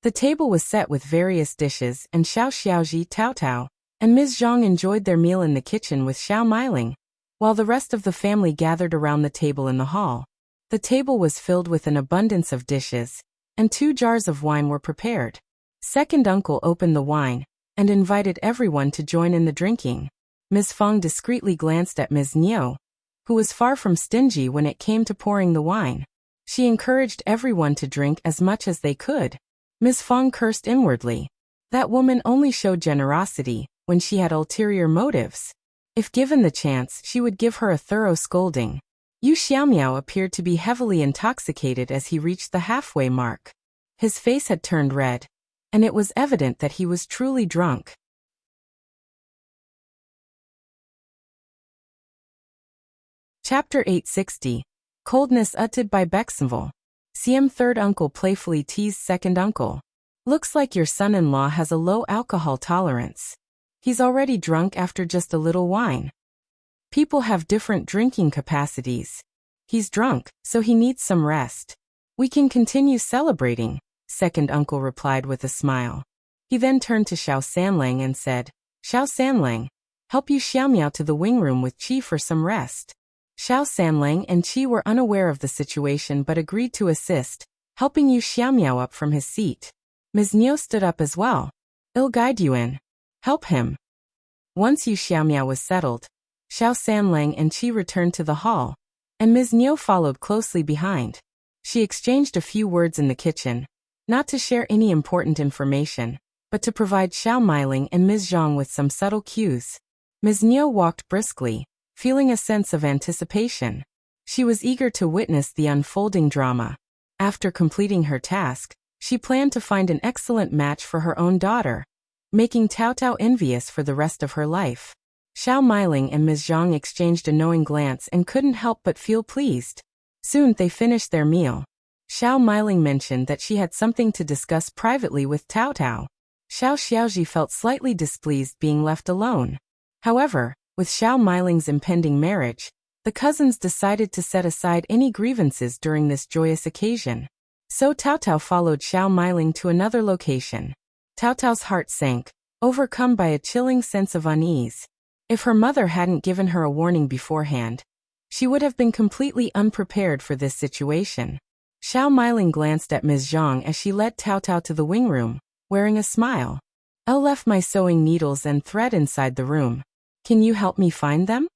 The table was set with various dishes, and Xiao Xiaoji, Tao Tao, and Ms. Zhang enjoyed their meal in the kitchen with Xiao Meiling, while the rest of the family gathered around the table in the hall. The table was filled with an abundance of dishes, and 2 jars of wine were prepared. Second uncle opened the wine, and invited everyone to join in the drinking. Ms. Feng discreetly glanced at Ms. Niu, who was far from stingy when it came to pouring the wine. She encouraged everyone to drink as much as they could. Ms. Feng cursed inwardly. That woman only showed generosity when she had ulterior motives. If given the chance, she would give her a thorough scolding. Yu Xiaomiao appeared to be heavily intoxicated as he reached the halfway mark. His face had turned red, and it was evident that he was truly drunk. Chapter 860. Coldness uttered by Bexenville. CM third uncle playfully teased second uncle. "Looks like your son-in-law has a low alcohol tolerance. He's already drunk after just a little wine. People have different drinking capacities. He's drunk, so he needs some rest. We can continue celebrating," second uncle replied with a smile. He then turned to Xiao Sanlang and said, "Xiao Sanlang, help Yu Xiaomiao to the wing room with Qi for some rest." Xiao Sanlang and Qi were unaware of the situation but agreed to assist, helping Yu Xiaomiao up from his seat. Ms. Niu stood up as well. "I'll guide you in. Help him." Once Yu Xiaomiao was settled, Xiao Sanlang and Qi returned to the hall, and Ms. Niu followed closely behind. She exchanged a few words in the kitchen, not to share any important information, but to provide Xiao Meiling and Ms. Zhang with some subtle cues. Ms. Niu walked briskly, feeling a sense of anticipation. She was eager to witness the unfolding drama. After completing her task, she planned to find an excellent match for her own daughter, making Tao Tao envious for the rest of her life. Xiao Meiling and Ms. Zhang exchanged a knowing glance and couldn't help but feel pleased. Soon they finished their meal. Xiao Meiling mentioned that she had something to discuss privately with Tao Tao. Xiao Xiaoji felt slightly displeased being left alone. However, with Xiao Meiling's impending marriage, the cousins decided to set aside any grievances during this joyous occasion. So Tao Tao followed Xiao Meiling to another location. Tao Tao's heart sank, overcome by a chilling sense of unease. If her mother hadn't given her a warning beforehand, she would have been completely unprepared for this situation. Xiao Meiling glanced at Ms. Zhang as she led Tao Tao to the wing room, wearing a smile. "I left my sewing needles and thread inside the room. Can you help me find them?"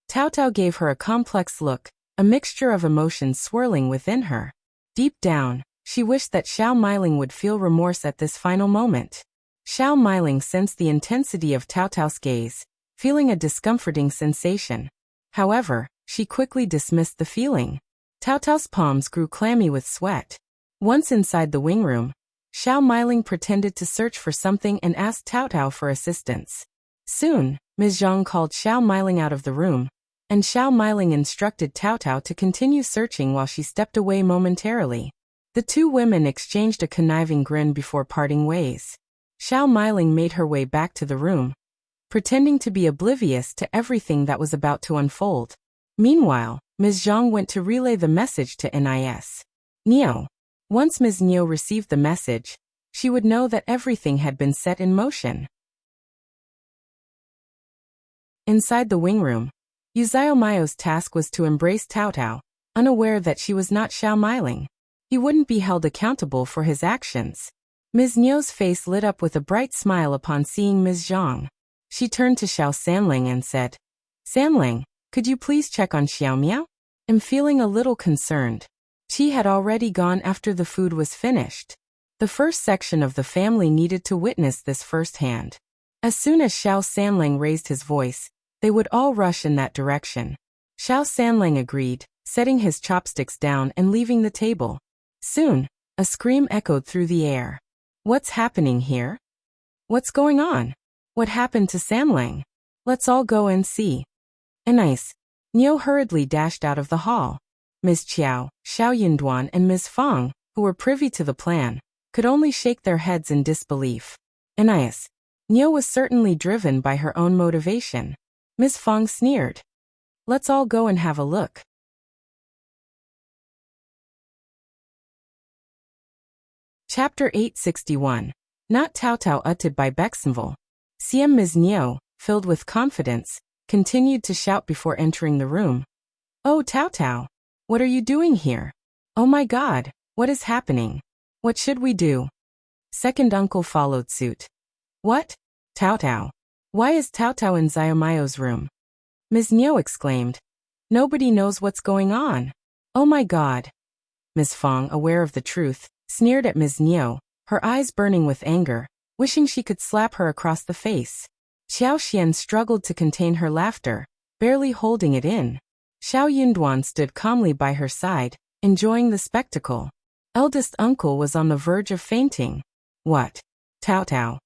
Tao Tao gave her a complex look, a mixture of emotions swirling within her. Deep down, she wished that Xiao Meiling would feel remorse at this final moment. Xiao Meiling sensed the intensity of Tao Tao's gaze, feeling a discomforting sensation. However, she quickly dismissed the feeling. Tao Tao's palms grew clammy with sweat. Once inside the wing room, Xiao Meiling pretended to search for something and asked Tao Tao for assistance. Soon, Ms. Zhang called Xiao Meiling out of the room, and Xiao Miling instructed Tao Tao to continue searching while she stepped away momentarily. The two women exchanged a conniving grin before parting ways. Xiao Miling made her way back to the room, pretending to be oblivious to everything that was about to unfold. Meanwhile, Ms. Zhang went to relay the message to Nis. Neo. Once Ms. Neo received the message, she would know that everything had been set in motion. Inside the wing room, Yuzhao Mao's task was to embrace Tao Tao, unaware that she was not Xiao Miling. He wouldn't be held accountable for his actions. Ms. Neo's face lit up with a bright smile upon seeing Ms. Zhang. She turned to Xiao Sanling and said, Sanling, could you please check on Xiao Miao? I'm feeling a little concerned. She had already gone after the food was finished. The first section of the family needed to witness this firsthand. As soon as Xiao Sanling raised his voice, they would all rush in that direction. Xiao Sanling agreed, setting his chopsticks down and leaving the table. Soon, a scream echoed through the air. What's happening here? What's going on? What happened to Sanling? Let's all go and see. Nice. Neo hurriedly dashed out of the hall. Ms. Qiao, Xiao Yunduan and Ms. Fang, who were privy to the plan, could only shake their heads in disbelief. Nice. Neo was certainly driven by her own motivation. Ms. Fang sneered. Let's all go and have a look. Chapter 861. Not Tao Tao uttered by Bexenville. CM Ms. Neo, filled with confidence, continued to shout before entering the room. Oh Tao Tao, what are you doing here? Oh my God, what is happening? What should we do? Second uncle followed suit. What? Tao Tao. Why is Tao Tao in Xiaomao's room? Ms. Neo exclaimed. Nobody knows what's going on. Oh my God. Ms. Fang, aware of the truth, sneered at Ms. Neo, her eyes burning with anger, wishing she could slap her across the face. Xiao Xian struggled to contain her laughter, barely holding it in. Xiao Yunduan stood calmly by her side, enjoying the spectacle. Eldest uncle was on the verge of fainting. What? Tao Tao.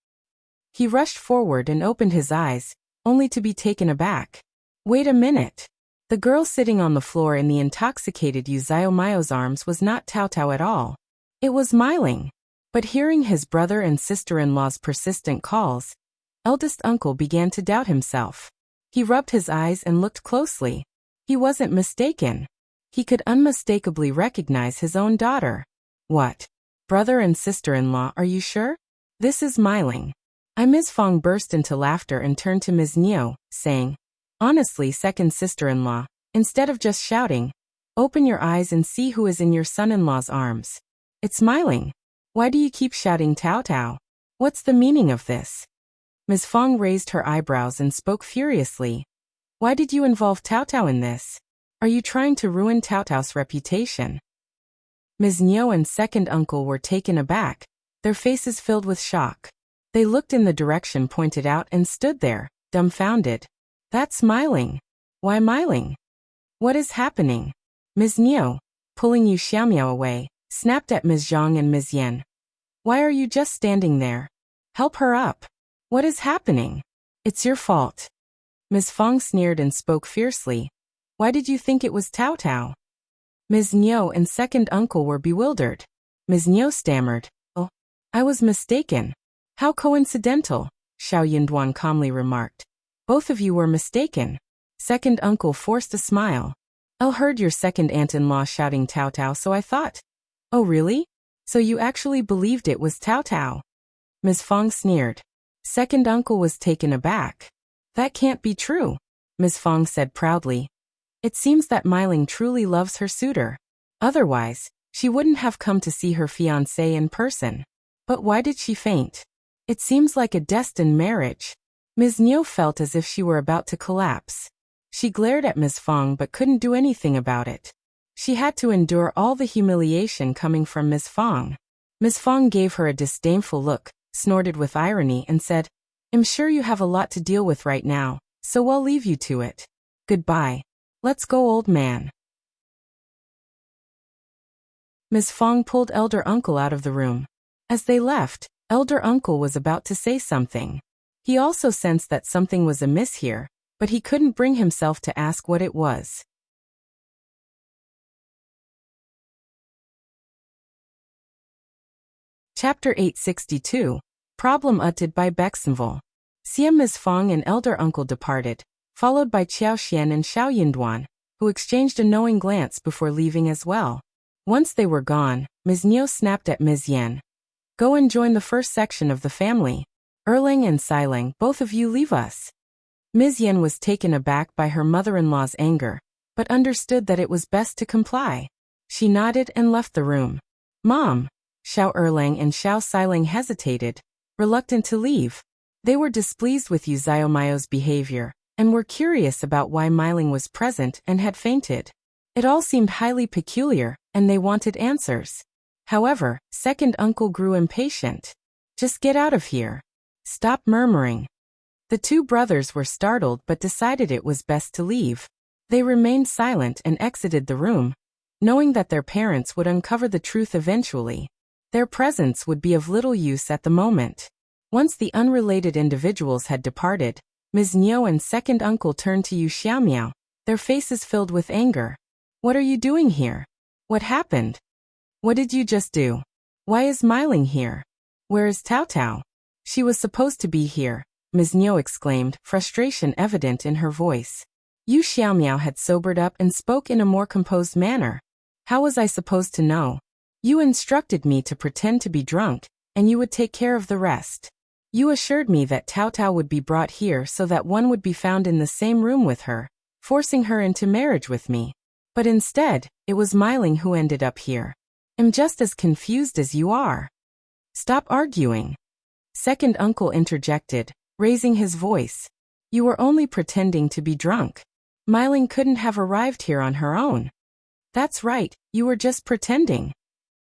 He rushed forward and opened his eyes, only to be taken aback. Wait a minute. The girl sitting on the floor in the intoxicated Yuzhao Mao's arms was not Tao Tao at all. It was Miling. But hearing his brother and sister-in-law's persistent calls, eldest uncle began to doubt himself. He rubbed his eyes and looked closely. He wasn't mistaken. He could unmistakably recognize his own daughter. What? Brother and sister-in-law, are you sure? This is Miling. Ms. Fang burst into laughter and turned to Ms. Neo, saying, honestly, second sister-in-law, instead of just shouting, open your eyes and see who is in your son-in-law's arms. It's Miling. Why do you keep shouting Tao Tao? What's the meaning of this? Ms. Fang raised her eyebrows and spoke furiously. Why did you involve Tao Tao in this? Are you trying to ruin Tao Tao's reputation? Ms. Neo and second uncle were taken aback, their faces filled with shock. They looked in the direction pointed out and stood there, dumbfounded. That's Miling. Why Miling? What is happening? Ms. Neo, pulling Yu Xiaomiao away, snapped at Ms. Zhang and Ms. Yan. Why are you just standing there? Help her up. What is happening? It's your fault. Ms. Fang sneered and spoke fiercely. Why did you think it was Tao Tao? Ms. Neo and second uncle were bewildered. Ms. Neo stammered. Oh, I was mistaken. How coincidental, Xiao Yunduan calmly remarked. Both of you were mistaken. Second uncle forced a smile. I heard your second aunt-in-law shouting Tao Tao, so I thought. Oh really? So you actually believed it was Tao Tao? Ms. Fang sneered. Second uncle was taken aback. That can't be true, Ms. Fang said proudly. It seems that Miling truly loves her suitor. Otherwise, she wouldn't have come to see her fiancé in person. But why did she faint? It seems like a destined marriage. Ms. Neo felt as if she were about to collapse. She glared at Ms. Fang but couldn't do anything about it. She had to endure all the humiliation coming from Ms. Fang. Ms. Fang gave her a disdainful look, snorted with irony and said, I'm sure you have a lot to deal with right now, so I'll leave you to it. Goodbye. Let's go, old man. Ms. Fang pulled elder uncle out of the room. As they left, elder uncle was about to say something. He also sensed that something was amiss here, but he couldn't bring himself to ask what it was. Chapter 862. Problem uttered by Bexenval. Siam Ms. Fong and elder uncle departed, followed by Qiao Xian and Xiao Yinduan, who exchanged a knowing glance before leaving as well. Once they were gone, Ms. Niu snapped at Ms. Yan. Go and join the first section of the family. Erlang and Silang, both of you leave us. Ms. Yan was taken aback by her mother-in-law's anger, but understood that it was best to comply. She nodded and left the room. Mom! Xiao Erlang and Xiao Silang hesitated, reluctant to leave. They were displeased with Yu Xiaomao's behavior, and were curious about why Miling was present and had fainted. It all seemed highly peculiar, and they wanted answers. However, second uncle grew impatient. Just get out of here. Stop murmuring. The two brothers were startled but decided it was best to leave. They remained silent and exited the room, knowing that their parents would uncover the truth eventually. Their presence would be of little use at the moment. Once the unrelated individuals had departed, Ms. Niu and second uncle turned to Yu Xiaomiao, their faces filled with anger. What are you doing here? What happened? What did you just do? Why is Miling here? Where is Tao Tao? She was supposed to be here, Ms. Niu exclaimed, frustration evident in her voice. Yu Xiaomiao had sobered up and spoke in a more composed manner. How was I supposed to know? You instructed me to pretend to be drunk, and you would take care of the rest. You assured me that Tao Tao would be brought here so that one would be found in the same room with her, forcing her into marriage with me. But instead, it was Miling who ended up here. I'm just as confused as you are. Stop arguing. Second uncle interjected, raising his voice. You were only pretending to be drunk. Miling couldn't have arrived here on her own. That's right, you were just pretending.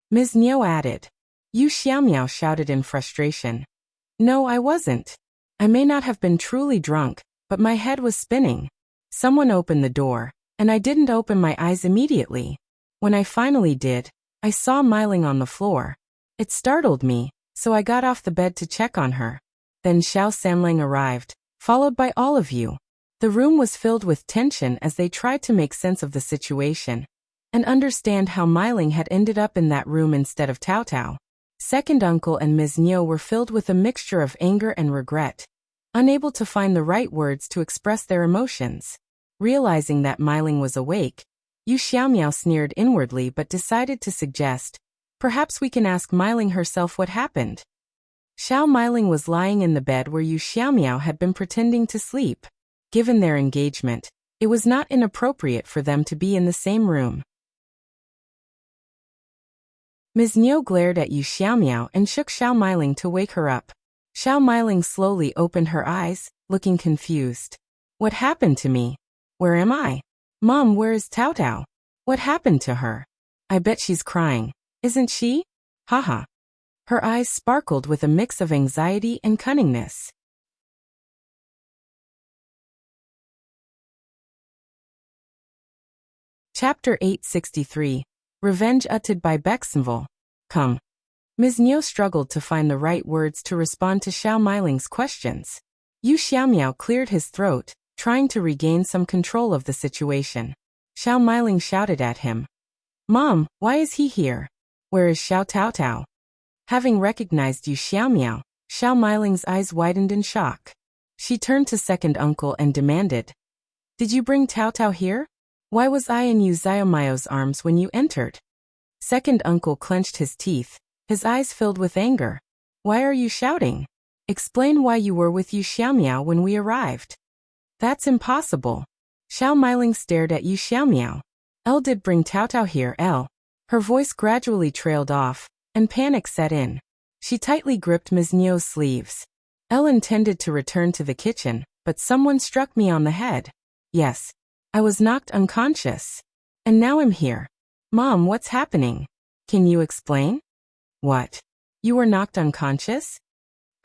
Ms. Niu added. Yu Xiaomiao shouted in frustration. No, I wasn't. I may not have been truly drunk, but my head was spinning. Someone opened the door, and I didn't open my eyes immediately. When I finally did, I saw Miling on the floor. It startled me, so I got off the bed to check on her. Then Xiao Sanlang arrived, followed by all of you. The room was filled with tension as they tried to make sense of the situation and understand how Miling had ended up in that room instead of Tao Tao. Second uncle and Ms. Niu were filled with a mixture of anger and regret, unable to find the right words to express their emotions. Realizing that Miling was awake, Yu Xiaomiao sneered inwardly but decided to suggest, perhaps we can ask Miling herself what happened. Xiao Miling was lying in the bed where Yu Xiaomiao had been pretending to sleep. Given their engagement, it was not inappropriate for them to be in the same room. Ms. Niu glared at Yu Xiaomiao and shook Xiao Miling to wake her up. Xiao Miling slowly opened her eyes, looking confused. What happened to me? Where am I? Mom, where is Tao Tao? What happened to her? I bet she's crying, isn't she? Haha. Her eyes sparkled with a mix of anxiety and cunningness. Chapter 863. Revenge uttered by Bexenval. Come. Ms. Niu struggled to find the right words to respond to Xiao Miling's questions. Yu Xiaomiao cleared his throat, trying to regain some control of the situation. Xiao Miling shouted at him. Mom, why is he here? Where is Xiao Tao Tao? Having recognized Yu Xiaomiao, Xiao Miling's eyes widened in shock. She turned to second uncle and demanded. Did you bring Tao Tao here? Why was I in Yu Xiaomao's arms when you entered? Second uncle clenched his teeth, his eyes filled with anger. Why are you shouting? Explain why you were with Yu Xiaomiao when we arrived. That's impossible. Xiao Miling stared at Yu Xiaomiao. Elle did bring Tao Tao here, Elle. Her voice gradually trailed off, and panic set in. She tightly gripped Ms. Niu's sleeves. Elle intended to return to the kitchen, but someone struck me on the head. Yes. I was knocked unconscious. And now I'm here. Mom, what's happening? Can you explain? What? You were knocked unconscious?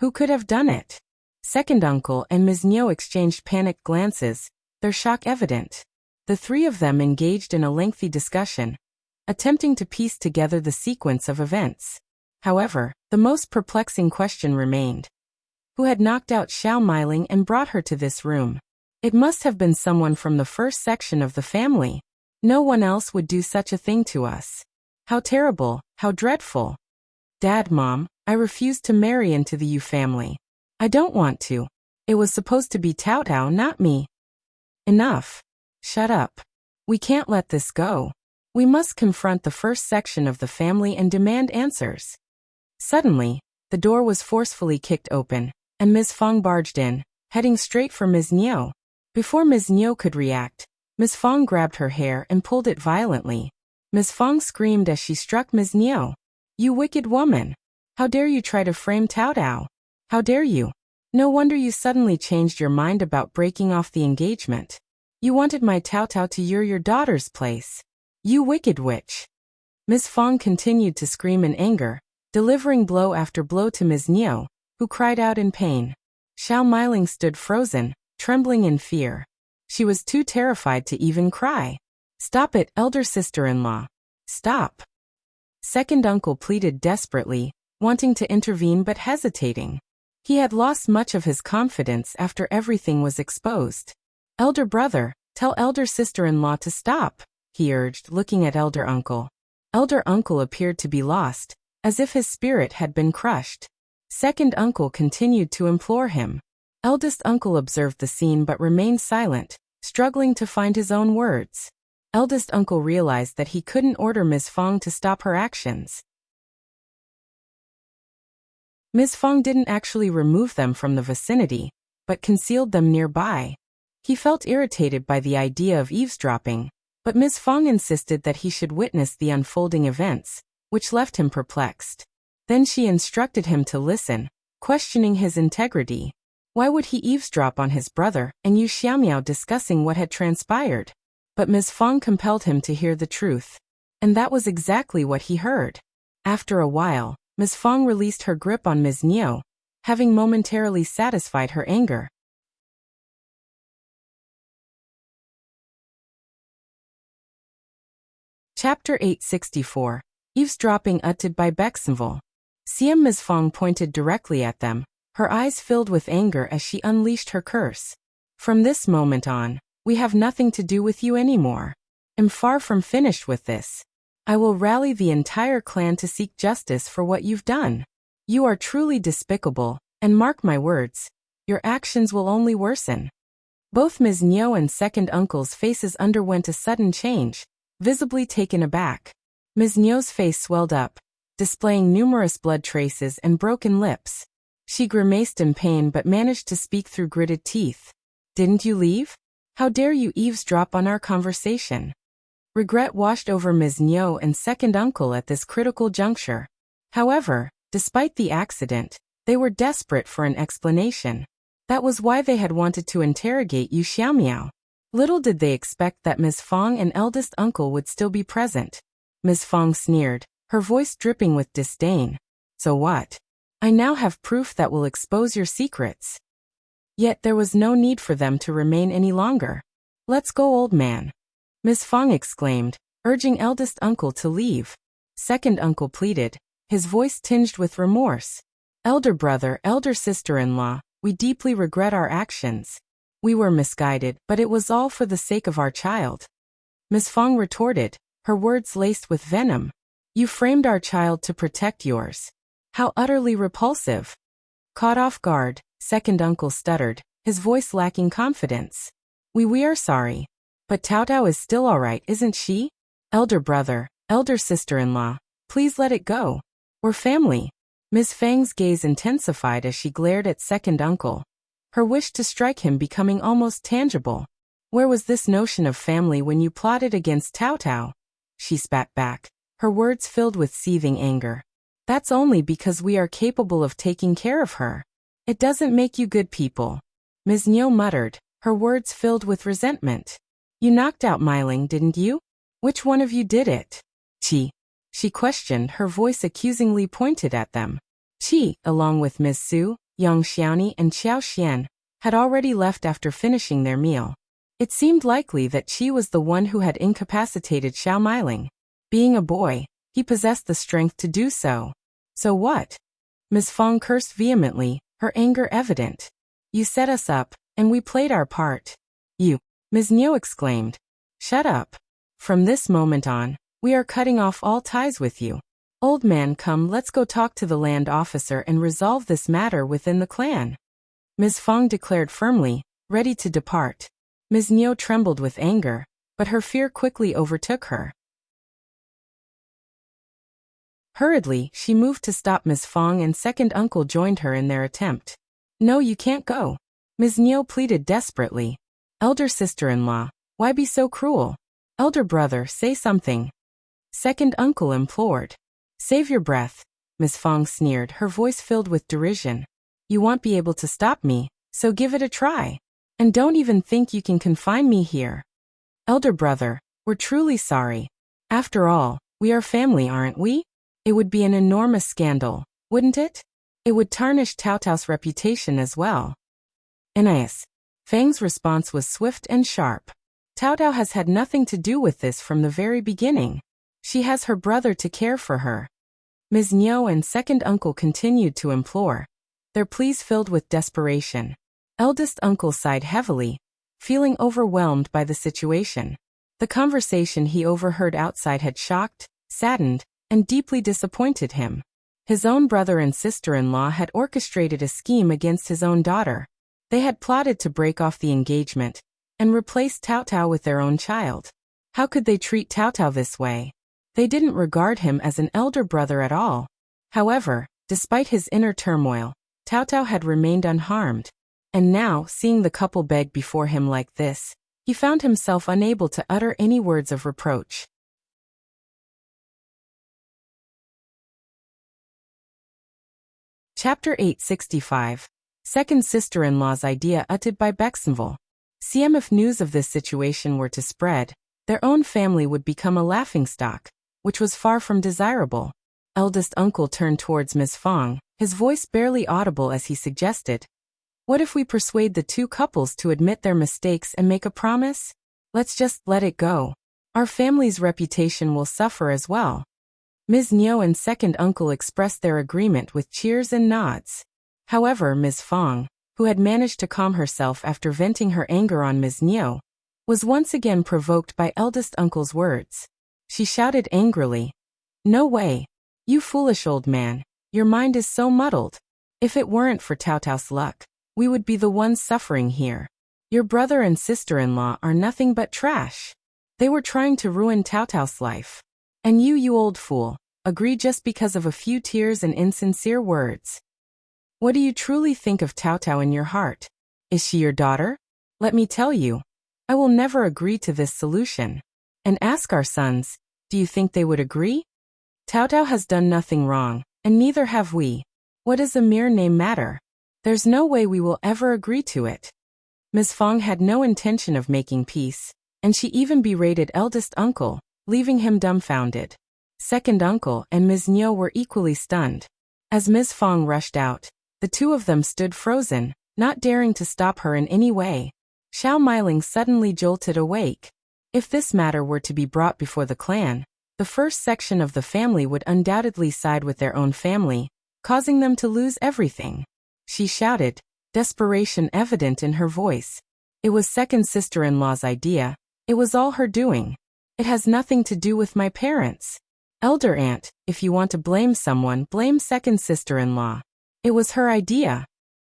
Who could have done it? Second uncle and Ms. Niu exchanged panicked glances, their shock evident. The three of them engaged in a lengthy discussion, attempting to piece together the sequence of events. However, the most perplexing question remained. Who had knocked out Xiao Miling and brought her to this room? It must have been someone from the first section of the family. No one else would do such a thing to us. How terrible, how dreadful. Dad, Mom, I refuse to marry into the Yu family. I don't want to. It was supposed to be Tao Tao, not me. Enough. Shut up. We can't let this go. We must confront the first section of the family and demand answers. Suddenly, the door was forcefully kicked open, and Ms. Fong barged in, heading straight for Ms. Niu. Before Ms. Niu could react, Ms. Fong grabbed her hair and pulled it violently. Ms. Fong screamed as she struck Ms. Niu. You wicked woman! How dare you try to frame Tao Tao? How dare you? No wonder you suddenly changed your mind about breaking off the engagement. You wanted my Tao Tao to your daughter's place. You wicked witch! Ms. Fong continued to scream in anger, delivering blow after blow to Ms. Niu, who cried out in pain. Xiao Meiling stood frozen, trembling in fear. She was too terrified to even cry. Stop it, elder sister-in-law. Stop. Second uncle pleaded desperately, wanting to intervene but hesitating. He had lost much of his confidence after everything was exposed. Elder brother, tell elder sister-in-law to stop, he urged, looking at elder uncle. Elder uncle appeared to be lost, as if his spirit had been crushed. Second uncle continued to implore him. Eldest uncle observed the scene but remained silent, struggling to find his own words. Eldest uncle realized that he couldn't order Ms. Fong to stop her actions. Ms. Fong didn't actually remove them from the vicinity, but concealed them nearby. He felt irritated by the idea of eavesdropping, but Ms. Fong insisted that he should witness the unfolding events, which left him perplexed. Then she instructed him to listen, questioning his integrity. Why would he eavesdrop on his brother and Yu Xiaomiao discussing what had transpired? But Ms. Fong compelled him to hear the truth. And that was exactly what he heard. After a while, Ms. Fong released her grip on Ms. Niu, having momentarily satisfied her anger. Chapter 864. Eavesdropping uttered by Bexenville. Seeing Ms. Fong pointed directly at them, her eyes filled with anger as she unleashed her curse. From this moment on, we have nothing to do with you anymore. I'm far from finished with this. I will rally the entire clan to seek justice for what you've done. You are truly despicable, and mark my words, your actions will only worsen. Both Ms. Niu and second uncle's faces underwent a sudden change, visibly taken aback. Ms. Niu's face swelled up, displaying numerous blood traces and broken lips. She grimaced in pain but managed to speak through gritted teeth. Didn't you leave? How dare you eavesdrop on our conversation? Regret washed over Ms. Niu and second uncle at this critical juncture. However, despite the accident, they were desperate for an explanation. That was why they had wanted to interrogate Yu Xiaomiao. Little did they expect that Ms. Fong and eldest uncle would still be present. Ms. Fong sneered, her voice dripping with disdain. So what? I now have proof that will expose your secrets. Yet there was no need for them to remain any longer. Let's go, old man. Ms. Fong exclaimed, urging eldest uncle to leave. Second uncle pleaded, his voice tinged with remorse. Elder brother, elder sister-in-law, we deeply regret our actions. We were misguided, but it was all for the sake of our child. Ms. Fong retorted, her words laced with venom. You framed our child to protect yours. How utterly repulsive. Caught off guard, second uncle stuttered, his voice lacking confidence. We are sorry. But Tao Tao is still alright, isn't she? Elder brother, elder sister-in-law, please let it go. We're family. Ms. Fang's gaze intensified as she glared at second uncle, her wish to strike him becoming almost tangible. Where was this notion of family when you plotted against Tao Tao? She spat back, her words filled with seething anger. That's only because we are capable of taking care of her. It doesn't make you good people. Ms. Niu muttered, her words filled with resentment. You knocked out Meiling, didn't you? Which one of you did it? She questioned, her voice accusingly pointed at them. She, along with Ms. Su, Yang Xiaoni and Xiao Xian, had already left after finishing their meal. It seemed likely that she was the one who had incapacitated Xiao Meiling. Being a boy, he possessed the strength to do so. So what? Ms. Fong cursed vehemently, her anger evident. You set us up, and we played our part. You, Ms. Niu exclaimed. Shut up. From this moment on, we are cutting off all ties with you. Old man, come, let's go talk to the land officer and resolve this matter within the clan. Ms. Fong declared firmly, ready to depart. Ms. Niu trembled with anger, but her fear quickly overtook her. Hurriedly, she moved to stop Ms. Fong, and second uncle joined her in their attempt. No, you can't go. Ms. Niu pleaded desperately. Elder sister-in-law, why be so cruel? Elder brother, say something. Second uncle implored. Save your breath, Ms. Fong sneered, her voice filled with derision. You won't be able to stop me, so give it a try. And don't even think you can confine me here. Elder brother, we're truly sorry. After all, we are family, aren't we? It would be an enormous scandal, wouldn't it? It would tarnish Tao Tao's reputation as well. Anais. Fang's response was swift and sharp. Tao Tao has had nothing to do with this from the very beginning. She has her brother to care for her. Ms. Niu and second uncle continued to implore, their pleas filled with desperation. Eldest uncle sighed heavily, feeling overwhelmed by the situation. The conversation he overheard outside had shocked, saddened, and deeply disappointed him. His own brother and sister-in-law had orchestrated a scheme against his own daughter. They had plotted to break off the engagement and replace Tao Tao with their own child. How could they treat Tao Tao this way? They didn't regard him as an elder brother at all. However, despite his inner turmoil, Tao Tao had remained unharmed. And now, seeing the couple beg before him like this, he found himself unable to utter any words of reproach. Chapter 865. Second sister-in-law's idea uttered by Bexenville. CM, if news of this situation were to spread, their own family would become a laughingstock, which was far from desirable. Eldest uncle turned towards Ms. Fong, his voice barely audible as he suggested, what if we persuade the two couples to admit their mistakes and make a promise? Let's just let it go. Our family's reputation will suffer as well. Ms. Niu and second uncle expressed their agreement with cheers and nods. However, Ms. Fong, who had managed to calm herself after venting her anger on Ms. Niu, was once again provoked by eldest uncle's words. She shouted angrily, No way! You foolish old man, your mind is so muddled. If it weren't for Tao Tao's luck, we would be the ones suffering here. Your brother and sister-in-law are nothing but trash. They were trying to ruin Tao Tao's life. And you old fool, agree just because of a few tears and insincere words. What do you truly think of Tao Tao in your heart? Is she your daughter? Let me tell you, I will never agree to this solution. And ask our sons, do you think they would agree? Tao Tao has done nothing wrong, and neither have we. What does a mere name matter? There's no way we will ever agree to it. Ms. Fong had no intention of making peace, and she even berated eldest uncle, leaving him dumbfounded. Second uncle and Ms. Niu were equally stunned. As Ms. Fong rushed out, the two of them stood frozen, not daring to stop her in any way. Xiao Meiling suddenly jolted awake. If this matter were to be brought before the clan, the first section of the family would undoubtedly side with their own family, causing them to lose everything. She shouted, desperation evident in her voice. It was second sister-in-law's idea. It was all her doing. It has nothing to do with my parents. Elder aunt, if you want to blame someone, blame second sister-in-law. It was her idea.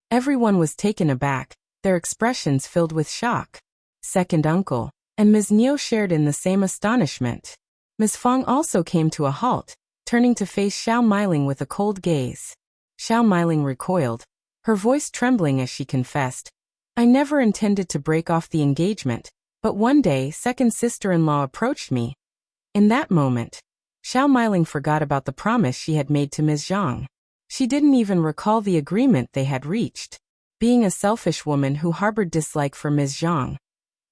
Everyone was taken aback, their expressions filled with shock. Second uncle and Ms. Niu shared in the same astonishment. Ms. Fong also came to a halt, turning to face Xiao Meiling with a cold gaze. Xiao Meiling recoiled, her voice trembling as she confessed, I never intended to break off the engagement, but one day second sister-in-law approached me. In that moment, Xiao Meiling forgot about the promise she had made to Ms. Zhang. She didn't even recall the agreement they had reached. Being a selfish woman who harbored dislike for Ms. Zhang,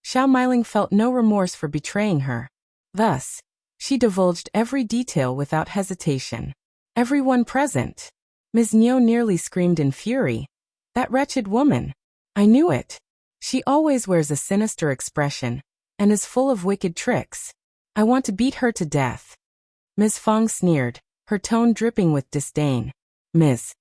Xiao Meiling felt no remorse for betraying her. Thus, she divulged every detail without hesitation. Everyone present. Ms. Niu nearly screamed in fury. That wretched woman. I knew it. She always wears a sinister expression, and is full of wicked tricks. I want to beat her to death. Ms. Fong sneered, her tone dripping with disdain. Ms.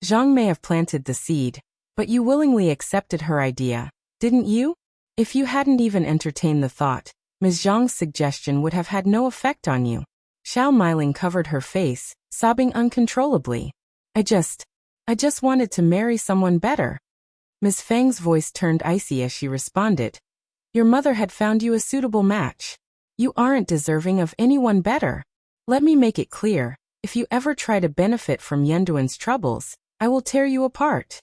Zhang may have planted the seed, But you willingly accepted her idea, didn't you? If you hadn't even entertained the thought, Ms. Zhang's suggestion would have had no effect on you. Xiao Meiling covered her face, sobbing uncontrollably. I just wanted to marry someone better. Ms. Fang's voice turned icy as she responded. Your mother had found you a suitable match. You aren't deserving of anyone better. Let me make it clear, if you ever try to benefit from Yenduan's troubles, I will tear you apart.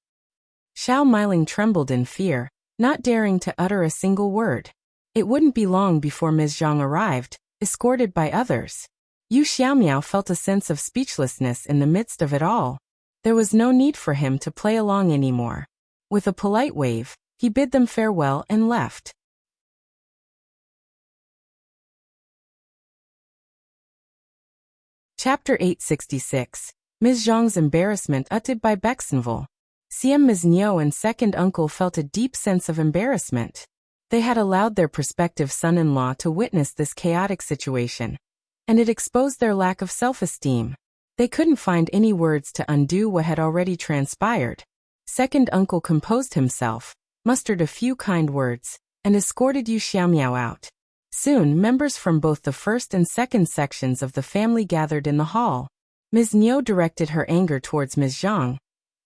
Xiao Meiling trembled in fear, not daring to utter a single word. It wouldn't be long before Ms. Zhang arrived, escorted by others. Yu Xiaomiao felt a sense of speechlessness in the midst of it all. There was no need for him to play along anymore. With a polite wave, he bid them farewell and left. Chapter 866. Ms. Zhang's embarrassment uttered by Bexenville. Siam Ms. Niu and second uncle felt a deep sense of embarrassment. They had allowed their prospective son-in-law to witness this chaotic situation, and it exposed their lack of self-esteem. They couldn't find any words to undo what had already transpired. Second uncle composed himself, mustered a few kind words, and escorted Yu Xiaomiao out. Soon, members from both the first and second sections of the family gathered in the hall. Ms. Niu directed her anger towards Ms. Zhang,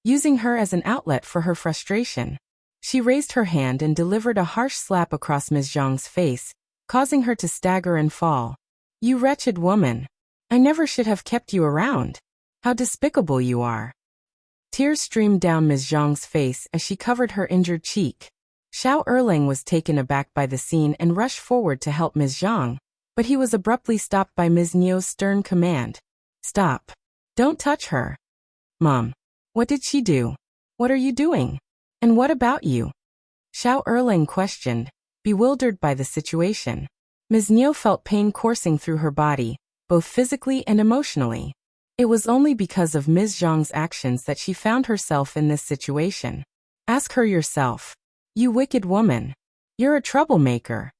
using her as an outlet for her frustration. She raised her hand and delivered a harsh slap across Ms. Zhang's face, causing her to stagger and fall. You wretched woman! I never should have kept you around. How despicable you are! Tears streamed down Ms. Zhang's face as she covered her injured cheek. Xiao Erlang was taken aback by the scene and rushed forward to help Ms. Zhang, but he was abruptly stopped by Ms. Niu's stern command. Stop! Don't touch her! Mom! What did she do? What are you doing? And what about you? Xiao Erlang questioned, bewildered by the situation. Ms. Niu felt pain coursing through her body, both physically and emotionally. It was only because of Ms. Zhang's actions that she found herself in this situation. Ask her yourself. You wicked woman. You're a troublemaker.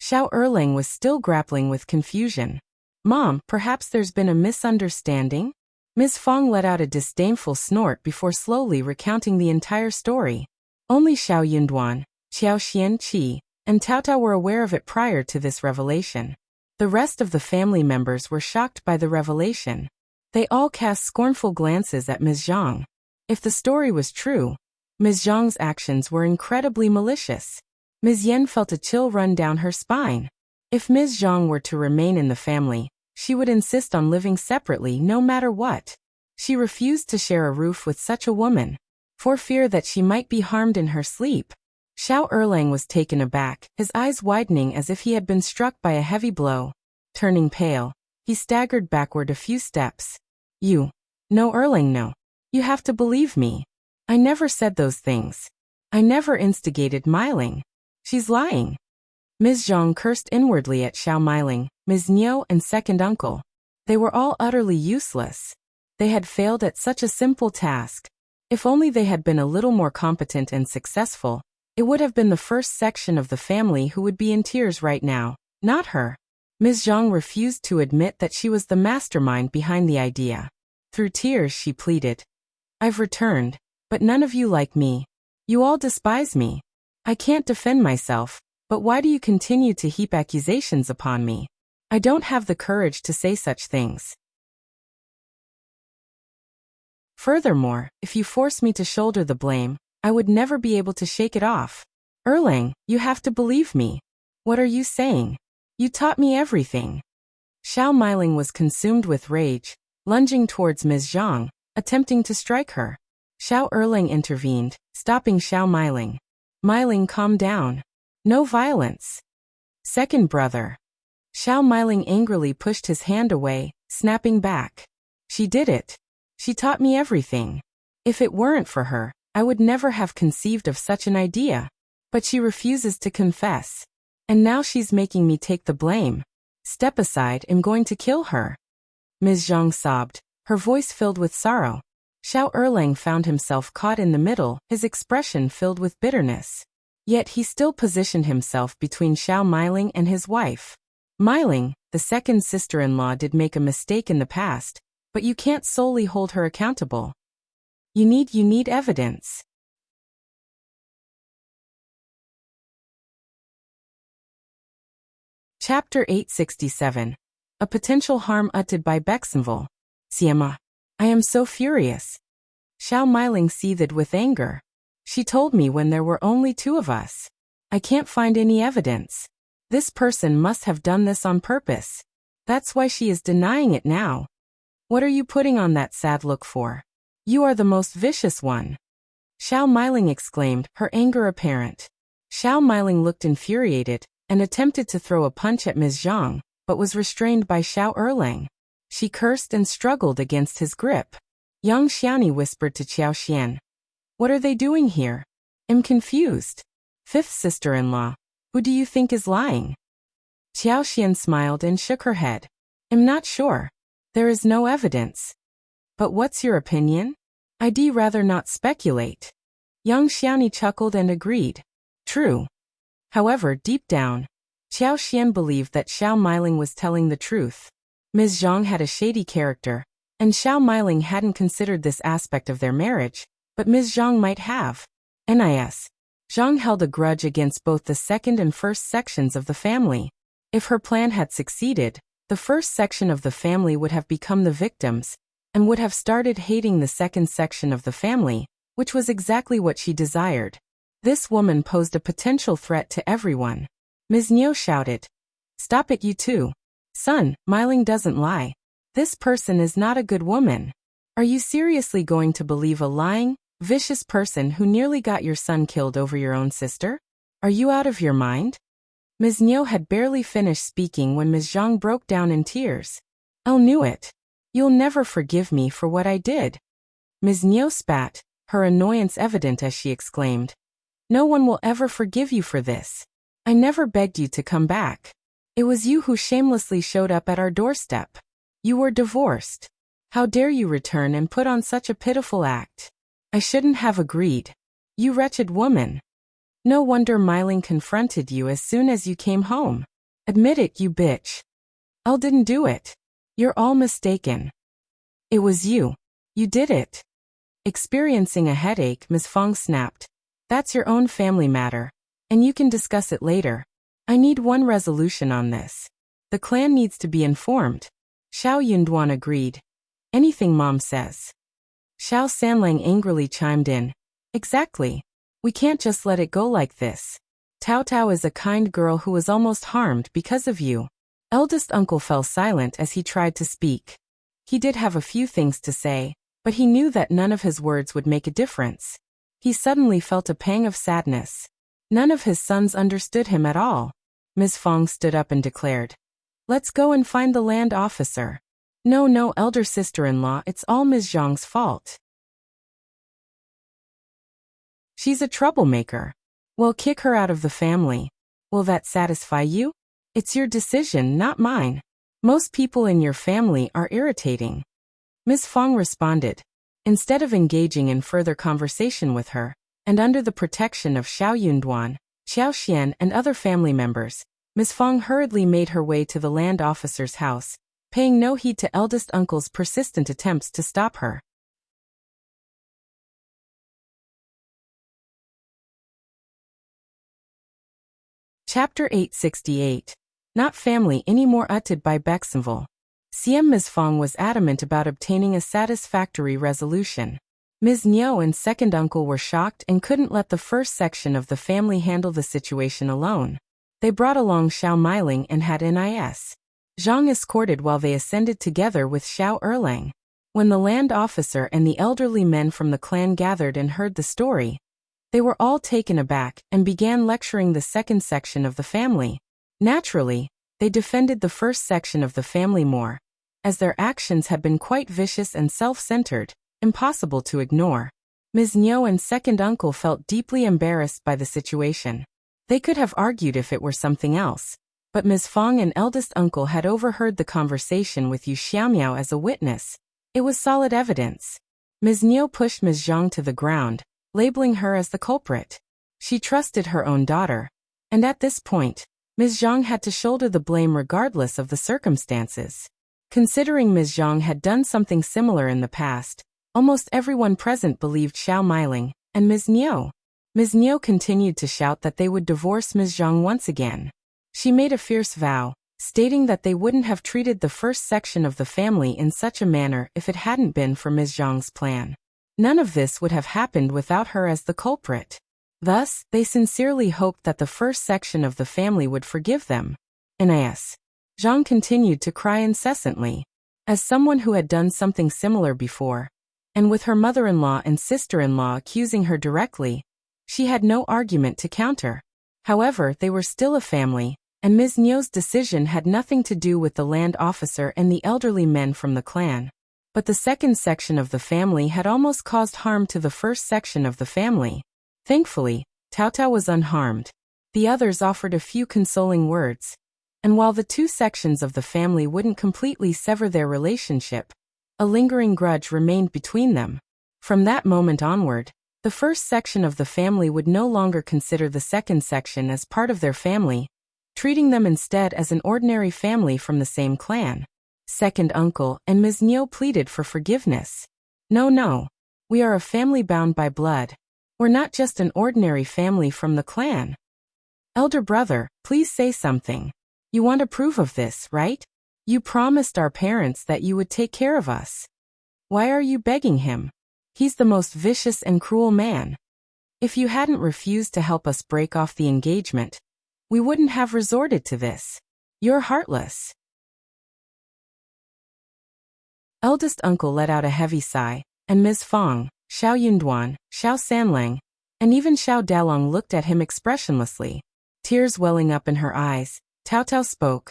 Xiao Erlang was still grappling with confusion. Mom, perhaps there's been a misunderstanding? Ms. Fong let out a disdainful snort before slowly recounting the entire story. Only Xiao Yunduan, Xiao Xianqi, and Tao Tao were aware of it prior to this revelation. The rest of the family members were shocked by the revelation. They all cast scornful glances at Ms. Zhang. If the story was true, Ms. Zhang's actions were incredibly malicious. Ms. Yen felt a chill run down her spine. If Ms. Zhang were to remain in the family, she would insist on living separately no matter what. She refused to share a roof with such a woman, for fear that she might be harmed in her sleep. Xiao Erlang was taken aback, his eyes widening as if he had been struck by a heavy blow. Turning pale, he staggered backward a few steps. No Erlang, no. You have to believe me. I never said those things. I never instigated Meiling. She's lying. Ms. Zhang cursed inwardly at Xiao Meiling, Ms. Niu and second uncle. They were all utterly useless. They had failed at such a simple task. If only they had been a little more competent and successful, it would have been the first section of the family who would be in tears right now, not her. Ms. Zhang refused to admit that she was the mastermind behind the idea. Through tears she pleaded. I've returned, but none of you like me. You all despise me. I can't defend myself, but why do you continue to heap accusations upon me? I don't have the courage to say such things. Furthermore, if you force me to shoulder the blame, I would never be able to shake it off. Erlang, you have to believe me. What are you saying? You taught me everything. Xiao Meiling was consumed with rage, lunging towards Ms. Zhang, attempting to strike her. Xiao Erlang intervened, stopping Xiao Meiling. Meiling, calm down. No violence. Second brother. Xiao Meiling angrily pushed his hand away, snapping back. She did it. She taught me everything. If it weren't for her, I would never have conceived of such an idea. But she refuses to confess. And now she's making me take the blame. Step aside, I'm going to kill her. Ms. Zhang sobbed, her voice filled with sorrow. Xiao Erlang found himself caught in the middle, his expression filled with bitterness. Yet he still positioned himself between Xiao Meiling and his wife. Meiling, the second sister-in-law, did make a mistake in the past, but you can't solely hold her accountable. You need evidence. Chapter 867. A potential harm uttered by Bexenville. Siema. I am so furious. Xiao Meiling seethed with anger. She told me when there were only two of us. I can't find any evidence. This person must have done this on purpose. That's why she is denying it now. What are you putting on that sad look for? You are the most vicious one. Xiao Meiling exclaimed, her anger apparent. Xiao Meiling looked infuriated and attempted to throw a punch at Ms. Zhang, but was restrained by Xiao Erlang. She cursed and struggled against his grip. Yang Xiaoni whispered to Qiao Xian. What are they doing here? I'm confused. Fifth sister-in-law. Who do you think is lying? Qiao Xian smiled and shook her head. I'm not sure. There is no evidence. But what's your opinion? I'd rather not speculate. Yang Xiaoni chuckled and agreed. True. However, deep down, Qiao Xian believed that Xiao Meiling was telling the truth. Ms. Zhang had a shady character, and Xiao Meiling hadn't considered this aspect of their marriage, but Ms. Zhang might have. Nis. Zhang held a grudge against both the second and first sections of the family. If her plan had succeeded, the first section of the family would have become the victims, and would have started hating the second section of the family, which was exactly what she desired. This woman posed a potential threat to everyone. Ms. Niu shouted. Stop it, you two. Son, Meiling doesn't lie. This person is not a good woman. Are you seriously going to believe a lying, vicious person who nearly got your son killed over your own sister? Are you out of your mind? Ms. Niu had barely finished speaking when Ms. Zhang broke down in tears. I knew it. You'll never forgive me for what I did. Ms. Niu spat, her annoyance evident as she exclaimed. No one will ever forgive you for this. I never begged you to come back. It was you who shamelessly showed up at our doorstep. You were divorced. How dare you return and put on such a pitiful act? I shouldn't have agreed. You wretched woman. No wonder Meiling confronted you as soon as you came home. Admit it, you bitch. I didn't do it. You're all mistaken. It was you. You did it. Experiencing a headache, Ms. Fong snapped. That's your own family matter, and you can discuss it later. I need one resolution on this. The clan needs to be informed. Xiao Yunduan agreed. Anything Mom says. Xiao Sanlang angrily chimed in. Exactly. We can't just let it go like this. Tao Tao is a kind girl who was almost harmed because of you. Eldest uncle fell silent as he tried to speak. He did have a few things to say, but he knew that none of his words would make a difference. He suddenly felt a pang of sadness. None of his sons understood him at all. Ms. Fong stood up and declared. Let's go and find the land officer. No, elder sister-in-law, it's all Ms. Zhang's fault. She's a troublemaker. Well, kick her out of the family. Will that satisfy you? It's your decision, not mine. Most people in your family are irritating. Ms. Fong responded. Instead of engaging in further conversation with her, and under the protection of Xiao Yunduan, Xiao Xian and other family members, Ms. Fong hurriedly made her way to the land officer's house, paying no heed to eldest uncle's persistent attempts to stop her. Chapter 868. Not family anymore uttered by Bexenville. CM Ms. Fong was adamant about obtaining a satisfactory resolution. Ms. Niu and second uncle were shocked and couldn't let the first section of the family handle the situation alone. They brought along Xiao Meiling and had Nis. Zhang escorted while they ascended together with Xiao Erlang. When the land officer and the elderly men from the clan gathered and heard the story, they were all taken aback and began lecturing the second section of the family. Naturally, they defended the first section of the family more, as their actions had been quite vicious and self-centered, impossible to ignore. Ms. Niu and second uncle felt deeply embarrassed by the situation. They could have argued if it were something else, but Ms. Fong and eldest uncle had overheard the conversation with Yu Xiaomiao as a witness. It was solid evidence. Ms. Niu pushed Ms. Zhang to the ground, labeling her as the culprit. She trusted her own daughter, and at this point, Ms. Zhang had to shoulder the blame regardless of the circumstances. Considering Ms. Zhang had done something similar in the past, almost everyone present believed Xiao Meiling and Ms. Niu. Ms. Niu continued to shout that they would divorce Ms. Zhang once again. She made a fierce vow, stating that they wouldn't have treated the first section of the family in such a manner if it hadn't been for Ms. Zhang's plan. None of this would have happened without her as the culprit. Thus, they sincerely hoped that the first section of the family would forgive them. N.I.S. Zhang continued to cry incessantly. As someone who had done something similar before, and with her mother-in-law and sister-in-law accusing her directly, she had no argument to counter. However, they were still a family, and Ms. Niu's decision had nothing to do with the land officer and the elderly men from the clan. But the second section of the family had almost caused harm to the first section of the family. Thankfully, Cao Cao was unharmed. The others offered a few consoling words. And while the two sections of the family wouldn't completely sever their relationship, a lingering grudge remained between them. From that moment onward, the first section of the family would no longer consider the second section as part of their family, treating them instead as an ordinary family from the same clan. Second uncle and Ms. Niu pleaded for forgiveness. No. We are a family bound by blood. We're not just an ordinary family from the clan. Elder brother, please say something. You want a proof of this, right? You promised our parents that you would take care of us. Why are you begging him? He's the most vicious and cruel man. If you hadn't refused to help us break off the engagement, we wouldn't have resorted to this. You're heartless. Eldest uncle let out a heavy sigh, and Ms. Fong, Xiao Yunduan, Xiao Sanlang, and even Xiao Dalong looked at him expressionlessly. Tears welling up in her eyes, Cao Cao spoke.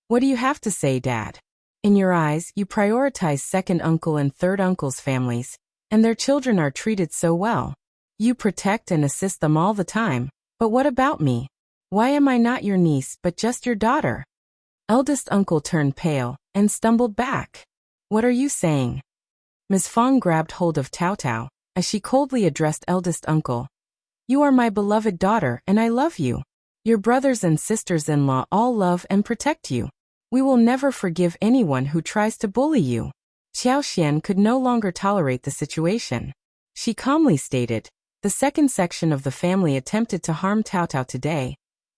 What do you have to say, Dad? In your eyes, you prioritize second uncle and third uncle's families, and their children are treated so well. You protect and assist them all the time, but what about me? Why am I not your niece but just your daughter? Eldest uncle turned pale and stumbled back. What are you saying? Ms. Fong grabbed hold of Cao Cao as she coldly addressed eldest uncle. You are my beloved daughter and I love you. Your brothers and sisters-in-law all love and protect you. We will never forgive anyone who tries to bully you. Xiao Xian could no longer tolerate the situation. She calmly stated, the second section of the family attempted to harm Cao Cao today,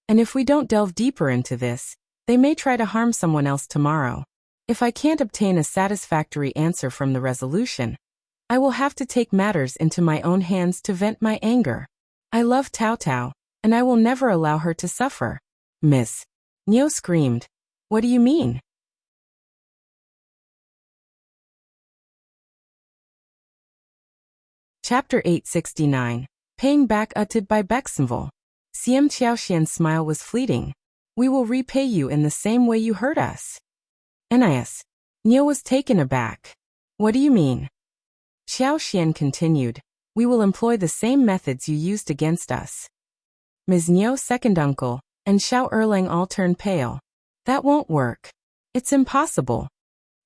and if we don't delve deeper into this, they may try to harm someone else tomorrow. If I can't obtain a satisfactory answer from the resolution, I will have to take matters into my own hands to vent my anger. I love Cao Cao, and I will never allow her to suffer. Miss Niu screamed. What do you mean? Chapter 869. Paying back uttered by Bexenville. CM Xiaoxian's smile was fleeting. We will repay you in the same way you hurt us. NIS. Niu was taken aback. What do you mean? Xiaoxian continued. We will employ the same methods you used against us. Ms. Niu's second uncle and Xiao Erlang all turned pale. That won't work. It's impossible.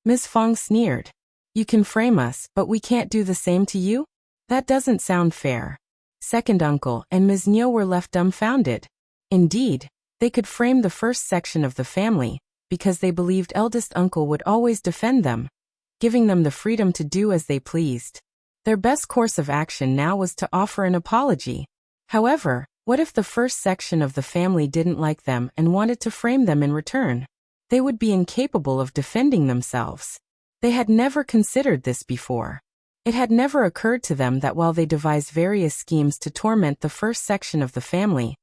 Ms. Fong sneered. You can frame us, but we can't do the same to you? That doesn't sound fair. Second uncle and Ms. Niu were left dumbfounded. Indeed, they could frame the first section of the family, because they believed eldest uncle would always defend them, giving them the freedom to do as they pleased. Their best course of action now was to offer an apology. However, what if the first section of the family didn't like them and wanted to frame them in return? They would be incapable of defending themselves. They had never considered this before. It had never occurred to them that while they devised various schemes to torment the first section of the family,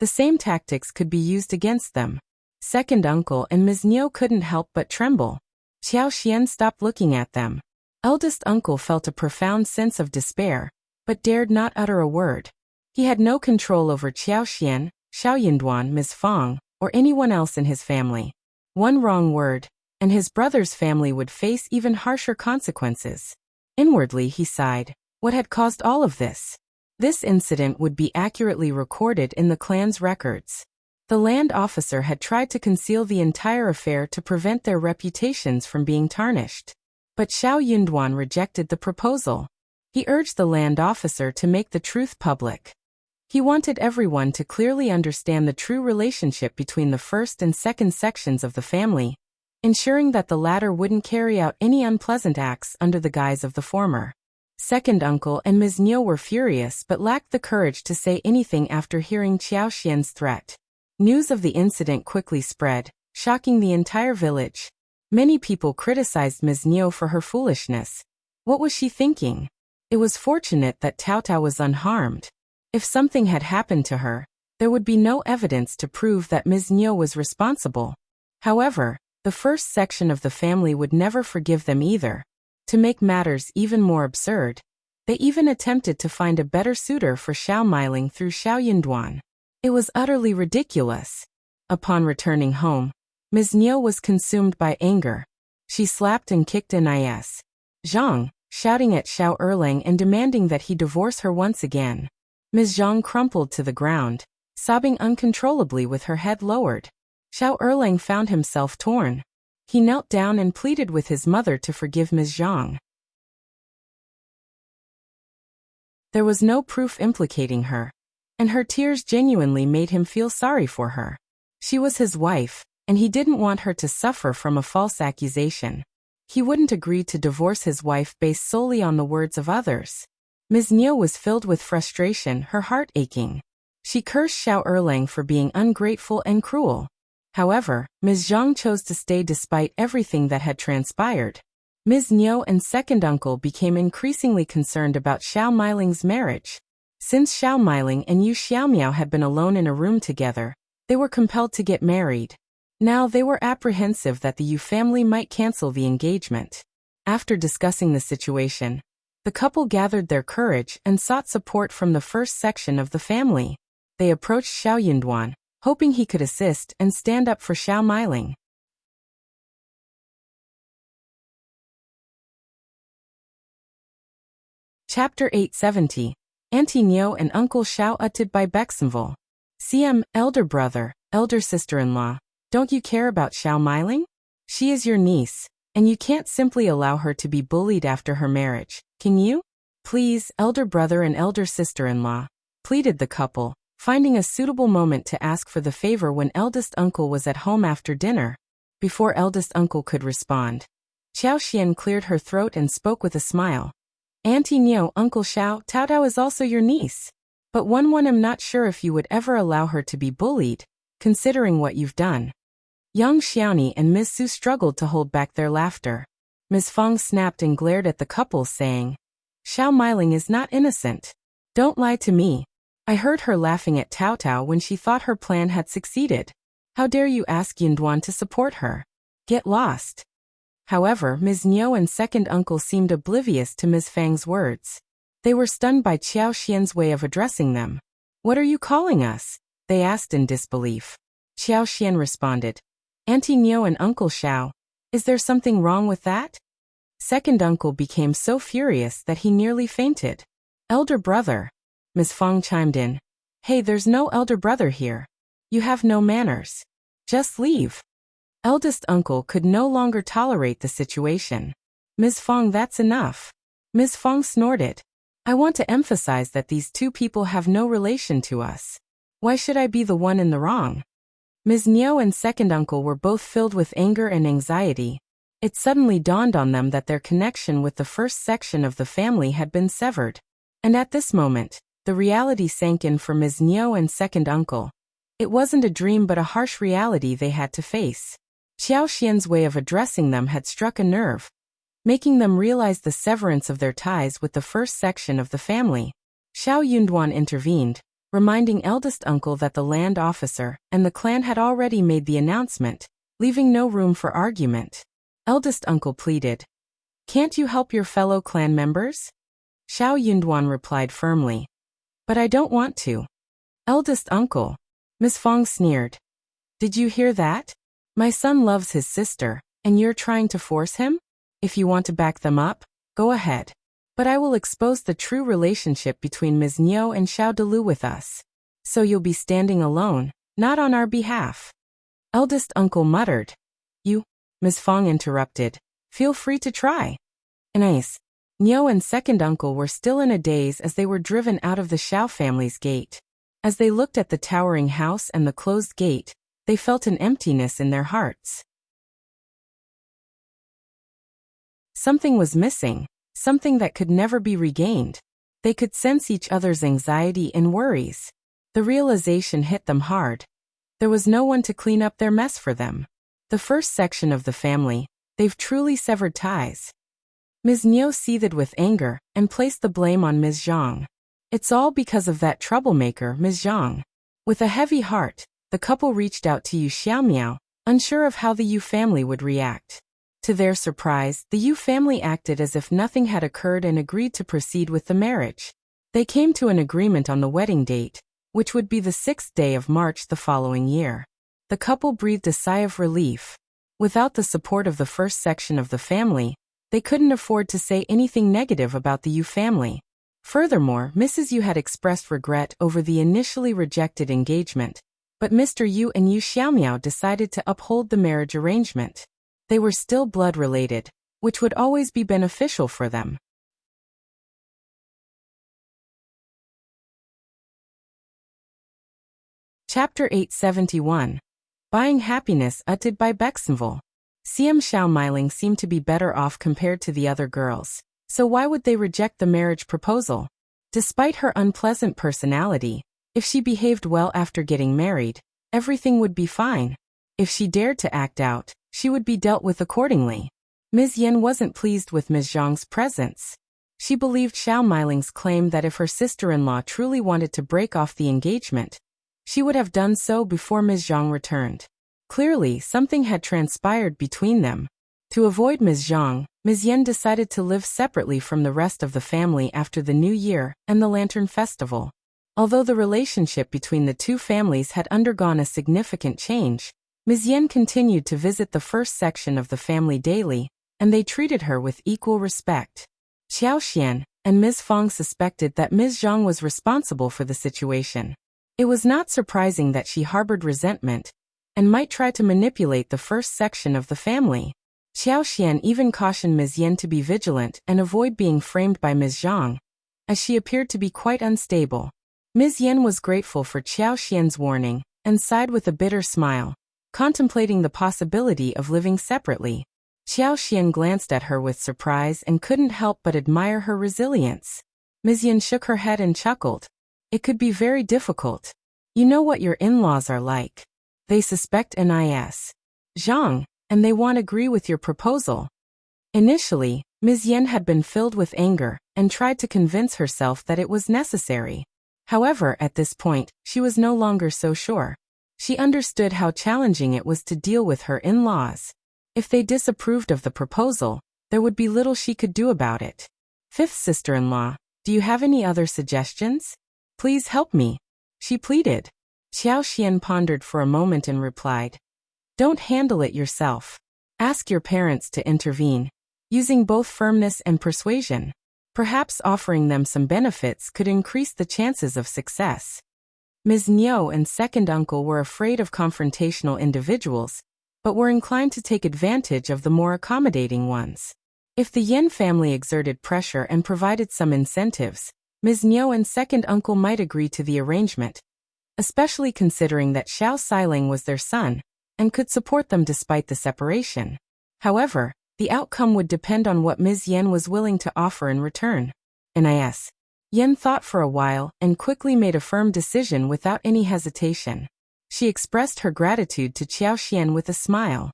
the same tactics could be used against them. Second uncle and Ms. Niu couldn't help but tremble. Xiao Xian stopped looking at them. Eldest uncle felt a profound sense of despair, but dared not utter a word. He had no control over Xiao Xian, Xiao Yunduan, Ms. Fong, or anyone else in his family. One wrong word, and his brother's family would face even harsher consequences. Inwardly he sighed. What had caused all of this? This incident would be accurately recorded in the clan's records. The land officer had tried to conceal the entire affair to prevent their reputations from being tarnished. But Xiao Yunduan rejected the proposal. He urged the land officer to make the truth public. He wanted everyone to clearly understand the true relationship between the first and second sections of the family, ensuring that the latter wouldn't carry out any unpleasant acts under the guise of the former. Second uncle and Ms. Niu were furious but lacked the courage to say anything after hearing Xiao Xian's threat. News of the incident quickly spread, shocking the entire village. Many people criticized Ms. Niu for her foolishness. What was she thinking? It was fortunate that Tao Tao was unharmed. If something had happened to her, there would be no evidence to prove that Ms. Niu was responsible. However, the first section of the family would never forgive them either. To make matters even more absurd, they even attempted to find a better suitor for Xiao Meiling through Xiao Yunduan. It was utterly ridiculous. Upon returning home, Ms. Niu was consumed by anger. She slapped and kicked Nis. Zhang, shouting at Xiao Erlang and demanding that he divorce her once again. Ms. Zhang crumpled to the ground, sobbing uncontrollably with her head lowered. Xiao Erlang found himself torn. He knelt down and pleaded with his mother to forgive Ms. Zhang. There was no proof implicating her, and her tears genuinely made him feel sorry for her. She was his wife, and he didn't want her to suffer from a false accusation. He wouldn't agree to divorce his wife based solely on the words of others. Ms. Niu was filled with frustration, her heart aching. She cursed Xiao Erlang for being ungrateful and cruel. However, Ms. Zhang chose to stay despite everything that had transpired. Ms. Niu and second uncle became increasingly concerned about Xiao Meiling's marriage. Since Xiao Meiling and Yu Xiaomiao had been alone in a room together, they were compelled to get married. Now they were apprehensive that the Yu family might cancel the engagement. After discussing the situation, the couple gathered their courage and sought support from the first section of the family. They approached Xiao Yunduan, hoping he could assist and stand up for Xiao Meiling. Chapter 870. Auntie Niu and Uncle Xiao uttered by Bexenville. CM, elder brother, elder sister-in-law, don't you care about Xiao Meiling? She is your niece, and you can't simply allow her to be bullied after her marriage, can you? Please, elder brother and elder sister-in-law, pleaded the couple, finding a suitable moment to ask for the favor when eldest uncle was at home after dinner. Before eldest uncle could respond, Xiao Xian cleared her throat and spoke with a smile. Auntie Niu, Uncle Xiao, Tao Tao is also your niece. But I'm not sure if you would ever allow her to be bullied, considering what you've done. Yang Xiaoni and Ms. Su struggled to hold back their laughter. Ms. Feng snapped and glared at the couple saying, Xiao Meiling is not innocent. Don't lie to me. I heard her laughing at Tao Tao when she thought her plan had succeeded. How dare you ask Yunduan to support her? Get lost. However, Ms. Niu and second uncle seemed oblivious to Ms. Fang's words. They were stunned by Xiao Xian's way of addressing them. What are you calling us? They asked in disbelief. Xiao Xian responded, Auntie Niu and Uncle Xiao, is there something wrong with that? Second uncle became so furious that he nearly fainted. Elder brother. Ms. Fang chimed in. Hey, there's no elder brother here. You have no manners. Just leave. Eldest uncle could no longer tolerate the situation. Ms. Fang, that's enough. Ms. Fang snorted. I want to emphasize that these two people have no relation to us. Why should I be the one in the wrong? Ms. Niu and second uncle were both filled with anger and anxiety. It suddenly dawned on them that their connection with the first section of the family had been severed. And at this moment, the reality sank in for Ms. Niu and second uncle. It wasn't a dream but a harsh reality they had to face. Xiao Xian's way of addressing them had struck a nerve, making them realize the severance of their ties with the first section of the family. Xiao Yunduan intervened, reminding eldest uncle that the land officer and the clan had already made the announcement, leaving no room for argument. Eldest uncle pleaded, Can't you help your fellow clan members? Xiao Yunduan replied firmly, But I don't want to. Eldest uncle. Ms. Fang sneered. Did you hear that? My son loves his sister, and you're trying to force him? If you want to back them up, go ahead. But I will expose the true relationship between Ms. Niu and Xiao Delu with us. So you'll be standing alone, not on our behalf. Eldest uncle muttered. You, Ms. Fang interrupted. Feel free to try. Nice. Niu and second uncle were still in a daze as they were driven out of the Xiao family's gate. As they looked at the towering house and the closed gate, they felt an emptiness in their hearts. Something was missing, something that could never be regained. They could sense each other's anxiety and worries. The realization hit them hard. There was no one to clean up their mess for them. The first section of the family, they've truly severed ties. Ms. Niu seethed with anger and placed the blame on Ms. Zhang. It's all because of that troublemaker, Ms. Zhang. With a heavy heart, the couple reached out to Yu Xiaomiao, unsure of how the Yu family would react. To their surprise, the Yu family acted as if nothing had occurred and agreed to proceed with the marriage. They came to an agreement on the wedding date, which would be the 6th day of March the following year. The couple breathed a sigh of relief. Without the support of the first section of the family, they couldn't afford to say anything negative about the Yu family. Furthermore, Mrs. Yu had expressed regret over the initially rejected engagement, but Mr. Yu and Yu Xiaomiao decided to uphold the marriage arrangement. They were still blood-related, which would always be beneficial for them. Chapter 871. Buying Happiness uttered by Bexenville. CM Xiao Meiling seemed to be better off compared to the other girls, so why would they reject the marriage proposal? Despite her unpleasant personality, if she behaved well after getting married, everything would be fine. If she dared to act out, she would be dealt with accordingly. Ms. Yen wasn't pleased with Ms. Zhang's presence. She believed Xiao Meiling's claim that if her sister-in-law truly wanted to break off the engagement, she would have done so before Ms. Zhang returned. Clearly, something had transpired between them. To avoid Ms. Zhang, Ms. Yen decided to live separately from the rest of the family after the New Year and the Lantern Festival. Although the relationship between the two families had undergone a significant change, Ms. Yen continued to visit the first section of the family daily, and they treated her with equal respect. Xiao Xian and Ms. Fong suspected that Ms. Zhang was responsible for the situation. It was not surprising that she harbored resentment and might try to manipulate the first section of the family. Xiao Xian even cautioned Ms. Yen to be vigilant and avoid being framed by Ms. Zhang, as she appeared to be quite unstable. Ms. Yen was grateful for Xiao Xian's warning and sighed with a bitter smile, contemplating the possibility of living separately. Xiao Xian glanced at her with surprise and couldn't help but admire her resilience. Ms. Yen shook her head and chuckled. It could be very difficult. You know what your in-laws are like. They suspect Nis. Zhang, and they won't agree with your proposal. Initially, Ms. Yen had been filled with anger and tried to convince herself that it was necessary. However, at this point, she was no longer so sure. She understood how challenging it was to deal with her in-laws. If they disapproved of the proposal, there would be little she could do about it. Fifth sister-in-law, do you have any other suggestions? Please help me, she pleaded. Xiao Xian pondered for a moment and replied, don't handle it yourself. Ask your parents to intervene, using both firmness and persuasion. Perhaps offering them some benefits could increase the chances of success. Ms. Niu and second uncle were afraid of confrontational individuals, but were inclined to take advantage of the more accommodating ones. If the Yen family exerted pressure and provided some incentives, Ms. Niu and second uncle might agree to the arrangement, especially considering that Xiao Xiling was their son and could support them despite the separation. However, the outcome would depend on what Ms. Yen was willing to offer in return. Nis. Yen thought for a while and quickly made a firm decision without any hesitation. She expressed her gratitude to Xiao Xian with a smile.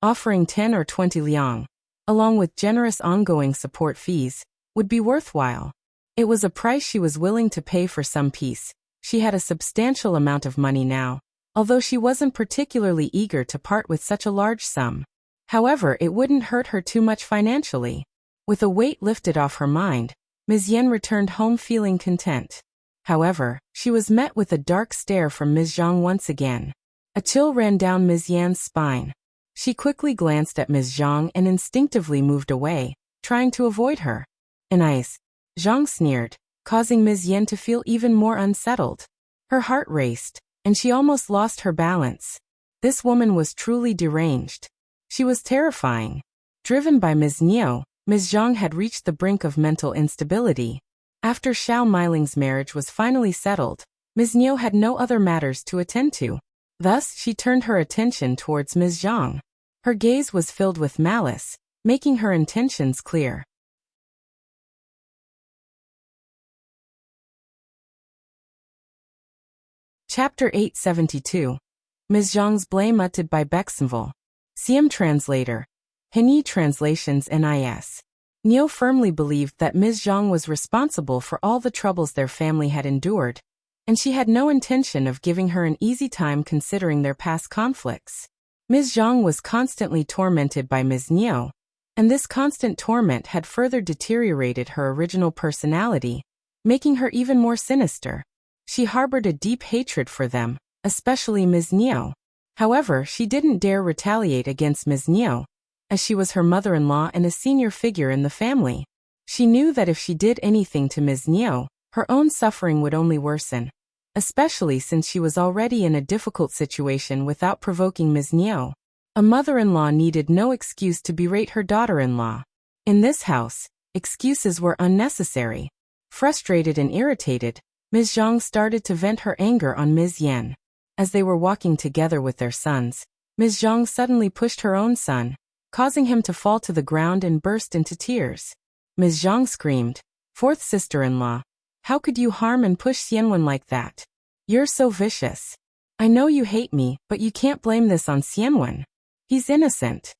Offering 10 or 20 liang, along with generous ongoing support fees, would be worthwhile. It was a price she was willing to pay for some peace. She had a substantial amount of money now, although she wasn't particularly eager to part with such a large sum. However, it wouldn't hurt her too much financially. With a weight lifted off her mind, Ms. Yen returned home feeling content. However, she was met with a dark stare from Ms. Zhang once again. A chill ran down Ms. Yan's spine. She quickly glanced at Ms. Zhang and instinctively moved away, trying to avoid her. Nis. Zhang sneered, causing Ms. Yen to feel even more unsettled. Her heart raced, and she almost lost her balance. This woman was truly deranged. She was terrifying. Driven by Ms. Niu, Ms. Zhang had reached the brink of mental instability. After Xiao Meiling's marriage was finally settled, Ms. Niu had no other matters to attend to. Thus, she turned her attention towards Ms. Zhang. Her gaze was filled with malice, making her intentions clear. Chapter 872. Ms. Zhang's blame uttered by Bexenville. CM Translator. Henyi Translations NIS. Neo firmly believed that Ms. Zhang was responsible for all the troubles their family had endured, and she had no intention of giving her an easy time considering their past conflicts. Ms. Zhang was constantly tormented by Ms. Neo, and this constant torment had further deteriorated her original personality, making her even more sinister. She harbored a deep hatred for them, especially Ms. Neo. However, she didn't dare retaliate against Ms. Neo, as she was her mother-in-law and a senior figure in the family. She knew that if she did anything to Ms. Neo, her own suffering would only worsen, especially since she was already in a difficult situation without provoking Ms. Neo. A mother-in-law needed no excuse to berate her daughter-in-law. In this house, excuses were unnecessary. Frustrated and irritated, Ms. Zhang started to vent her anger on Ms. Yan. As they were walking together with their sons, Ms. Zhang suddenly pushed her own son, causing him to fall to the ground and burst into tears. Ms. Zhang screamed, "Fourth sister-in-law, how could you harm and push Xianwen like that? You're so vicious. I know you hate me, but you can't blame this on Xianwen. He's innocent."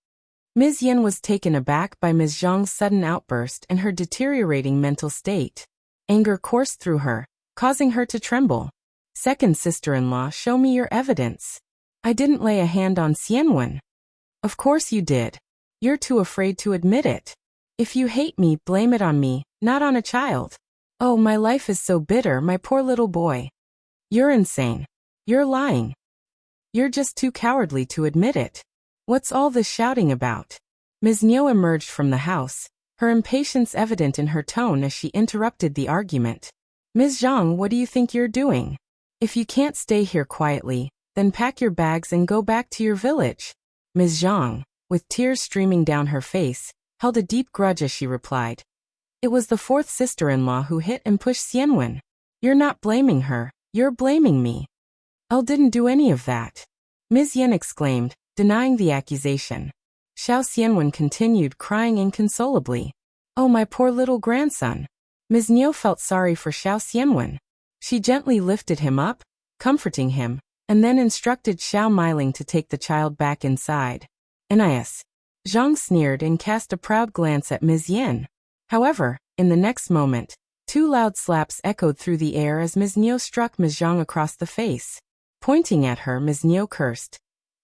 Ms. Yan was taken aback by Ms. Zhang's sudden outburst and her deteriorating mental state. Anger coursed through her, causing her to tremble. "Second sister-in-law, show me your evidence. I didn't lay a hand on Xianwen." "Of course you did. You're too afraid to admit it. If you hate me, blame it on me, not on a child." "Oh, my life is so bitter, my poor little boy." "You're insane. You're lying. You're just too cowardly to admit it. What's all this shouting about?" Ms. Neo emerged from the house, her impatience evident in her tone as she interrupted the argument. "Ms. Zhang, what do you think you're doing? If you can't stay here quietly, then pack your bags and go back to your village." Ms. Zhang, with tears streaming down her face, held a deep grudge as she replied. "It was the fourth sister-in-law who hit and pushed Xianwen. You're not blaming her, you're blaming me." "I didn't do any of that," Ms. Yan exclaimed, denying the accusation. Xiao Xianwen continued crying inconsolably. "Oh, my poor little grandson." Ms. Neo felt sorry for Xiao Xianwen. She gently lifted him up, comforting him, and then instructed Xiao Meiling to take the child back inside. NIS. Zhang sneered and cast a proud glance at Ms. Yan. However, in the next moment, two loud slaps echoed through the air as Ms. Neo struck Ms. Zhang across the face. Pointing at her, Ms. Neo cursed.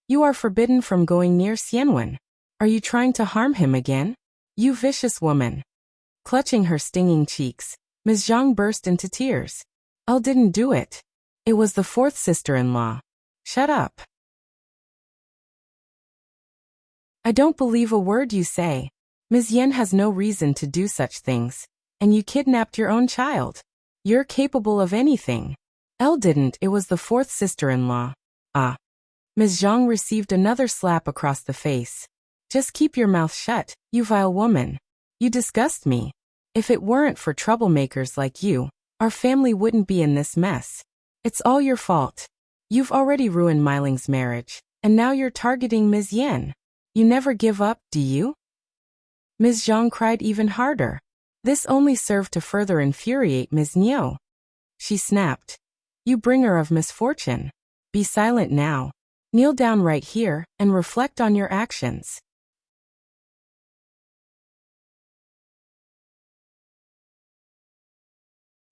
"You are forbidden from going near Xianwen. Are you trying to harm him again? You vicious woman." Clutching her stinging cheeks, Ms. Zhang burst into tears. "I didn't do it. It was the fourth sister-in-law." "Shut up. I don't believe a word you say. Ms. Yan has no reason to do such things, and you kidnapped your own child. You're capable of anything." "Elle didn't, it was the fourth sister-in-law." "Ah." Ms. Zhang received another slap across the face. "Just keep your mouth shut, you vile woman. You disgust me. If it weren't for troublemakers like you, our family wouldn't be in this mess. It's all your fault. You've already ruined Meiling's marriage, and now you're targeting Ms. Yan. You never give up, do you?" Ms. Zhang cried even harder. This only served to further infuriate Ms. Neo. She snapped. "You bringer of misfortune. Be silent now. Kneel down right here and reflect on your actions."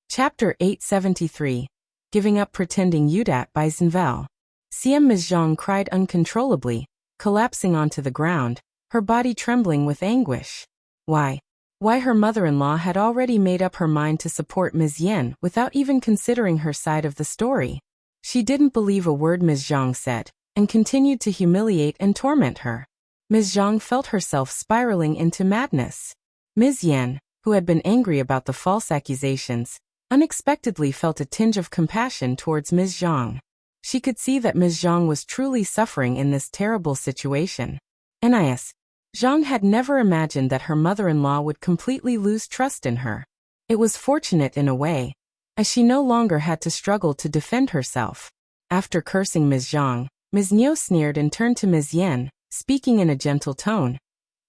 Chapter 873. Giving Up Pretending Udat by Zinvel. CM Ms. Zhang cried uncontrollably, collapsing onto the ground, her body trembling with anguish. Why her mother-in-law had already made up her mind to support Ms. Yan without even considering her side of the story. She didn't believe a word Ms. Zhang said, and continued to humiliate and torment her. Ms. Zhang felt herself spiraling into madness. Ms. Yan, who had been angry about the false accusations, unexpectedly felt a tinge of compassion towards Ms. Zhang. She could see that Ms. Zhang was truly suffering in this terrible situation. NIS. Zhang had never imagined that her mother-in-law would completely lose trust in her. It was fortunate in a way, as she no longer had to struggle to defend herself. After cursing Ms. Zhang, Ms. Neo sneered and turned to Ms. Yan, speaking in a gentle tone.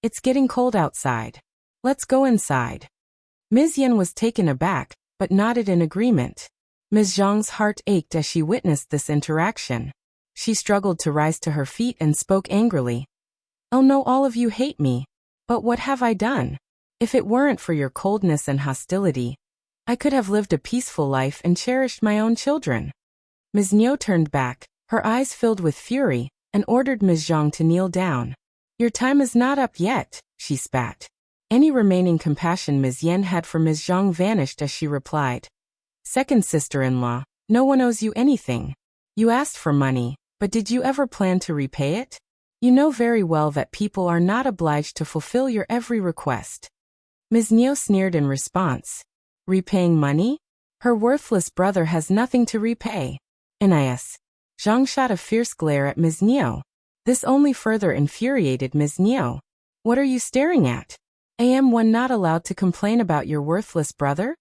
"It's getting cold outside. Let's go inside." Ms. Yan was taken aback, but nodded in agreement. Ms. Zhang's heart ached as she witnessed this interaction. She struggled to rise to her feet and spoke angrily. "Oh no, all of you hate me. But what have I done? If it weren't for your coldness and hostility, I could have lived a peaceful life and cherished my own children." Ms. Niu turned back, her eyes filled with fury, and ordered Ms. Zhang to kneel down. "Your time is not up yet," she spat. Any remaining compassion Ms. Yen had for Ms. Zhang vanished as she replied. "Second sister-in-law, no one owes you anything. You asked for money, but did you ever plan to repay it? You know very well that people are not obliged to fulfill your every request." Ms. Niu sneered in response. "Repaying money? Her worthless brother has nothing to repay." Nis. Zhang shot a fierce glare at Ms. Niu. This only further infuriated Ms. Niu. "What are you staring at? Am one not allowed to complain about your worthless brother?"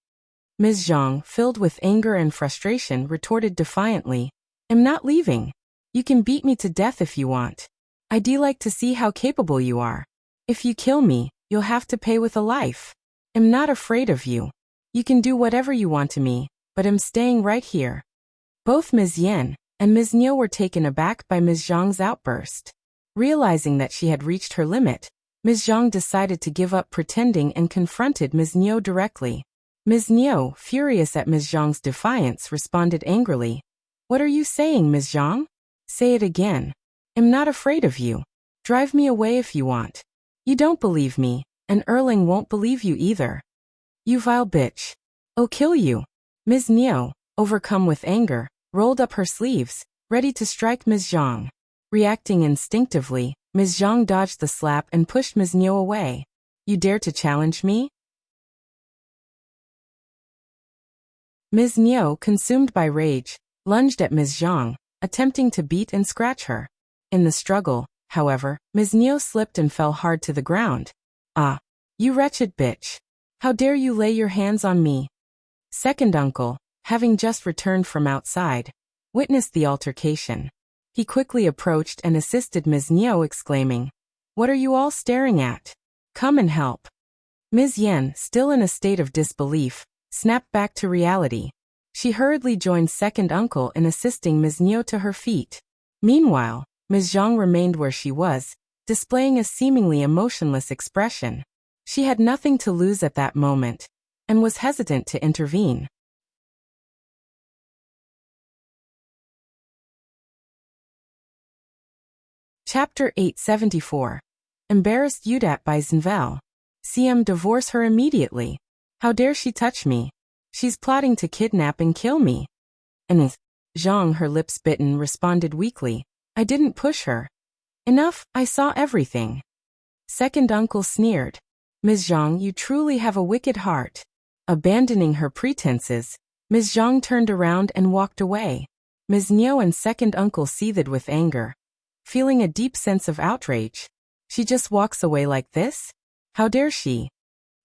Ms. Zhang, filled with anger and frustration, retorted defiantly. "I'm not leaving. You can beat me to death if you want. I'd like to see how capable you are. If you kill me, you'll have to pay with a life. I'm not afraid of you. You can do whatever you want to me, but I'm staying right here." Both Ms. Yen and Ms. Niu were taken aback by Ms. Zhang's outburst. Realizing that she had reached her limit, Ms. Zhang decided to give up pretending and confronted Ms. Niu directly. Ms. Niu, furious at Ms. Zhang's defiance, responded angrily. "What are you saying, Ms. Zhang? Say it again. I'm not afraid of you. Drive me away if you want. You don't believe me, and Erling won't believe you either. You vile bitch. I'll kill you." Ms. Niu, overcome with anger, rolled up her sleeves, ready to strike Ms. Zhang. Reacting instinctively, Ms. Zhang dodged the slap and pushed Ms. Niu away. "You dare to challenge me?" Ms. Niu, consumed by rage, lunged at Ms. Zhang, attempting to beat and scratch her. In the struggle, however, Ms. Niu slipped and fell hard to the ground. "Ah, you wretched bitch. How dare you lay your hands on me?" Second uncle, having just returned from outside, witnessed the altercation. He quickly approached and assisted Ms. Niu, exclaiming, "What are you all staring at? Come and help." Ms. Yen, still in a state of disbelief, snapped back to reality. She hurriedly joined second uncle in assisting Ms. Niu to her feet. Meanwhile, Ms. Zhang remained where she was, displaying a seemingly emotionless expression. She had nothing to lose at that moment, and was hesitant to intervene. Chapter 874. Embarrassed Udat by Zenvel. CM, divorce her immediately. How dare she touch me? She's plotting to kidnap and kill me. And Zhang, her lips bitten, responded weakly. "I didn't push her." "Enough, I saw everything." Second uncle sneered. "Ms. Zhang, you truly have a wicked heart." Abandoning her pretenses, Ms. Zhang turned around and walked away. Ms. Niu and second uncle seethed with anger. Feeling a deep sense of outrage. "She just walks away like this? How dare she?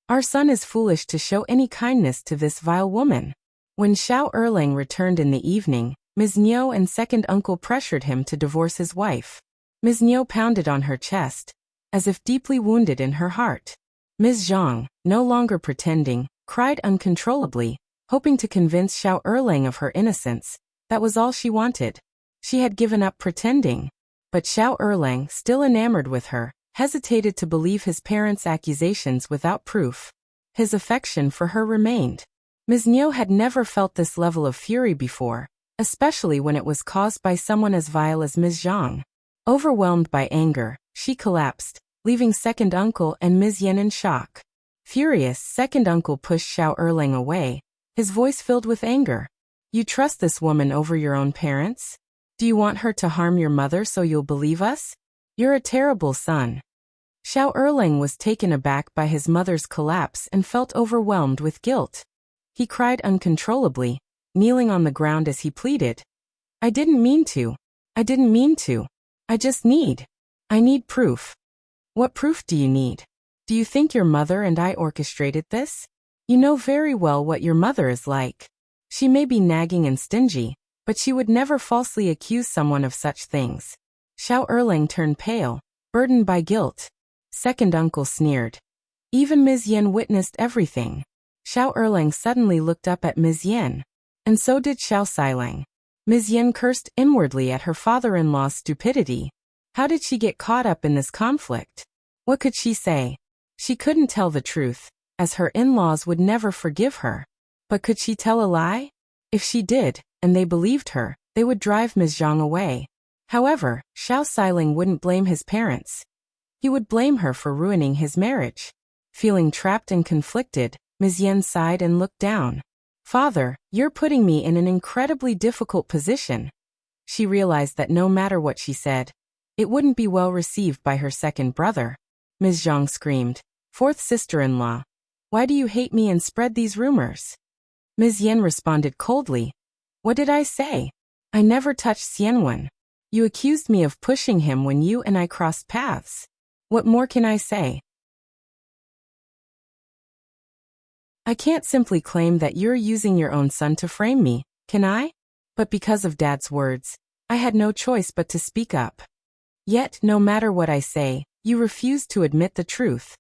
Our son is foolish to show any kindness to this vile woman." When Xiao Erlang returned in the evening, Ms. Niu and second uncle pressured him to divorce his wife. Ms. Niu pounded on her chest, as if deeply wounded in her heart. Ms. Zhang, no longer pretending, cried uncontrollably, hoping to convince Xiao Erlang of her innocence. That was all she wanted. She had given up pretending. But Xiao Erlang, still enamored with her, hesitated to believe his parents' accusations without proof. His affection for her remained. Ms. Niu had never felt this level of fury before, especially when it was caused by someone as vile as Ms. Zhang. Overwhelmed by anger, she collapsed, leaving second uncle and Ms. Yen in shock. Furious, second uncle pushed Xiao Erlang away, his voice filled with anger. "You trust this woman over your own parents? Do you want her to harm your mother so you'll believe us? You're a terrible son." Xiao Erlang was taken aback by his mother's collapse and felt overwhelmed with guilt. He cried uncontrollably, kneeling on the ground as he pleaded. "I didn't mean to. I didn't mean to. I need proof." "What proof do you need? Do you think your mother and I orchestrated this? You know very well what your mother is like. She may be nagging and stingy, but she would never falsely accuse someone of such things." Xiao Erlang turned pale, burdened by guilt. Second uncle sneered. Even Ms. Yen witnessed everything. Xiao Erlang suddenly looked up at Ms. Yen. And so did Xiao Xiling. Ms. Yin cursed inwardly at her father-in-law's stupidity. How did she get caught up in this conflict? What could she say? She couldn't tell the truth, as her in-laws would never forgive her. But could she tell a lie? If she did, and they believed her, they would drive Ms. Zhang away. However, Xiao Xiling wouldn't blame his parents. He would blame her for ruining his marriage. Feeling trapped and conflicted, Ms. Yen sighed and looked down. Father, you're putting me in an incredibly difficult position. She realized that no matter what she said, it wouldn't be well received by her second brother. Ms. Zhang screamed, "Fourth sister-in-law, why do you hate me and spread these rumors?" Ms. Yen responded coldly, "What did I say? I never touched Xianwen. You accused me of pushing him when you and I crossed paths. What more can I say? I can't simply claim that you're using your own son to frame me, can I? But because of Dad's words, I had no choice but to speak up. Yet, no matter what I say, you refuse to admit the truth."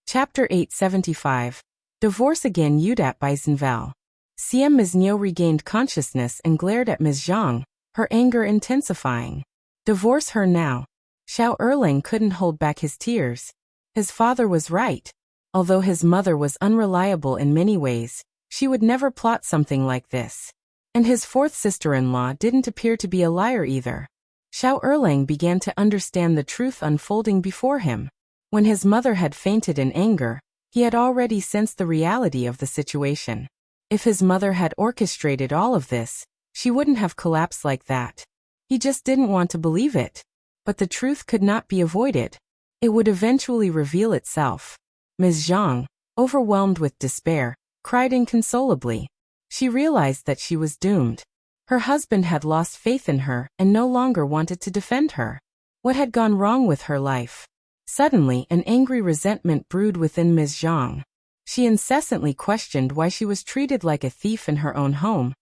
Chapter 875. Divorce again. Udat by Zinvel. Siam Ms. Nio regained consciousness and glared at Ms. Zhang, her anger intensifying. Divorce her now. Xiao Erlang couldn't hold back his tears. His father was right. Although his mother was unreliable in many ways, she would never plot something like this. And his fourth sister-in-law didn't appear to be a liar either. Xiao Erlang began to understand the truth unfolding before him. When his mother had fainted in anger, he had already sensed the reality of the situation. If his mother had orchestrated all of this, she wouldn't have collapsed like that. He just didn't want to believe it. But the truth could not be avoided. It would eventually reveal itself. Ms. Zhang, overwhelmed with despair, cried inconsolably. She realized that she was doomed. Her husband had lost faith in her and no longer wanted to defend her. What had gone wrong with her life? Suddenly, an angry resentment brewed within Ms. Zhang. She incessantly questioned why she was treated like a thief in her own home,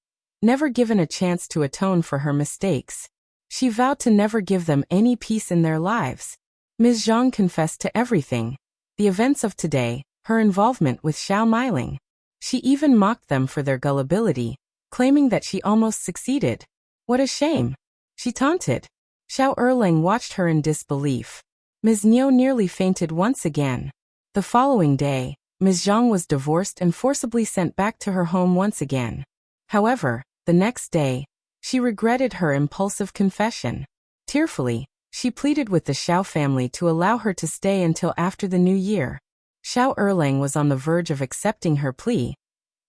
never given a chance to atone for her mistakes. She vowed to never give them any peace in their lives. Ms. Zhang confessed to everything. The events of today, her involvement with Xiao Miling. She even mocked them for their gullibility, claiming that she almost succeeded. What a shame! She taunted. Xiao Erlang watched her in disbelief. Ms. Nio nearly fainted once again. The following day, Ms. Zhang was divorced and forcibly sent back to her home once again. However, the next day, she regretted her impulsive confession. Tearfully, she pleaded with the Xiao family to allow her to stay until after the new year. Xiao Erlang was on the verge of accepting her plea,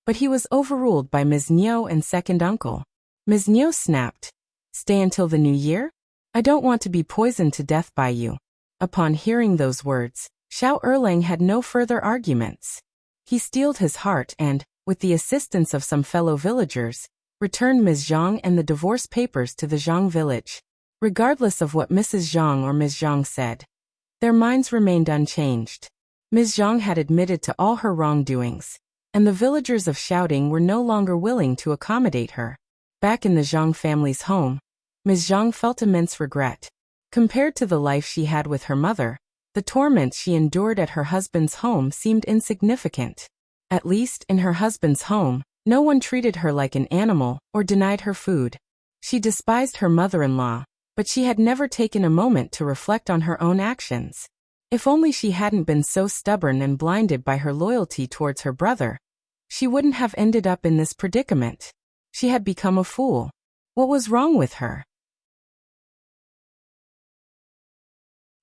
but he was overruled by Ms. Nio and second uncle. Ms. Nio snapped, "Stay until the new year? I don't want to be poisoned to death by you." Upon hearing those words, Xiao Erlang had no further arguments. He steeled his heart and, with the assistance of some fellow villagers, returned Ms. Zhang and the divorce papers to the Zhang village. Regardless of what Mrs. Zhang or Ms. Zhang said, their minds remained unchanged. Ms. Zhang had admitted to all her wrongdoings, and the villagers of Shouting were no longer willing to accommodate her. Back in the Zhang family's home, Ms. Zhang felt immense regret. Compared to the life she had with her mother, the torments she endured at her husband's home seemed insignificant. At least, in her husband's home, no one treated her like an animal or denied her food. She despised her mother-in-law, but she had never taken a moment to reflect on her own actions. If only she hadn't been so stubborn and blinded by her loyalty towards her brother, she wouldn't have ended up in this predicament. She had become a fool. What was wrong with her?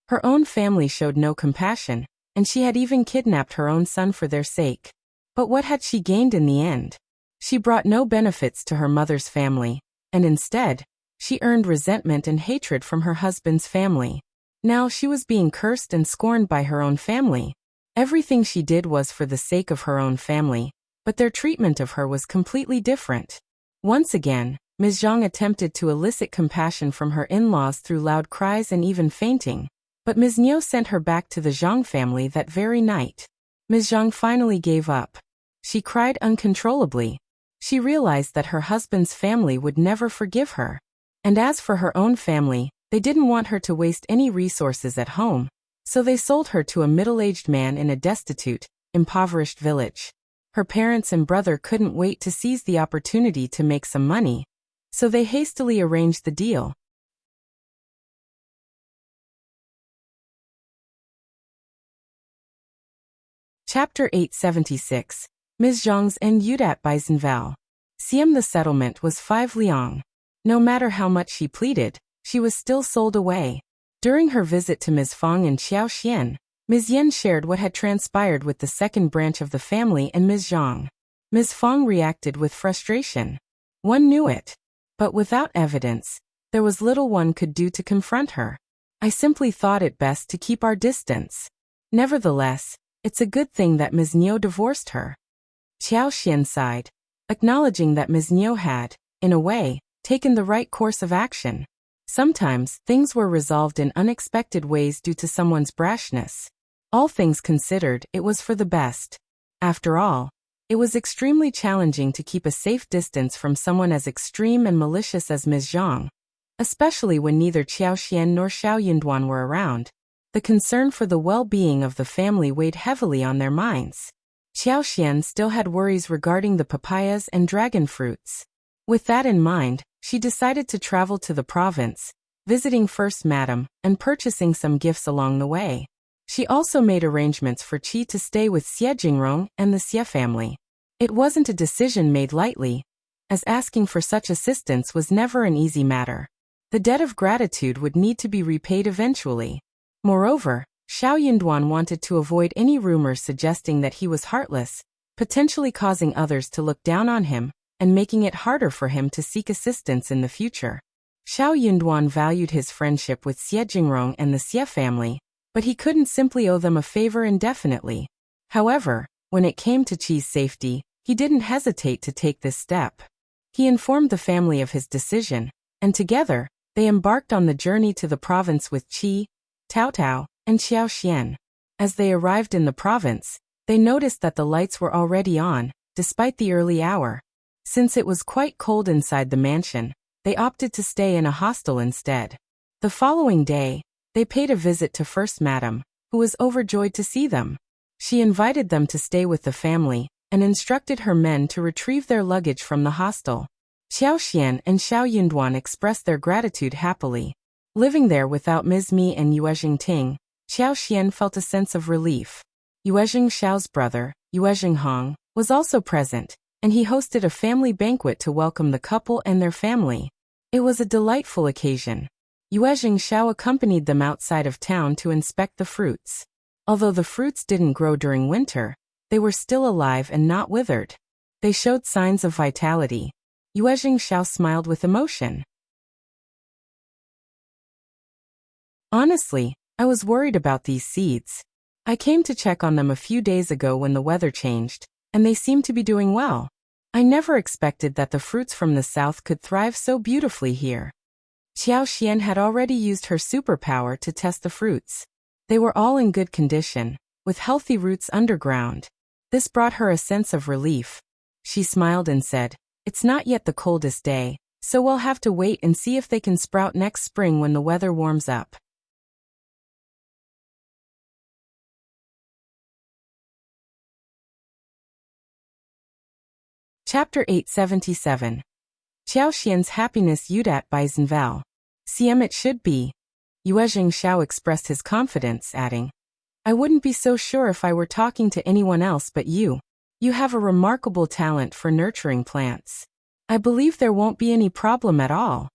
Her own family showed no compassion, and she had even kidnapped her own son for their sake. But what had she gained in the end? She brought no benefits to her mother's family, and instead, she earned resentment and hatred from her husband's family. Now she was being cursed and scorned by her own family. Everything she did was for the sake of her own family, but their treatment of her was completely different. Once again, Ms. Zhang attempted to elicit compassion from her in-laws through loud cries and even fainting. But Ms. Nio sent her back to the Zhang family that very night. Ms. Zhang finally gave up. She cried uncontrollably. She realized that her husband's family would never forgive her. And as for her own family, they didn't want her to waste any resources at home. So they sold her to a middle-aged man in a destitute, impoverished village. Her parents and brother couldn't wait to seize the opportunity to make some money, so they hastily arranged the deal. Chapter 876. Ms. Zhang's en Udat Baizenval. Siam. The settlement was 5 liang. No matter how much she pleaded, she was still sold away. During her visit to Ms. Fang in Xiaoxian, Ms. Yen shared what had transpired with the second branch of the family and Ms. Zhang. Ms. Fang reacted with frustration. One knew it. But without evidence, there was little one could do to confront her. I simply thought it best to keep our distance. Nevertheless, it's a good thing that Ms. Niu divorced her. Xiaoxian sighed, acknowledging that Ms. Niu had, in a way, taken the right course of action. Sometimes, things were resolved in unexpected ways due to someone's brashness. All things considered, it was for the best. After all, it was extremely challenging to keep a safe distance from someone as extreme and malicious as Ms. Zhang, especially when neither Xiaoxian nor Xiao Yunduan were around. The concern for the well-being of the family weighed heavily on their minds. Xiaoxian still had worries regarding the papayas and dragon fruits. With that in mind, she decided to travel to the province, visiting First Madam, and purchasing some gifts along the way. She also made arrangements for Qi to stay with Xie Jingrong and the Xie family. It wasn't a decision made lightly, as asking for such assistance was never an easy matter. The debt of gratitude would need to be repaid eventually. Moreover, Xiao Yunduan wanted to avoid any rumors suggesting that he was heartless, potentially causing others to look down on him, and making it harder for him to seek assistance in the future. Xiao Yunduan valued his friendship with Xie Jingrong and the Xie family, but he couldn't simply owe them a favor indefinitely. However, when it came to Qi's safety, he didn't hesitate to take this step. He informed the family of his decision, and together, they embarked on the journey to the province with Qi, Tao Tao, and Xiaoxian. As they arrived in the province, they noticed that the lights were already on, despite the early hour. Since it was quite cold inside the mansion, they opted to stay in a hostel instead. The following day, they paid a visit to First Madam, who was overjoyed to see them. She invited them to stay with the family, and instructed her men to retrieve their luggage from the hostel. Xiaoxian and Xiao Yunduan expressed their gratitude happily. Living there without Ms. Mi and Yuezhing Ting, Xiaoxian felt a sense of relief. Yuezhing Xiao's brother, Yuezhing Hong, was also present, and he hosted a family banquet to welcome the couple and their family. It was a delightful occasion. Yuezhing Xiao accompanied them outside of town to inspect the fruits. Although the fruits didn't grow during winter, they were still alive and not withered. They showed signs of vitality. Yuezhing Xiao smiled with emotion. Honestly, I was worried about these seeds. I came to check on them a few days ago when the weather changed, and they seem to be doing well. I never expected that the fruits from the south could thrive so beautifully here. Xiaoxian had already used her superpower to test the fruits. They were all in good condition, with healthy roots underground. This brought her a sense of relief. She smiled and said, "It's not yet the coldest day, so we'll have to wait and see if they can sprout next spring when the weather warms up." Chapter 877. Xiaoxian's happiness Udat Baizenval. Siam it should be. Yuezhing Xiao expressed his confidence, adding, "I wouldn't be so sure if I were talking to anyone else but you. You have a remarkable talent for nurturing plants. I believe there won't be any problem at all."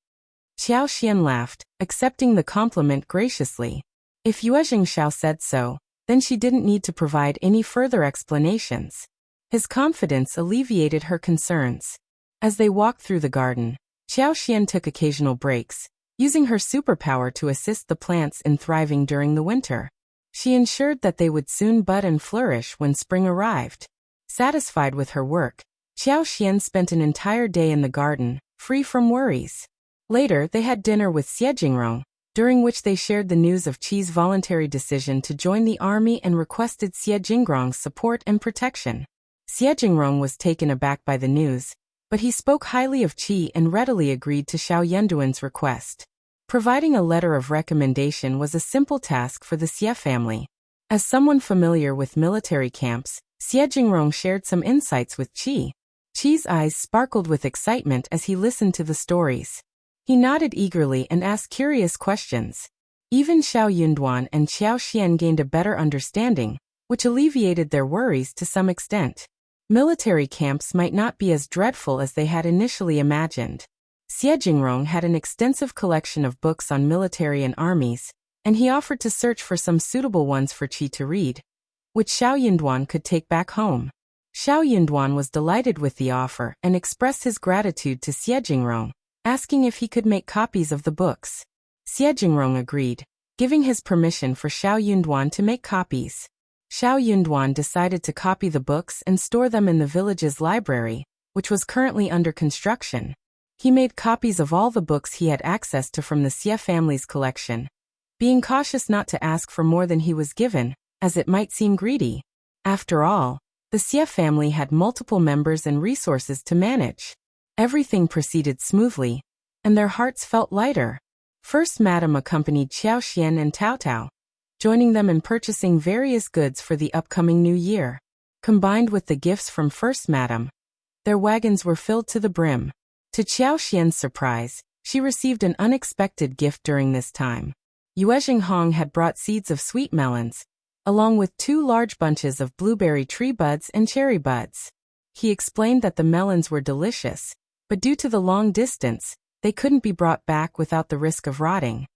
Xiaoxian laughed, accepting the compliment graciously. If Yuezhing Xiao said so, then she didn't need to provide any further explanations. His confidence alleviated her concerns. As they walked through the garden, Xiaoxian took occasional breaks, using her superpower to assist the plants in thriving during the winter. She ensured that they would soon bud and flourish when spring arrived. Satisfied with her work, Xiaoxian spent an entire day in the garden, free from worries. Later, they had dinner with Xie Jingrong, during which they shared the news of Qi's voluntary decision to join the army and requested Xie Jingrong's support and protection. Xie Jingrong was taken aback by the news, but he spoke highly of Qi and readily agreed to Xiao Yunduan's request. Providing a letter of recommendation was a simple task for the Xie family. As someone familiar with military camps, Xie Jingrong shared some insights with Qi. Qi's eyes sparkled with excitement as he listened to the stories. He nodded eagerly and asked curious questions. Even Xiao Yunduan and Qiao Xian gained a better understanding, which alleviated their worries to some extent. Military camps might not be as dreadful as they had initially imagined. Xie Jingrong had an extensive collection of books on military and armies, and he offered to search for some suitable ones for Qi to read, which Xiao Yunduan could take back home. Xiao Yunduan was delighted with the offer and expressed his gratitude to Xie Jingrong, asking if he could make copies of the books. Xie Jingrong agreed, giving his permission for Xiao Yunduan to make copies. Xiao Yunduan decided to copy the books and store them in the village's library, which was currently under construction. He made copies of all the books he had access to from the Xie family's collection, being cautious not to ask for more than he was given, as it might seem greedy. After all, the Xie family had multiple members and resources to manage. Everything proceeded smoothly, and their hearts felt lighter. First Madam accompanied Qiao Xian and Tao Tao, joining them in purchasing various goods for the upcoming new year. Combined with the gifts from First Madam, their wagons were filled to the brim. To Qiao Xian's surprise, she received an unexpected gift during this time. Yue Jinghong had brought seeds of sweet melons, along with 2 large bunches of blueberry tree buds and cherry buds. He explained that the melons were delicious, but due to the long distance, they couldn't be brought back without the risk of rotting.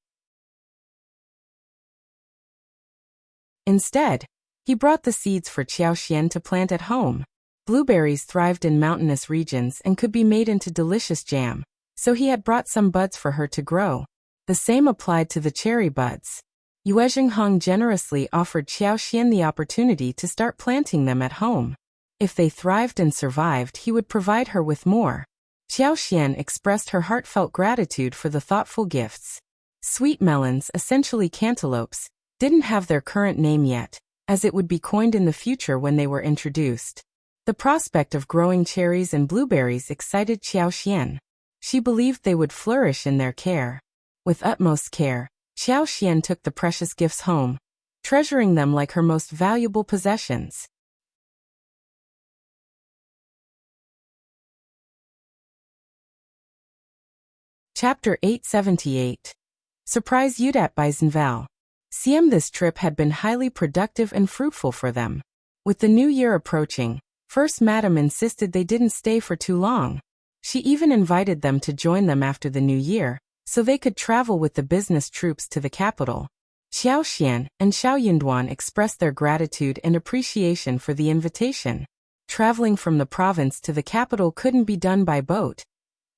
Instead, he brought the seeds for Qiao Xian to plant at home. Blueberries thrived in mountainous regions and could be made into delicious jam, so he had brought some buds for her to grow. The same applied to the cherry buds. Yue Jinghong generously offered Qiao Xian the opportunity to start planting them at home. If they thrived and survived, he would provide her with more. Qiao Xian expressed her heartfelt gratitude for the thoughtful gifts. Sweet melons, essentially cantaloupes, didn't have their current name yet, as it would be coined in the future when they were introduced. The prospect of growing cherries and blueberries excited Qiao Xian. She believed they would flourish in their care. With utmost care, Qiao Xian took the precious gifts home, treasuring them like her most valuable possessions. Chapter 878. Surprise Udat by Zenval. This trip had been highly productive and fruitful for them. With the new year approaching, First Madam insisted they didn't stay for too long. She even invited them to join them after the new year, so they could travel with the business troops to the capital. Qiao Xian and Xiao Yunduan expressed their gratitude and appreciation for the invitation. Traveling from the province to the capital couldn't be done by boat.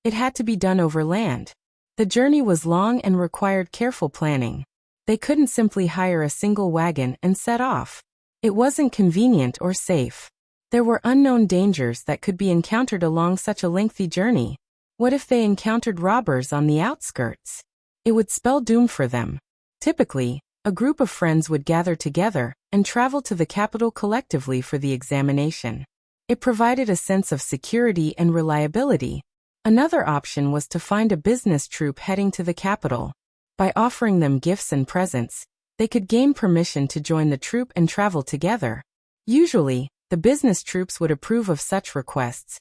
It had to be done over land. The journey was long and required careful planning. They couldn't simply hire a single wagon and set off. It wasn't convenient or safe. There were unknown dangers that could be encountered along such a lengthy journey. What if they encountered robbers on the outskirts? It would spell doom for them. Typically, a group of friends would gather together and travel to the capital collectively for the examination. It provided a sense of security and reliability. Another option was to find a business troupe heading to the capital. By offering them gifts and presents, they could gain permission to join the troupe and travel together. Usually, the business troupes would approve of such requests,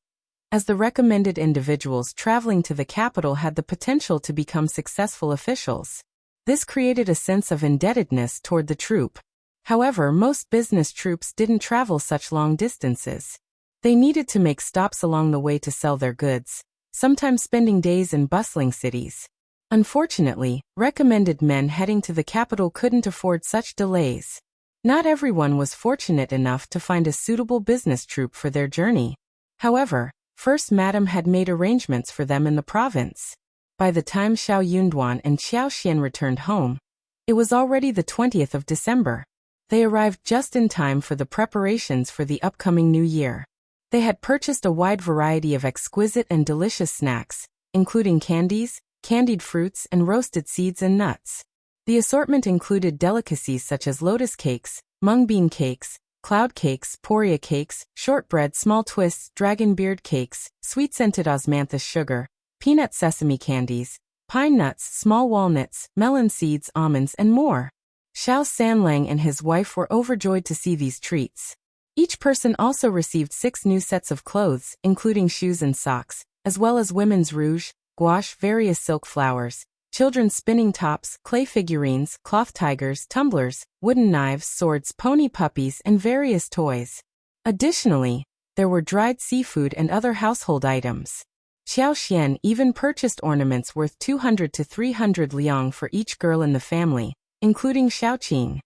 as the recommended individuals traveling to the capital had the potential to become successful officials. This created a sense of indebtedness toward the troupe. However, most business troupes didn't travel such long distances. They needed to make stops along the way to sell their goods, sometimes spending days in bustling cities. Unfortunately, recommended men heading to the capital couldn't afford such delays. Not everyone was fortunate enough to find a suitable business troupe for their journey. However, First Madam had made arrangements for them in the province. By the time Xiao Yunduan and Qiao Xian returned home, it was already the 20th of December. They arrived just in time for the preparations for the upcoming new year. They had purchased a wide variety of exquisite and delicious snacks, including candies, candied fruits, and roasted seeds and nuts. The assortment included delicacies such as lotus cakes, mung bean cakes, cloud cakes, poria cakes, shortbread, small twists, dragon beard cakes, sweet-scented osmanthus sugar, peanut sesame candies, pine nuts, small walnuts, melon seeds, almonds, and more. Xiao Sanlang and his wife were overjoyed to see these treats. Each person also received 6 new sets of clothes, including shoes and socks, as well as women's rouge, gouache, various silk flowers, children's spinning tops, clay figurines, cloth tigers, tumblers, wooden knives, swords, pony puppies, and various toys. Additionally, there were dried seafood and other household items. Xiao Xian even purchased ornaments worth 200 to 300 liang for each girl in the family, including Xiao Qing.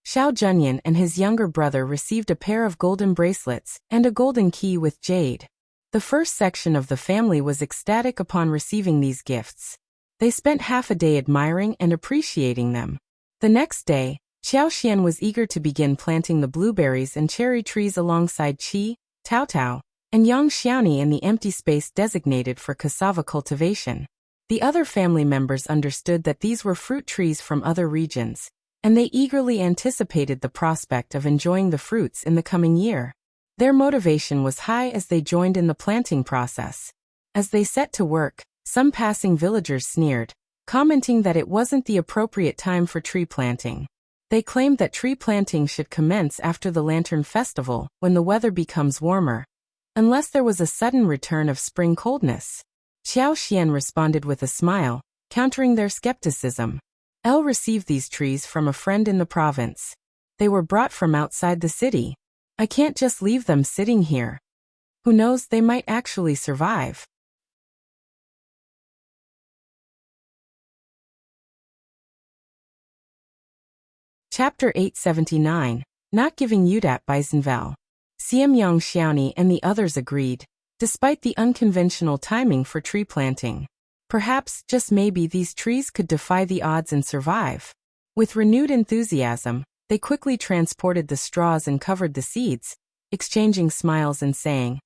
Xiao Zhenyan and his younger brother received a pair of golden bracelets and a golden key with jade. The first section of the family was ecstatic upon receiving these gifts. They spent half a day admiring and appreciating them. The next day, Xiao Xian was eager to begin planting the blueberries and cherry trees alongside Qi, Tao Tao, and Yang Xiaoni in the empty space designated for cassava cultivation. The other family members understood that these were fruit trees from other regions, and they eagerly anticipated the prospect of enjoying the fruits in the coming year. Their motivation was high as they joined in the planting process. As they set to work, some passing villagers sneered, commenting that it wasn't the appropriate time for tree planting. They claimed that tree planting should commence after the Lantern Festival, when the weather becomes warmer, unless there was a sudden return of spring coldness. Xiao Xian responded with a smile, countering their skepticism. Elle received these trees from a friend in the province. They were brought from outside the city. I can't just leave them sitting here. Who knows, they might actually survive. Chapter 879, Not Giving Udap by Zinvel. Siam Yang Xiaoni and the others agreed, despite the unconventional timing for tree planting. Perhaps, just maybe, these trees could defy the odds and survive. With renewed enthusiasm, they quickly transported the straws and covered the seeds, exchanging smiles and saying,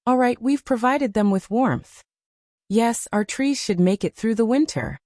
"All right, we've provided them with warmth. Yes, our trees should make it through the winter."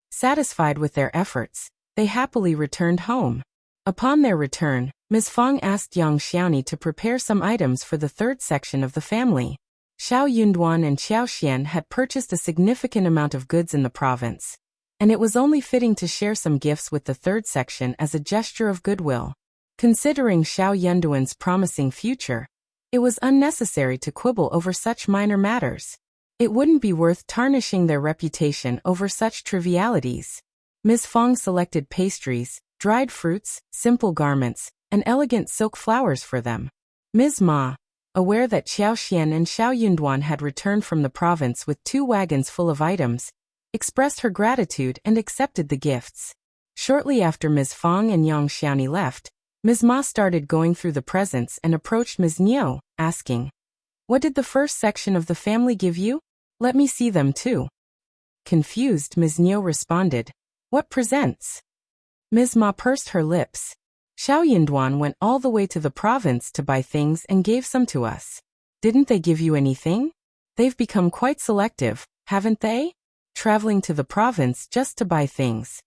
Satisfied with their efforts, they happily returned home. Upon their return, Ms. Fang asked Yang Xiaoni to prepare some items for the third section of the family. Xiao Yunduan and Xiao Xian had purchased a significant amount of goods in the province, and it was only fitting to share some gifts with the third section as a gesture of goodwill. Considering Xiao Yunduan's promising future, it was unnecessary to quibble over such minor matters. It wouldn't be worth tarnishing their reputation over such trivialities. Ms. Fang selected pastries, dried fruits, simple garments, and elegant silk flowers for them. Ms. Ma, aware that Xiao Xian and Xiao Yunduan had returned from the province with 2 wagons full of items, expressed her gratitude and accepted the gifts. Shortly after Ms. Fang and Yang Xiaoni left, Ms. Ma started going through the presents and approached Ms. Niu, asking, "What did the first section of the family give you? Let me see them too." Confused, Ms. Niu responded, "What presents?" Ms. Ma pursed her lips. "Xiao Yunduan went all the way to the province to buy things and gave some to us. Didn't they give you anything? They've become quite selective, haven't they? Traveling to the province just to buy things."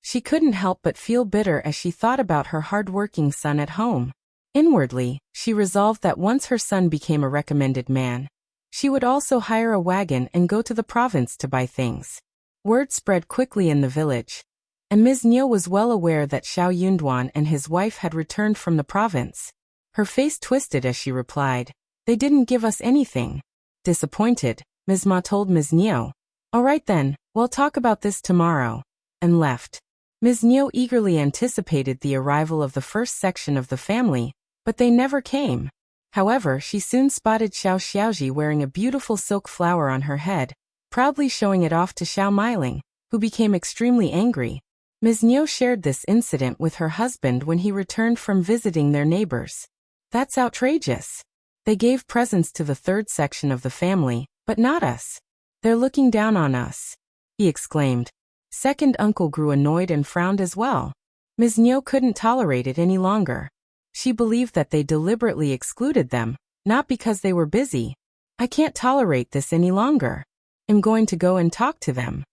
She couldn't help but feel bitter as she thought about her hard-working son at home. Inwardly, she resolved that once her son became a recommended man, she would also hire a wagon and go to the province to buy things. Word spread quickly in the village, and Ms. Niu was well aware that Xiao Yunduan and his wife had returned from the province. Her face twisted as she replied, "They didn't give us anything." Disappointed, Ms. Ma told Ms. Niu, "All right then, we'll talk about this tomorrow," and left. Ms. Niu eagerly anticipated the arrival of the first section of the family, but they never came. However, she soon spotted Xiao Xiaoji wearing a beautiful silk flower on her head, proudly showing it off to Xiao Meiling, who became extremely angry. Ms. Niu shared this incident with her husband when he returned from visiting their neighbors. "That's outrageous. They gave presents to the third section of the family, but not us. They're looking down on us," he exclaimed. Second uncle grew annoyed and frowned as well. Ms. Niu couldn't tolerate it any longer. She believed that they deliberately excluded them, not because they were busy. "I can't tolerate this any longer. I'm going to go and talk to them."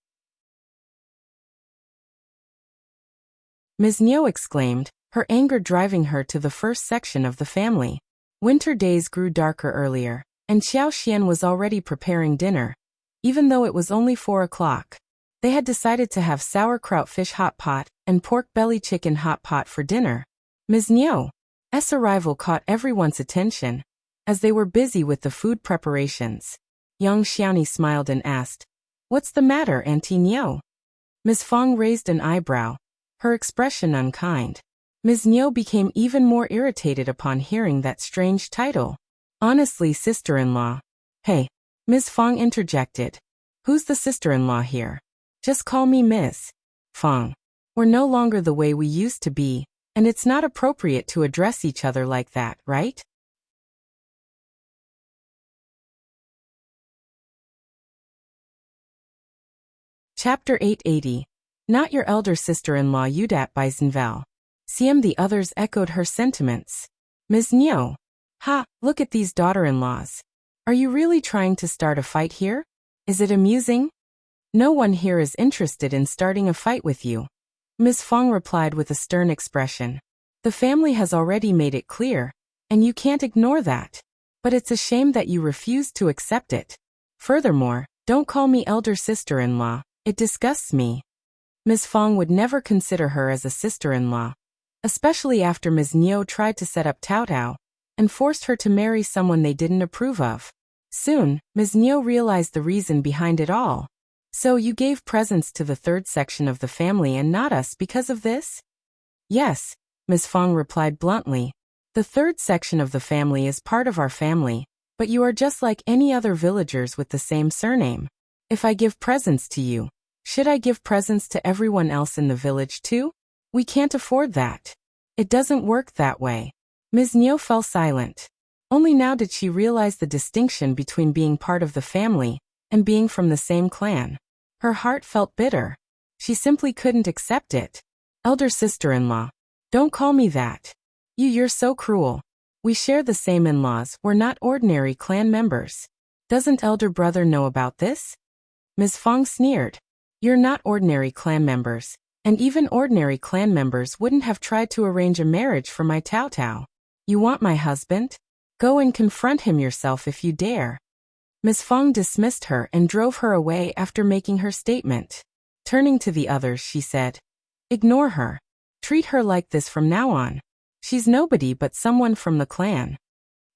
Ms. Niu exclaimed, her anger driving her to the first section of the family. Winter days grew darker earlier, and Xiao Xian was already preparing dinner, even though it was only 4 o'clock. They had decided to have sauerkraut fish hot pot and pork belly chicken hot pot for dinner. Ms. Nio's arrival caught everyone's attention, as they were busy with the food preparations. Yang Xiaoni smiled and asked, "What's the matter, Auntie Nio?" Ms. Fong raised an eyebrow, her expression unkind. Ms. Nio became even more irritated upon hearing that strange title. "Honestly, sister-in-law." "Hey," Ms. Fong interjected. "Who's the sister-in-law here? Just call me Ms. Fong. We're no longer the way we used to be, and it's not appropriate to address each other like that, right?" Chapter 880. Not your elder sister-in-law Udat by Zinval. CM the others echoed her sentiments. Ms. Nio. "Ha, look at these daughter-in-laws. Are you really trying to start a fight here? Is it amusing? No one here is interested in starting a fight with you." Ms. Fong replied with a stern expression. "The family has already made it clear, and you can't ignore that. But it's a shame that you refuse to accept it. Furthermore, don't call me elder sister-in-law. It disgusts me." Ms. Fong would never consider her as a sister-in-law, especially after Ms. Nio tried to set up Tao Tao and forced her to marry someone they didn't approve of. Soon, Ms. Nio realized the reason behind it all. "So you gave presents to the third section of the family and not us because of this?" "Yes," Ms. Fong replied bluntly. "The third section of the family is part of our family, but you are just like any other villagers with the same surname. If I give presents to you, should I give presents to everyone else in the village too? We can't afford that. It doesn't work that way." Ms. Nio fell silent. Only now did she realize the distinction between being part of the family and being from the same clan. Her heart felt bitter. She simply couldn't accept it. "Elder sister-in-law. Don't call me that. You're so cruel. We share the same in-laws, we're not ordinary clan members. Doesn't elder brother know about this?" Ms. Fong sneered. "You're not ordinary clan members, and even ordinary clan members wouldn't have tried to arrange a marriage for my Tao Tao. You want my husband? Go and confront him yourself if you dare." Ms. Fong dismissed her and drove her away after making her statement. Turning to the others, she said, "Ignore her. Treat her like this from now on. She's nobody but someone from the clan."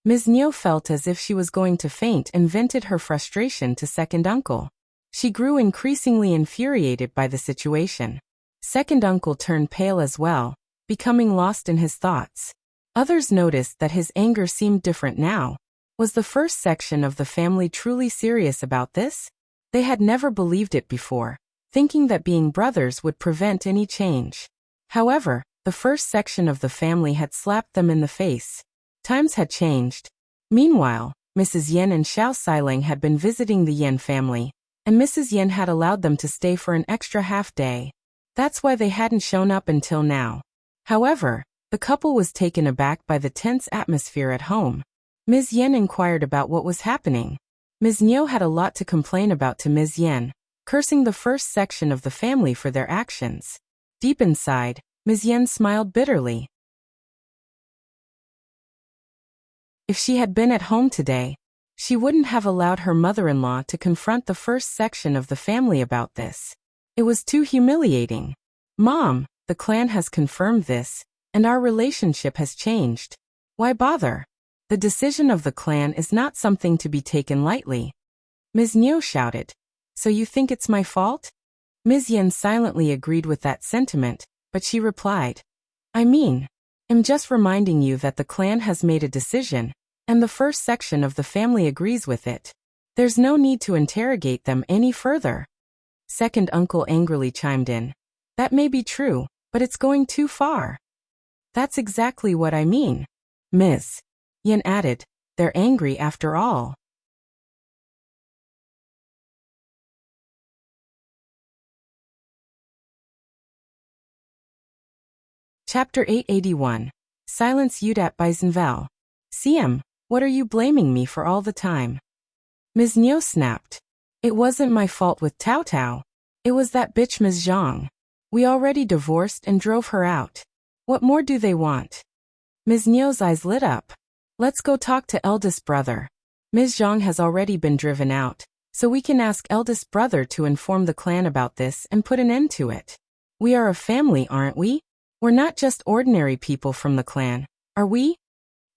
Ms. Nio felt as if she was going to faint and vented her frustration to second uncle. She grew increasingly infuriated by the situation. Second uncle turned pale as well, becoming lost in his thoughts. Others noticed that his anger seemed different now. Was the first section of the family truly serious about this? They had never believed it before, thinking that being brothers would prevent any change. However, the first section of the family had slapped them in the face. Times had changed. Meanwhile, Mrs. Yen and Xiao Siling had been visiting the Yen family, and Mrs. Yen had allowed them to stay for an extra half day. That's why they hadn't shown up until now. However, the couple was taken aback by the tense atmosphere at home. Ms. Yen inquired about what was happening. Ms. Nio had a lot to complain about to Ms. Yen, cursing the first section of the family for their actions. Deep inside, Ms. Yen smiled bitterly. If she had been at home today, she wouldn't have allowed her mother-in-law to confront the first section of the family about this. It was too humiliating. "Mom, the clan has confirmed this, and our relationship has changed. Why bother? The decision of the clan is not something to be taken lightly." Ms. Nio shouted. "So you think it's my fault?" Ms. Yen silently agreed with that sentiment, but she replied, I'm just reminding you that the clan has made a decision, and the first section of the family agrees with it. There's no need to interrogate them any further." Second uncle angrily chimed in. "That may be true, but it's going too far." "That's exactly what I mean," Ms. Yen added. "They're angry after all." Chapter 881. Silence Udat by Zinval. "CM, what are you blaming me for all the time?" Ms. Nio snapped. "It wasn't my fault with Tao Tao. It was that bitch Ms. Zhang. We already divorced and drove her out. What more do they want?" Ms. Nio's eyes lit up. "Let's go talk to eldest brother." Ms. Zhang has already been driven out, so we can ask eldest brother to inform the clan about this and put an end to it. We are a family, aren't we? We're not just ordinary people from the clan, are we?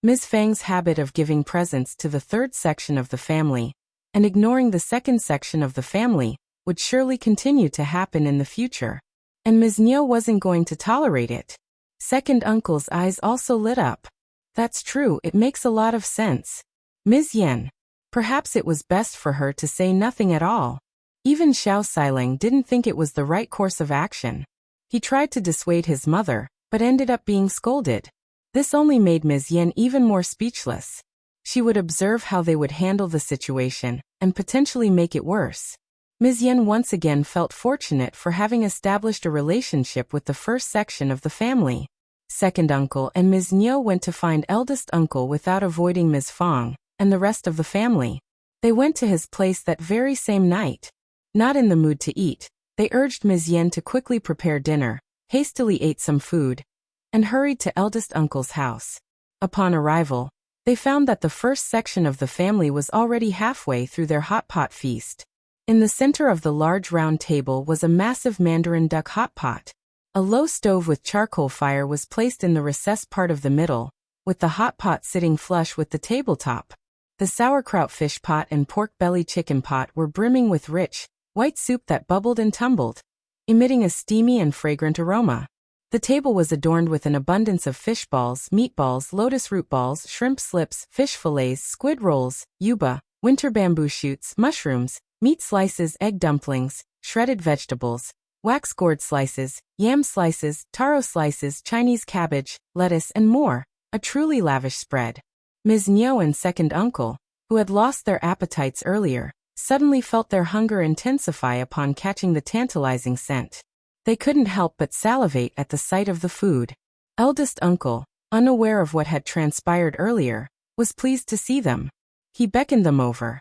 Ms. Fang's habit of giving presents to the third section of the family and ignoring the second section of the family would surely continue to happen in the future. And Ms. Niu wasn't going to tolerate it. Second uncle's eyes also lit up. That's true, it makes a lot of sense. Ms. Yen. Perhaps it was best for her to say nothing at all. Even Xiao Siling didn't think it was the right course of action. He tried to dissuade his mother, but ended up being scolded. This only made Ms. Yen even more speechless. She would observe how they would handle the situation and potentially make it worse. Ms. Yen once again felt fortunate for having established a relationship with the first section of the family. Second uncle and Ms. Niu went to find eldest uncle without avoiding Ms. Fang and the rest of the family. They went to his place that very same night. Not in the mood to eat, they urged Ms. Yen to quickly prepare dinner, hastily ate some food, and hurried to eldest uncle's house. Upon arrival, they found that the first section of the family was already halfway through their hot pot feast. In the center of the large round table was a massive mandarin duck hot pot. A low stove with charcoal fire was placed in the recessed part of the middle, with the hot pot sitting flush with the tabletop. The sauerkraut fish pot and pork belly chicken pot were brimming with rich, white soup that bubbled and tumbled, emitting a steamy and fragrant aroma. The table was adorned with an abundance of fish balls, meatballs, lotus root balls, shrimp slips, fish fillets, squid rolls, yuba, winter bamboo shoots, mushrooms, meat slices, egg dumplings, shredded vegetables, wax gourd slices, yam slices, taro slices, Chinese cabbage, lettuce, and more. A truly lavish spread. Ms. Niu and second uncle, who had lost their appetites earlier, suddenly felt their hunger intensify upon catching the tantalizing scent. They couldn't help but salivate at the sight of the food. Eldest uncle, unaware of what had transpired earlier, was pleased to see them. He beckoned them over.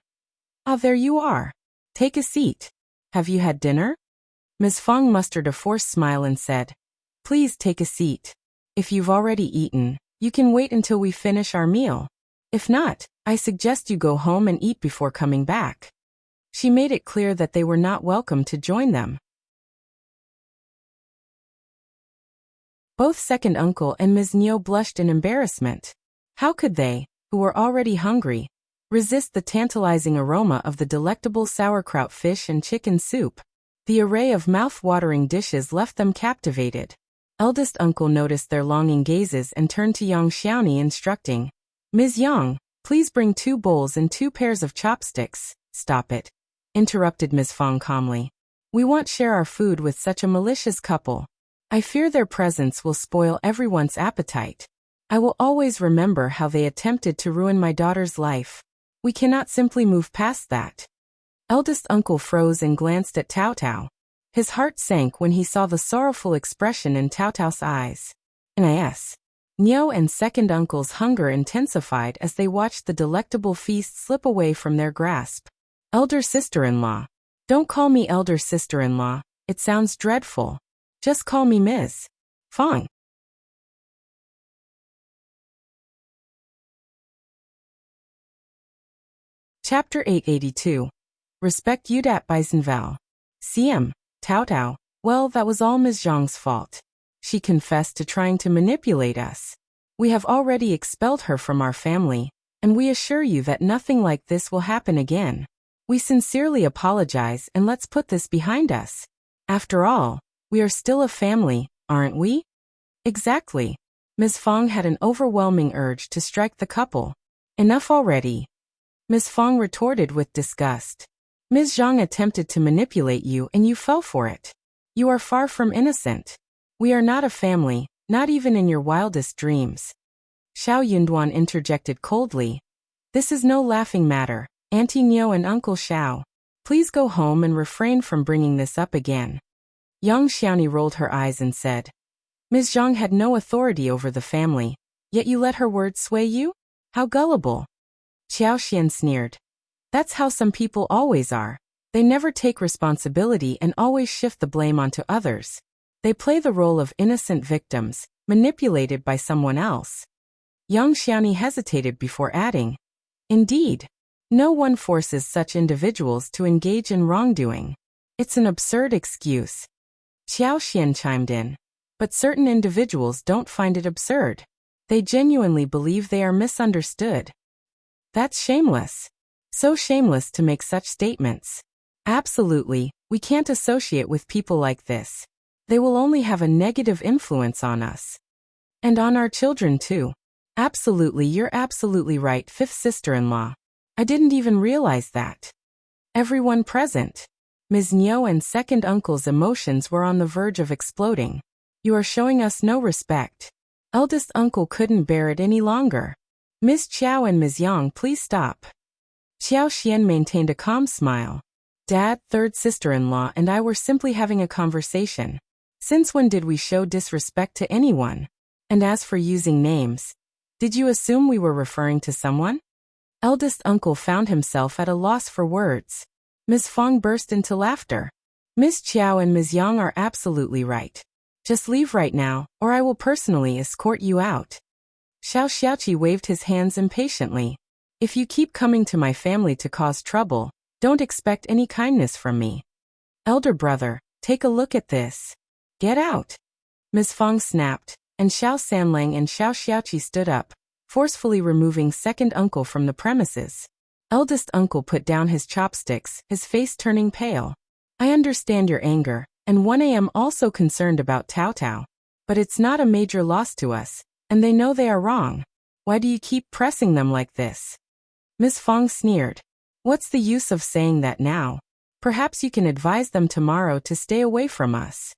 "Ah, there you are. Take a seat. Have you had dinner?" Ms. Fang mustered a forced smile and said, "Please take a seat. If you've already eaten, you can wait until we finish our meal. If not, I suggest you go home and eat before coming back." She made it clear that they were not welcome to join them. Both second uncle and Ms. Niu blushed in embarrassment. How could they, who were already hungry, resist the tantalizing aroma of the delectable sauerkraut fish and chicken soup? The array of mouth-watering dishes left them captivated. Eldest uncle noticed their longing gazes and turned to Yang Xiaoni instructing, "Ms. Yang, please bring 2 bowls and 2 pairs of chopsticks." "Stop it," interrupted Ms. Fang calmly. "We won't share our food with such a malicious couple. I fear their presence will spoil everyone's appetite. I will always remember how they attempted to ruin my daughter's life. We cannot simply move past that." Eldest uncle froze and glanced at Tao Tao. His heart sank when he saw the sorrowful expression in Tao Tao's eyes. Nis. Niu and second uncle's hunger intensified as they watched the delectable feast slip away from their grasp. "Elder sister-in-law. Don't call me elder sister-in-law, it sounds dreadful. Just call me Ms. Fang." Chapter 882. Respect Udat Beisenval. CM. Tao Tao. "Well, that was all Ms. Zhang's fault. She confessed to trying to manipulate us. We have already expelled her from our family, and we assure you that nothing like this will happen again. We sincerely apologize and let's put this behind us. After all, we are still a family, aren't we?" "Exactly." Ms. Fang had an overwhelming urge to strike the couple. "Enough already." Ms. Fang retorted with disgust. "Ms. Zhang attempted to manipulate you and you fell for it. You are far from innocent. We are not a family, not even in your wildest dreams." Xiao Yunduan interjected coldly. "This is no laughing matter, Auntie Niu and Uncle Xiao. Please go home and refrain from bringing this up again." Yang Xiaoni rolled her eyes and said, "Ms. Zhang had no authority over the family, yet you let her words sway you? How gullible." Xiao Xian sneered. "That's how some people always are. They never take responsibility and always shift the blame onto others. They play the role of innocent victims, manipulated by someone else." Yang Xiaoni hesitated before adding, "Indeed. No one forces such individuals to engage in wrongdoing. It's an absurd excuse. Xiao Xian chimed in. But certain individuals don't find it absurd. They genuinely believe they are misunderstood. That's shameless. So shameless to make such statements. Absolutely, we can't associate with people like this. They will only have a negative influence on us. And on our children too. Absolutely, you're absolutely right, fifth sister-in-law. I didn't even realize that. Everyone present, Ms. Niu and second uncle's emotions were on the verge of exploding. You are showing us no respect. Eldest uncle couldn't bear it any longer. Ms. Qiao and Ms. Yang, please stop. Xiao Xian maintained a calm smile. Dad, third sister-in-law, and I were simply having a conversation. Since when did we show disrespect to anyone? And as for using names, did you assume we were referring to someone? Eldest uncle found himself at a loss for words. Ms. Fong burst into laughter. Ms. Qiao and Ms. Yang are absolutely right. Just leave right now, or I will personally escort you out. Xiao Xiaoqi waved his hands impatiently. If you keep coming to my family to cause trouble, don't expect any kindness from me. Elder brother, take a look at this. Get out. Ms. Fong snapped, and Xiao Sanlang and Xiao Xiaoqi stood up, forcefully removing second uncle from the premises. Eldest uncle put down his chopsticks, his face turning pale. I understand your anger, and 1 am also concerned about Tao Tao. But it's not a major loss to us, and they know they are wrong. Why do you keep pressing them like this? Ms. Fong sneered. What's the use of saying that now? Perhaps you can advise them tomorrow to stay away from us.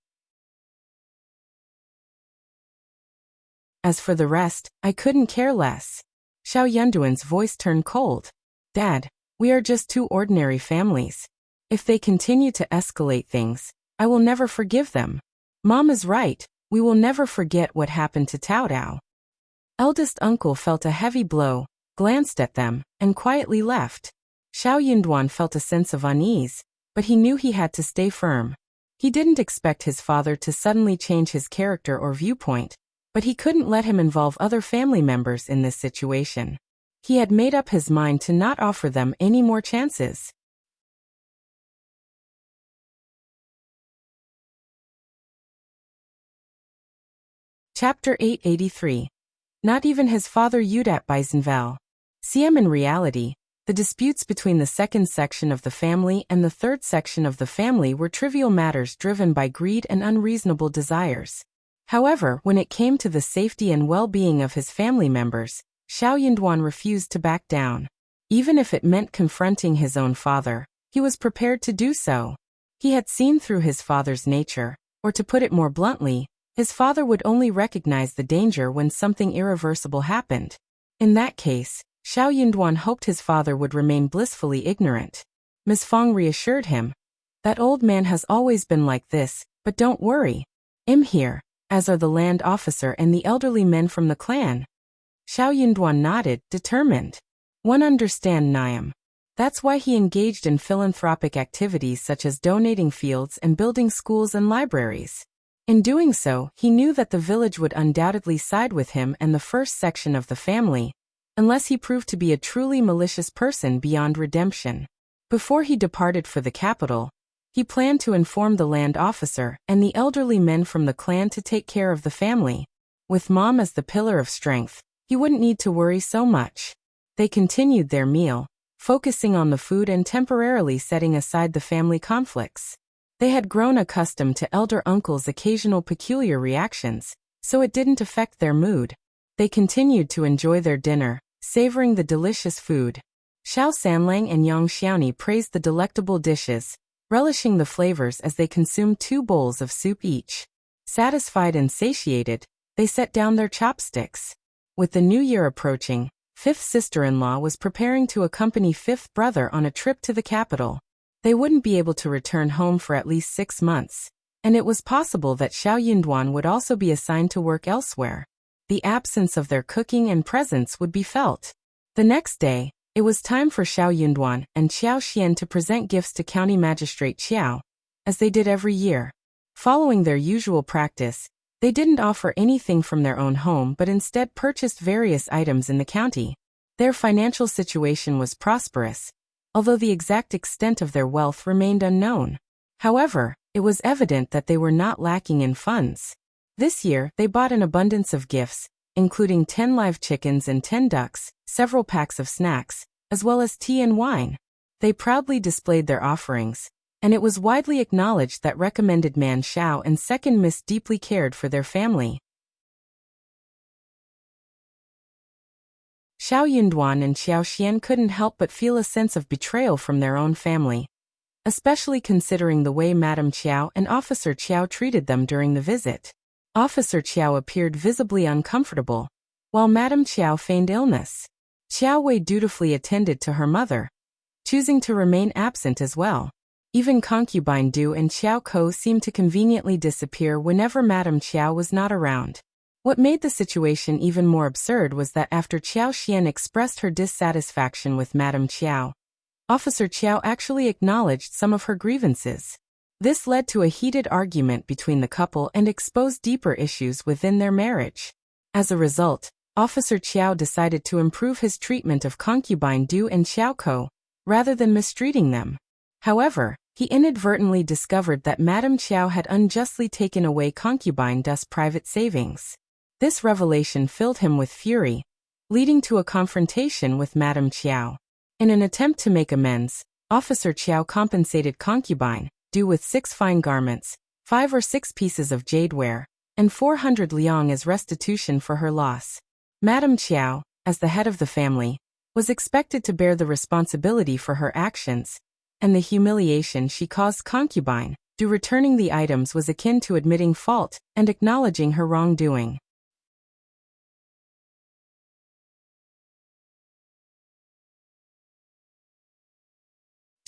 As for the rest, I couldn't care less. Xiao Yunduan's voice turned cold. Dad, we are just two ordinary families. If they continue to escalate things, I will never forgive them. Mom is right, we will never forget what happened to Tao Tao. Eldest uncle felt a heavy blow, glanced at them, and quietly left. Xiao Yunduan felt a sense of unease, but he knew he had to stay firm. He didn't expect his father to suddenly change his character or viewpoint, but he couldn't let him involve other family members in this situation. He had made up his mind to not offer them any more chances. Chapter 883. Not even his father Udat Beisenval. CM in reality, the disputes between the second section of the family and the third section of the family were trivial matters driven by greed and unreasonable desires. However, when it came to the safety and well-being of his family members, Xiao Yunduan refused to back down. Even if it meant confronting his own father, he was prepared to do so. He had seen through his father's nature, or to put it more bluntly, his father would only recognize the danger when something irreversible happened. In that case, Xiao Yunduan hoped his father would remain blissfully ignorant. Ms. Fong reassured him. That old man has always been like this, but don't worry. I'm here, as are the land officer and the elderly men from the clan. Xiao Yunduan nodded, determined. One understand Niam. That's why he engaged in philanthropic activities such as donating fields and building schools and libraries. In doing so, he knew that the village would undoubtedly side with him and the first section of the family, unless he proved to be a truly malicious person beyond redemption. Before he departed for the capital, he planned to inform the land officer and the elderly men from the clan to take care of the family. With Mom as the pillar of strength, he wouldn't need to worry so much. They continued their meal, focusing on the food and temporarily setting aside the family conflicts. They had grown accustomed to elder uncle's occasional peculiar reactions, so it didn't affect their mood. They continued to enjoy their dinner, savoring the delicious food. Xiao Sanlang and Yang Xiaoni praised the delectable dishes, relishing the flavors as they consumed 2 bowls of soup each. Satisfied and satiated, they set down their chopsticks. With the new year approaching, fifth sister-in-law was preparing to accompany fifth brother on a trip to the capital. They wouldn't be able to return home for at least 6 months, and it was possible that Xiao Yunduan would also be assigned to work elsewhere. The absence of their cooking and presence would be felt. The next day, it was time for Xiao Yunduan and Xiao Xian to present gifts to County Magistrate Xiao, as they did every year. Following their usual practice, they didn't offer anything from their own home but instead purchased various items in the county. Their financial situation was prosperous, although the exact extent of their wealth remained unknown. However, it was evident that they were not lacking in funds. This year, they bought an abundance of gifts, including 10 live chickens and 10 ducks, several packs of snacks, as well as tea and wine. They proudly displayed their offerings, and it was widely acknowledged that recommended man Xiao and second Miss deeply cared for their family. Xiao Yunduan and Xiao Xian couldn't help but feel a sense of betrayal from their own family, especially considering the way Madame Qiao and Officer Qiao treated them during the visit. Officer Qiao appeared visibly uncomfortable, while Madame Qiao feigned illness. Qiao Wei dutifully attended to her mother, choosing to remain absent as well. Even concubine Du and Xiao Ko seemed to conveniently disappear whenever Madame Qiao was not around. What made the situation even more absurd was that after Xiao Xian expressed her dissatisfaction with Madame Qiao, Officer Qiao actually acknowledged some of her grievances. This led to a heated argument between the couple and exposed deeper issues within their marriage. As a result, Officer Qiao decided to improve his treatment of concubine Du and Xiao Ko, rather than mistreating them. However, he inadvertently discovered that Madame Qiao had unjustly taken away concubine Du's private savings. This revelation filled him with fury, leading to a confrontation with Madame Qiao. In an attempt to make amends, Officer Qiao compensated concubine Du with 6 fine garments, 5 or 6 pieces of jadeware, and 400 liang as restitution for her loss. Madame Qiao, as the head of the family, was expected to bear the responsibility for her actions, and the humiliation she caused concubine Du returning the items was akin to admitting fault and acknowledging her wrongdoing.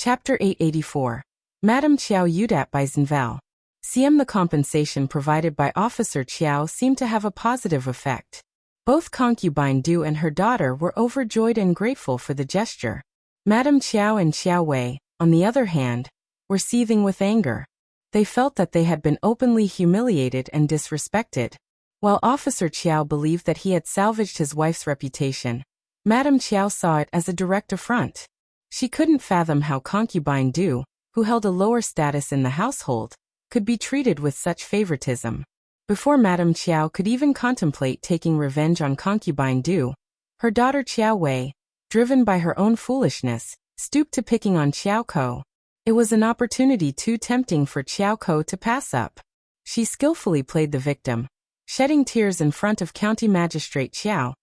Chapter 884. Madame Qiao Yudat by Zinval. The compensation provided by Officer Qiao seemed to have a positive effect. Both concubine Du and her daughter were overjoyed and grateful for the gesture. Madame Qiao and Xiao Wei, on the other hand, were seething with anger. They felt that they had been openly humiliated and disrespected. While Officer Qiao believed that he had salvaged his wife's reputation, Madame Qiao saw it as a direct affront. She couldn't fathom how concubine Du, who held a lower status in the household, could be treated with such favoritism. Before Madame Qiao could even contemplate taking revenge on concubine Du, her daughter Xiao Wei, driven by her own foolishness, stooped to picking on Xiao Ko. It was an opportunity too tempting for Xiao Ko to pass up. She skillfully played the victim, shedding tears in front of County Magistrate Xiao,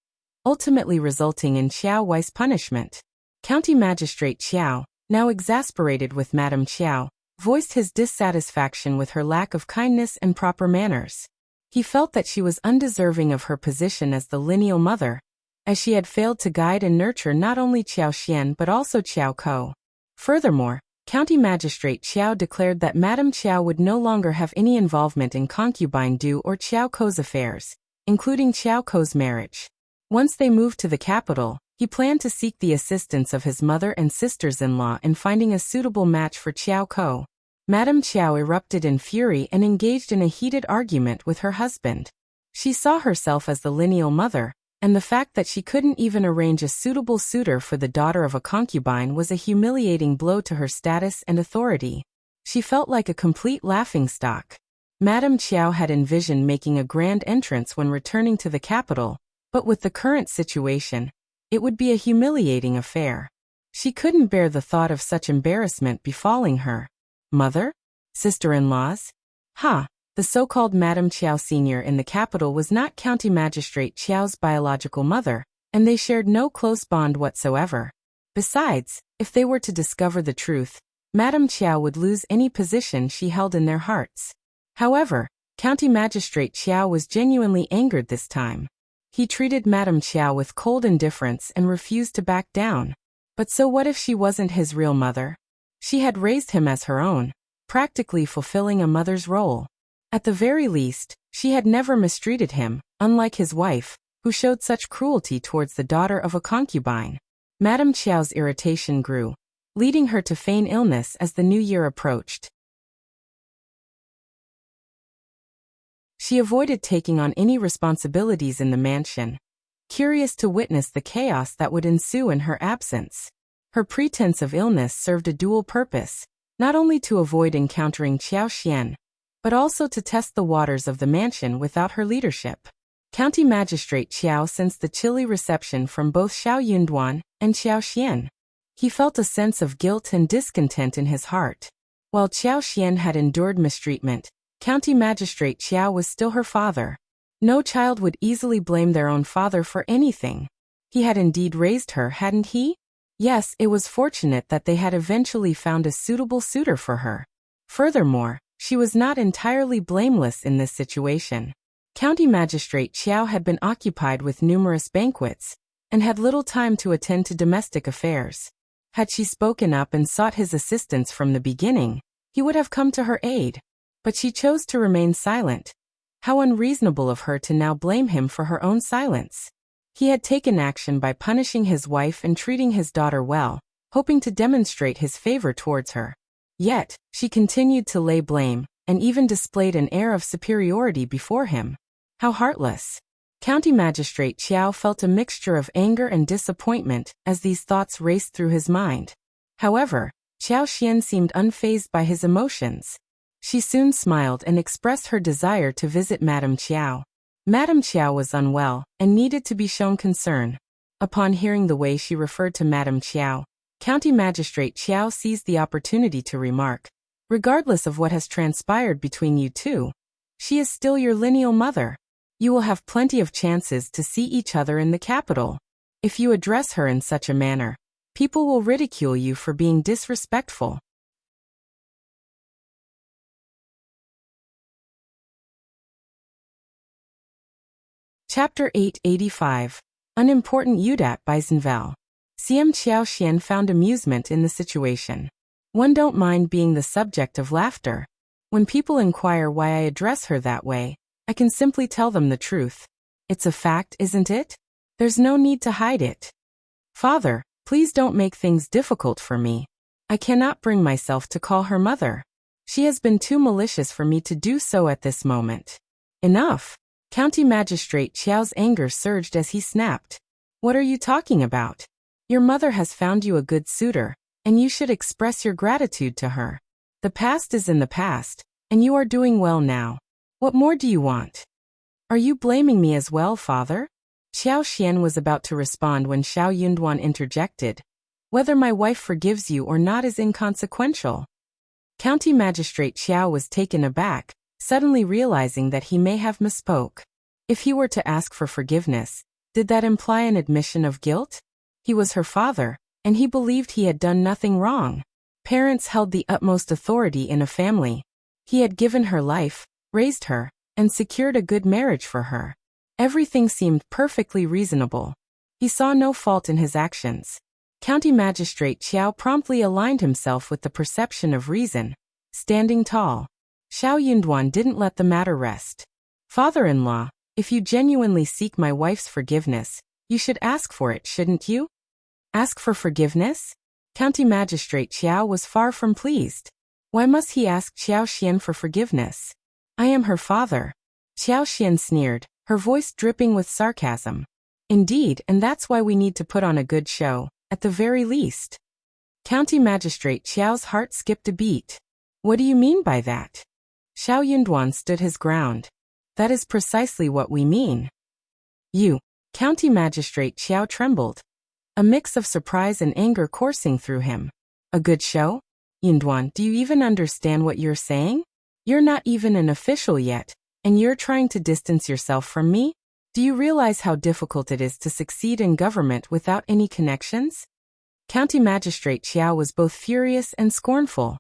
ultimately resulting in Xiao Wei's punishment. County Magistrate Xiao, now exasperated with Madame Qiao, voiced his dissatisfaction with her lack of kindness and proper manners. He felt that she was undeserving of her position as the lineal mother, as she had failed to guide and nurture not only Qiao Xian but also Xiao Ko. Furthermore, County Magistrate Xiao declared that Madame Qiao would no longer have any involvement in concubine Du or Xiao Ko's affairs, including Xiao Ko's marriage. Once they moved to the capital, he planned to seek the assistance of his mother and sisters-in-law in finding a suitable match for Xiao Ko. Madame Qiao erupted in fury and engaged in a heated argument with her husband. She saw herself as the lineal mother, and the fact that she couldn't even arrange a suitable suitor for the daughter of a concubine was a humiliating blow to her status and authority. She felt like a complete laughingstock. Madame Qiao had envisioned making a grand entrance when returning to the capital, but with the current situation, it would be a humiliating affair. She couldn't bear the thought of such embarrassment befalling her. Mother? Sister-in-laws? The so-called Madame Qiao Sr. in the capital was not County Magistrate Qiao's biological mother, and they shared no close bond whatsoever. Besides, if they were to discover the truth, Madame Qiao would lose any position she held in their hearts. However, County Magistrate Qiao was genuinely angered this time. He treated Madame Qiao with cold indifference and refused to back down. But so what if she wasn't his real mother? She had raised him as her own, practically fulfilling a mother's role. At the very least, she had never mistreated him, unlike his wife, who showed such cruelty towards the daughter of a concubine. Madame Qiao's irritation grew, leading her to feign illness as the new year approached. She avoided taking on any responsibilities in the mansion, curious to witness the chaos that would ensue in her absence. Her pretense of illness served a dual purpose, not only to avoid encountering Qiao Xian, but also to test the waters of the mansion without her leadership. County Magistrate Qiao sensed the chilly reception from both Xiao Yunduan and Qiao Xian. He felt a sense of guilt and discontent in his heart. While Qiao Xian had endured mistreatment, County Magistrate Qiao was still her father. No child would easily blame their own father for anything. He had indeed raised her, hadn't he? Yes, it was fortunate that they had eventually found a suitable suitor for her. Furthermore, she was not entirely blameless in this situation. County Magistrate Qiao had been occupied with numerous banquets, and had little time to attend to domestic affairs. Had she spoken up and sought his assistance from the beginning, he would have come to her aid. But she chose to remain silent. How unreasonable of her to now blame him for her own silence. He had taken action by punishing his wife and treating his daughter well, hoping to demonstrate his favor towards her. Yet, she continued to lay blame, and even displayed an air of superiority before him. How heartless. County Magistrate Qiao felt a mixture of anger and disappointment as these thoughts raced through his mind. However, Qiao Xian seemed unfazed by his emotions. She soon smiled and expressed her desire to visit Madame Qiao. Madame Qiao was unwell and needed to be shown concern. Upon hearing the way she referred to Madame Qiao, County Magistrate Qiao seized the opportunity to remark, "Regardless of what has transpired between you two, she is still your lineal mother. You will have plenty of chances to see each other in the capital. If you address her in such a manner, people will ridicule you for being disrespectful." Chapter 885. Unimportant Udat by Zinval. CM Qiao Xian found amusement in the situation. One don't mind being the subject of laughter. When people inquire why I address her that way, I can simply tell them the truth. It's a fact, isn't it? There's no need to hide it. Father, please don't make things difficult for me. I cannot bring myself to call her mother. She has been too malicious for me to do so at this moment. Enough. County Magistrate Qiao's anger surged as he snapped. What are you talking about? Your mother has found you a good suitor, and you should express your gratitude to her. The past is in the past, and you are doing well now. What more do you want? Are you blaming me as well, father? Qiao Xian was about to respond when Xiao Yunduan interjected. Whether my wife forgives you or not is inconsequential. County Magistrate Qiao was taken aback, suddenly realizing that he may have misspoke. If he were to ask for forgiveness, did that imply an admission of guilt? He was her father, and he believed he had done nothing wrong. Parents held the utmost authority in a family. He had given her life, raised her, and secured a good marriage for her. Everything seemed perfectly reasonable. He saw no fault in his actions. County Magistrate Qiao promptly aligned himself with the perception of reason, standing tall. Xiao Yunduan didn't let the matter rest. Father-in-law, if you genuinely seek my wife's forgiveness, you should ask for it, shouldn't you? Ask for forgiveness? County Magistrate Qiao was far from pleased. Why must he ask Qiao Xian for forgiveness? I am her father. Qiao Xian sneered, her voice dripping with sarcasm. Indeed, and that's why we need to put on a good show, at the very least. County Magistrate Qiao's heart skipped a beat. What do you mean by that? Xiao Yunduan stood his ground. That is precisely what we mean. You. County Magistrate Qiao trembled. A mix of surprise and anger coursing through him. A good show? Yunduan, do you even understand what you're saying? You're not even an official yet, and you're trying to distance yourself from me? Do you realize how difficult it is to succeed in government without any connections? County Magistrate Qiao was both furious and scornful.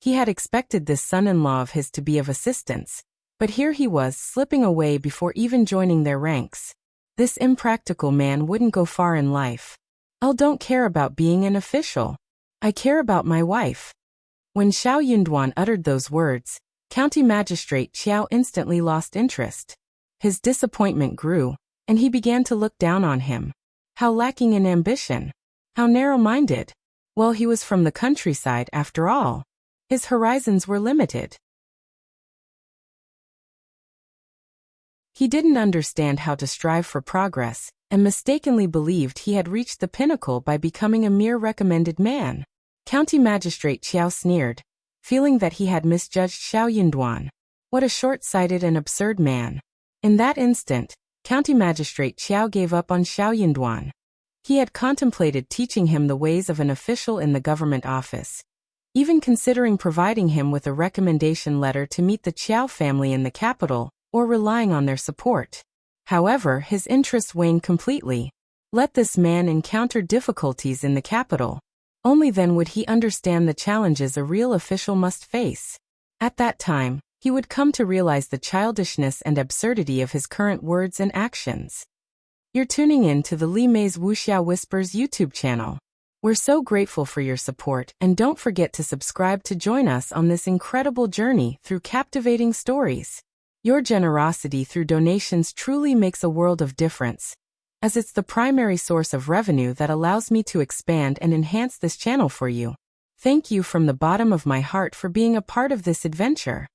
He had expected this son-in-law of his to be of assistance, but here he was slipping away before even joining their ranks. This impractical man wouldn't go far in life. I don't care about being an official. I care about my wife. When Xiao Yunduan uttered those words, County Magistrate Qiao instantly lost interest. His disappointment grew, and he began to look down on him. How lacking in ambition. How narrow-minded. Well, he was from the countryside after all. His horizons were limited. He didn't understand how to strive for progress, and mistakenly believed he had reached the pinnacle by becoming a mere recommended man. County Magistrate Xiao sneered, feeling that he had misjudged Xiao Yunduan. What a short-sighted and absurd man. In that instant, County Magistrate Xiao gave up on Xiao Yunduan. He had contemplated teaching him the ways of an official in the government office, even considering providing him with a recommendation letter to meet the Qiao family in the capital, or relying on their support. However, his interest waned completely. Let this man encounter difficulties in the capital. Only then would he understand the challenges a real official must face. At that time, he would come to realize the childishness and absurdity of his current words and actions. You're tuning in to the Li Mei's Wuxia Whispers YouTube channel. We're so grateful for your support, and don't forget to subscribe to join us on this incredible journey through captivating stories. Your generosity through donations truly makes a world of difference, as it's the primary source of revenue that allows me to expand and enhance this channel for you. Thank you from the bottom of my heart for being a part of this adventure.